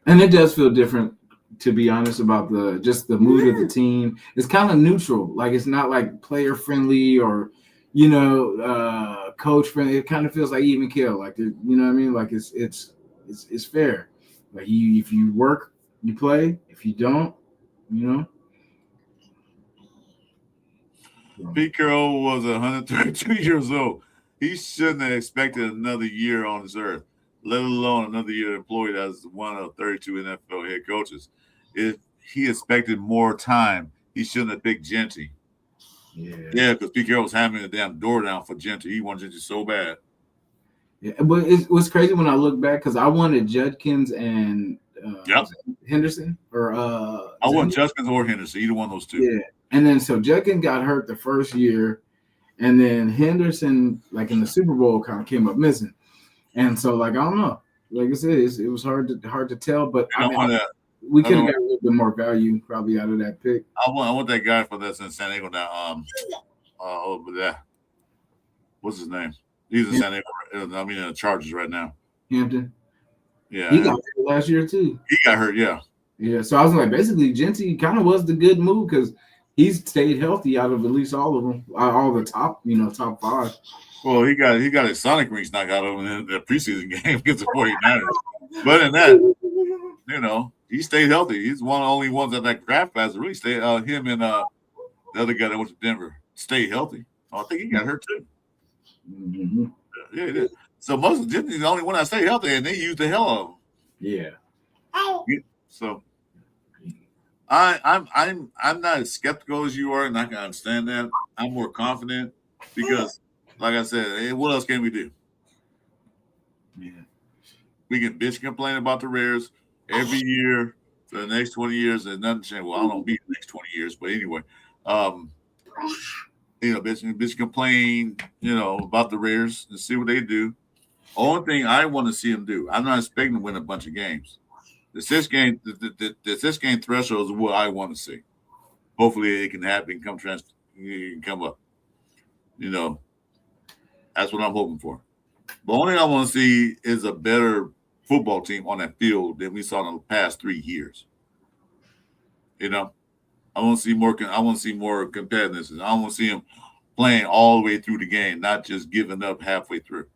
And it does feel different, to be honest, about the mood of the team. It's kind of neutral. Like it's not like player friendly or coach friendly. It kind of feels like even kill. Like you know what I mean? Like it's fair. Like if you work, you play. If you don't, Pete Carroll was 132 years old. He shouldn't have expected another year on this earth, let alone another year employed as one of 32 NFL head coaches. If he expected more time, he shouldn't have picked Genty. Yeah, because Pete Carroll was hammering the damn door down for Genty. He wanted Genty so bad. Yeah, but it was crazy when I look back because I wanted Judkins and Henderson or I want Judkins or Henderson, either one of those two. Yeah, and then so Judkins got hurt the first year. And then Henderson, like in the Super Bowl, kind of came up missing, and so like I don't know, like I said, it was hard to tell. But we could have got a little bit more value probably out of that pick. I want that guy for that's in San Diego now. Over there, what's his name? He's in San Diego. In the Chargers right now. Hampton. Yeah, he got hurt last year too. He got hurt. Yeah. Yeah. So I was like, basically, Genty kind of was the good move because he's stayed healthy out of at least all of them, all the top, top five. Well, he got his Sonic rings knocked out of him in the preseason game against the 49ers. But in that, he stayed healthy. He's one of the only ones that draft class that really stayed. Him and the other guy that went to Denver stayed healthy. I think he got hurt too. Mm-hmm. Yeah, he did. So most of Genty's the only one that stayed healthy, and they used the hell out of him. Yeah. So. I'm not as skeptical as you are, and I can understand that. I'm more confident because, like I said, what else can we do? Yeah, we can bitch and complain about the Rares every year for the next 20 years. There's nothing changed. Well, I don't be the next 20 years, but anyway, bitch complain, about the Rares and see what they do. Only thing I want to see them do, I'm not expecting to win a bunch of games. The 6 game threshold is what I want to see. Hopefully, it can happen. Come up. That's what I'm hoping for. The only thing I want to see is a better football team on that field than we saw in the past 3 years. I want to see more. I want to see more competitiveness. I want to see them playing all the way through the game, not just giving up halfway through.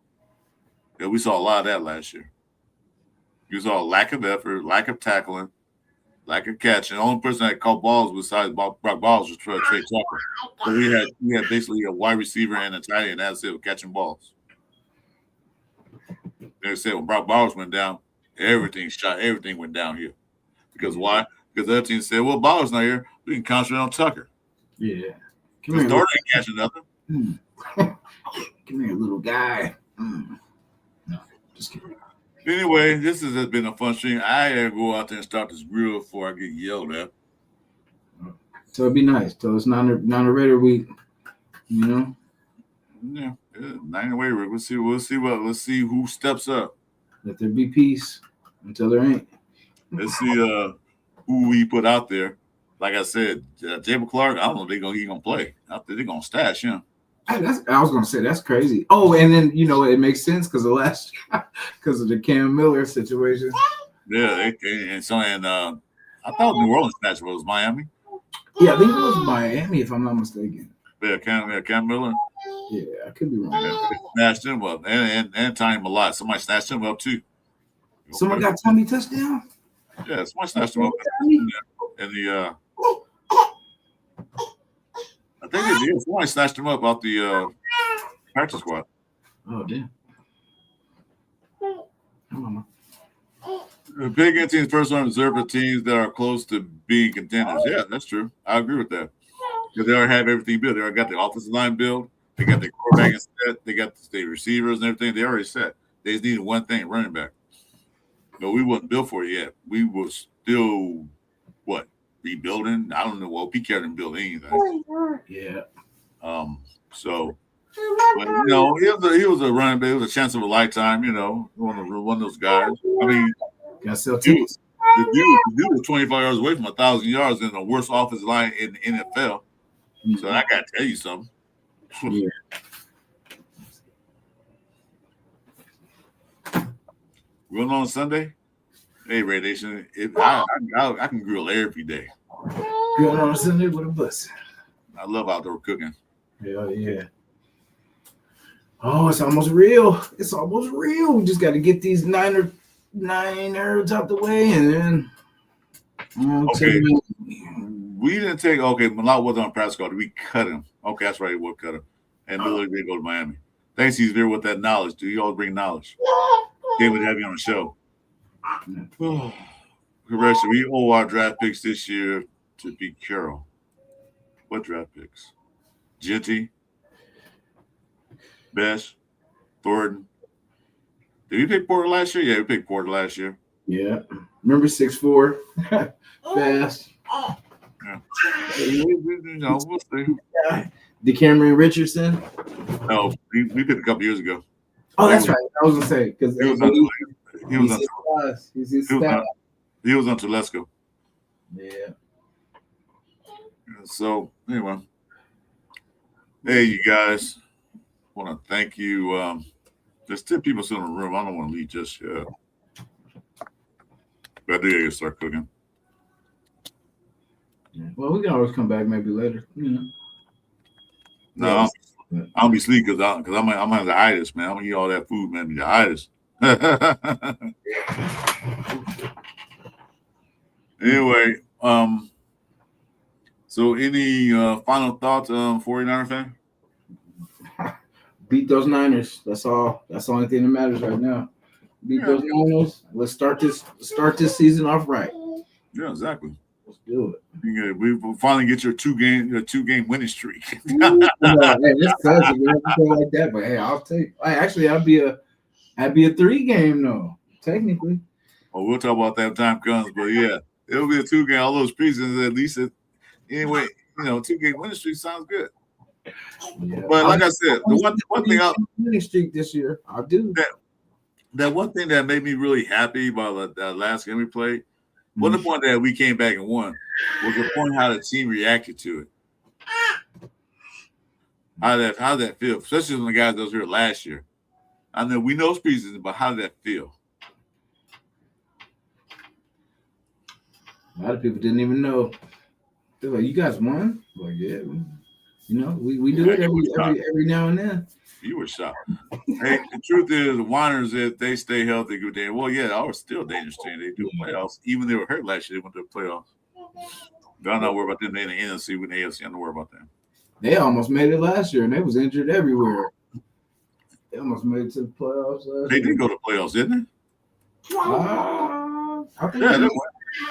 Yeah, we saw a lot of that last year. You saw a lack of effort, lack of tackling, lack of catching. The only person that caught balls besides Brock Bowles was Trey Tucker. So we had basically a wide receiver and a tight end. That's it, catching balls. They said when Brock Bowles went down, everything went down here. Because why? Because the other team said, well, Bowles not here. We can concentrate on Tucker. Yeah. The starter ain't catching nothing. Come here, little guy. No, just kidding. Anyway, this has been a fun stream. I gotta go out there and start this grill before I get yelled at. So it'd be nice. So it's not a Raider week, you know. Yeah, not in a way. We'll see who steps up. Let there be peace until there ain't. Let's see who we put out there. Like I said, Jacob Clark. I don't know if he's gonna play. I think they're gonna stash him. I was gonna say that's crazy. Oh, and then it makes sense because of the Cam Miller situation. Yeah, I thought New Orleans snatched was Miami. Yeah, I think it was Miami, if I'm not mistaken. Yeah, Cam Miller. Yeah, I could be wrong. Yeah, snatched him up and Tiny Malott. Somebody snatched him up too. Someone got Tommy touchdown. Yeah, somebody snatched him up in the. I think they did. Somebody snatched him up out the practice squad. Oh damn! The Big Ten teams first one observe the teams that are close to being contenders. Yeah, that's true. I agree with that. Because they already have everything built. They already got the offensive line built. They got the quarterback set. They got the state receivers and everything. They already set. They just needed one thing, running back. But we wasn't built for it yet. We were still, rebuilding? I don't know. Well, Pete Carroll didn't build anything. Yeah. So, but, he was a running back. It was a chance of a lifetime, one of those guys. I mean, got sell the tickets. dude was 25 yards away from 1,000 yards in the worst offensive line in the NFL. So I got to tell you something. Yeah. Going on Sunday? Hey, Ray Nation, I can grill every day. Going on Sunday with a bus. I love outdoor cooking. Hell yeah. Oh, it's almost real. It's almost real. We just got to get these nine herbs out the way, and then. Okay. We didn't take. Okay, Malott was on practice squad. We cut him. Okay, that's right. We'll cut him. And Lily did go to Miami. Thanks, he's there with that knowledge. Do you all bring knowledge? Can't wait to have you on the show. Correction, we owe our draft picks this year to Pete Carroll. What draft picks? Genty, Best, Thornton. Did we pick Porter last year? Yeah, we picked Porter last year. Yeah. Remember 6'4", fast. Yeah. We'll see. DeCameron Richardson. No, we picked a couple years ago. Oh, that's right. I was gonna say because he was on Telesco. Yeah. So anyway, hey, you guys, want to thank you. There's 10 people still in the room. I don't want to leave just yet, but I do gotta start cooking. Yeah. Well, we can always come back maybe later. No, I'll be sleep because I'm have the itis, man. I'm gonna eat all that food, man. The itis. Anyway, so any final thoughts, 49er fan? Beat those Niners. That's all. That's the only thing that matters right now. Beat those Niners. Let's start this season off right. Yeah, exactly. Let's do it. We finally get your two game winning streak. Hey, it's classic. We have to play like that, but hey, I'll take. I'd be a 3-game though, technically. Well, we'll talk about that when time comes, but yeah, it'll be a 2-game. All those preseasons, at least. Anyway, 2-game winning streak sounds good. Yeah. But like I said, the one thing winning streak this year, I'll do that. One thing that made me really happy about that last game we played. One of the point that we came back and won was the point how the team reacted to it. How did that feel? Especially when the guys that was here last year. I know we know it's preseason, but how did that feel? A lot of people didn't even know. They're like, "You guys won?" Like, yeah. You know, we do it every now and then. You were shocked. Hey, the truth is, the Winers, if they stay healthy, good day. Well, yeah, I was still a dangerous team. They do playoffs. Even they were hurt last year, they went to the playoffs. But I'm not worried about them. They in the NFC with the AFC. I'm not worried about them. They almost made it last year, and they was injured everywhere. They almost made it to the playoffs last year. They did go to playoffs, didn't they? I think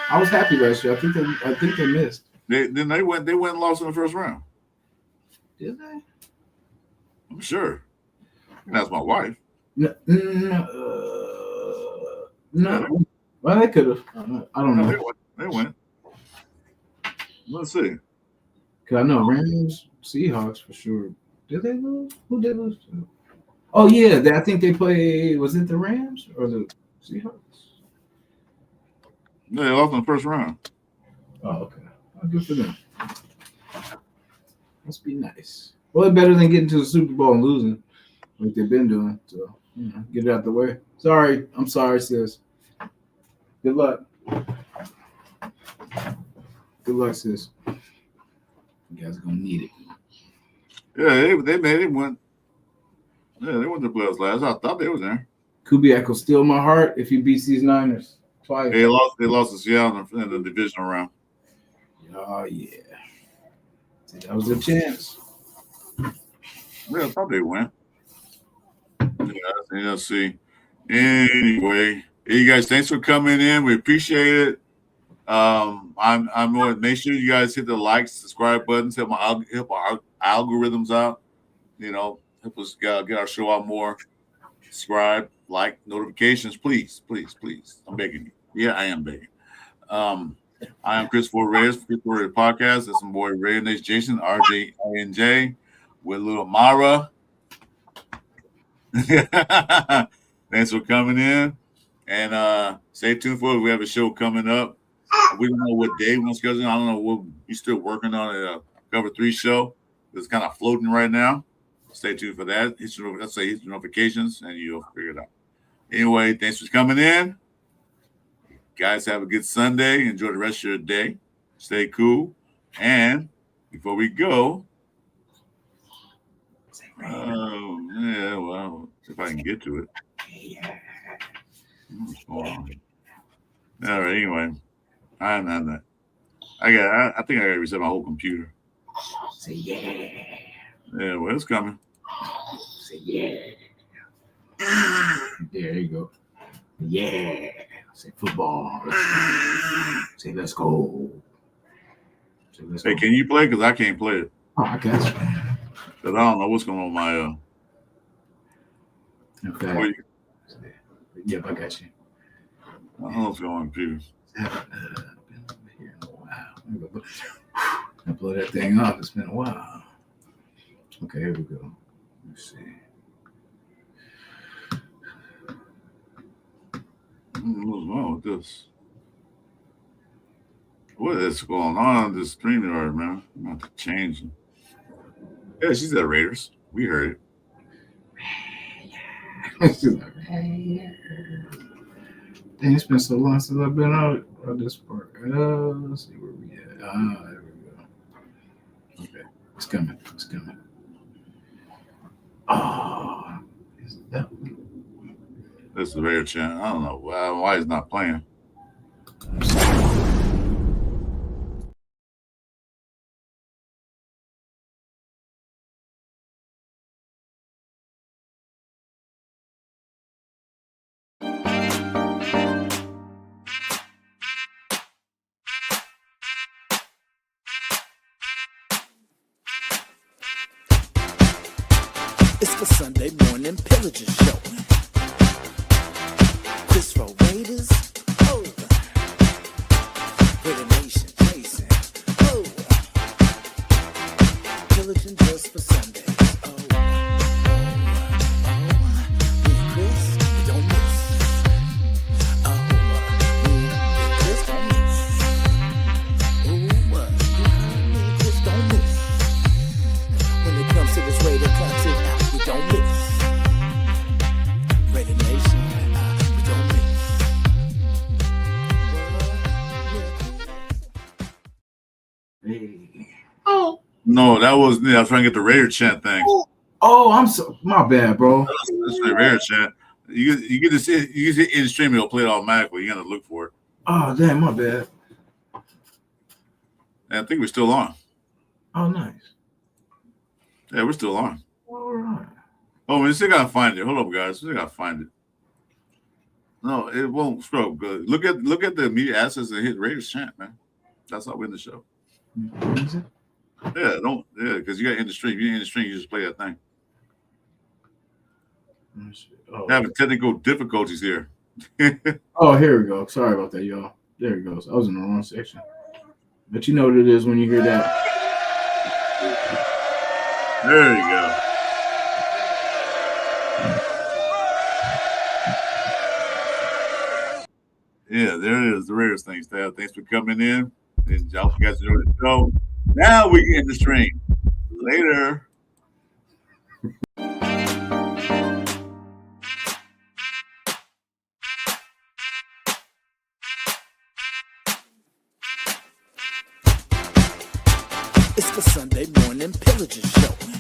I was happy last year. I think they missed. They went and lost in the first round. Did they? I'm sure. That's my wife. No. Well, they could have. I don't know. They went. Let's see. Cause I know Rams, Seahawks for sure. Did they lose? Who did lose to? Oh yeah, I think they played. Was it the Rams or the Seahawks? No, they lost in the first round. Oh, okay. Good for them. Must be nice. Well, it's better than getting to the Super Bowl and losing, like they've been doing. So, get it out the way. Sorry. I'm sorry, sis. Good luck. Good luck, sis. You guys are going to need it. Yeah, they made it. Went. Yeah, they went to the playoffs last. I thought they was there. Kubiak will steal my heart if he beats these Niners twice. They lost to Seattle in the divisional round. Oh, yeah. That was a chance. Yeah, I thought they went. Yeah, let's see. Anyway, hey, you guys, thanks for coming in. We appreciate it. I'm going to make sure you guys hit the like, subscribe buttons, help our algorithms out. You know, help us get our show out more. Subscribe, like, notifications, please. I'm begging you. Yeah, I am begging. I am Chris Ford Reyes for Chris Ford Reyes Podcast. That's my boy Ray and Jason, RJ, RNJ, with little Mara. Thanks for coming in. And stay tuned for it. We have a show coming up. We don't know what day we're going to schedule. I don't know what we're still working on a Cover 3 show. It's kind of floating right now. Stay tuned for that. Hit your notifications, and you'll figure it out. Anyway, thanks for coming in. Guys, have a good Sunday. Enjoy the rest of your day. Stay cool. And before we go, yeah, well, if I can get to it. All right, anyway. I'm not that. I think I gotta reset my whole computer. Say yeah. Yeah, well, it's coming. Say yeah. There you go. Yeah. Say football. Say let's go. Say let's go. Hey, can you play? Because I can't play it. Oh, I got you. Because I don't know what's going on with my Okay. Yep, I got you. I don't know what's going on with computers. Been over here in a while. I blow that thing off. It's been a while. Okay, here we go. Let's see. What's wrong with this? What is going on this streaming art, man? I'm going to have to change it. Yeah, she's at Raiders. We heard it. She's like, dang, it's been so long since I've been out this part. Let's see where we at. There we go. Okay, it's coming. Oh, is that? This is a rare channel. I don't know why he's not playing. It's the Sunday morning Pillaging show. Chris for Raiders. Oh. With a nation chasing. Oh. Pillaging just for Sundays. Oh. Me and Chris, we don't miss. Oh. Me and Chris don't miss. Oh. Me and Chris don't miss. When it comes to this Raider classic out. We don't miss. Raider Nation, we don't miss. No, that was I was trying to get the Raider chant thing. Oh, I'm so my bad, bro. That's the Raider chant. You get to see it in stream. It'll play it automatically. You got to look for it. Oh, damn, my bad. And I think we're still on. Oh, nice. Yeah, we're still on. All right. Oh, we still gotta find it. Hold up, guys. We still gotta find it. No, it won't scroll. Good. Look at the media assets and hit Raiders chant, man. That's how we end the show. Is it? Yeah, because you got to end the stream. If you end the stream, you just play that thing. Oh. Having technical difficulties here. Oh, here we go. Sorry about that, y'all. There it goes. I was in the wrong section. But you know what it is when you hear that. There you go. Yeah, there it is. The Raiders thing, Stab. Thanks for coming in. And y'all, you guys enjoyed the show. Now we can end the stream. Later. It's the Sunday morning Pillaging show.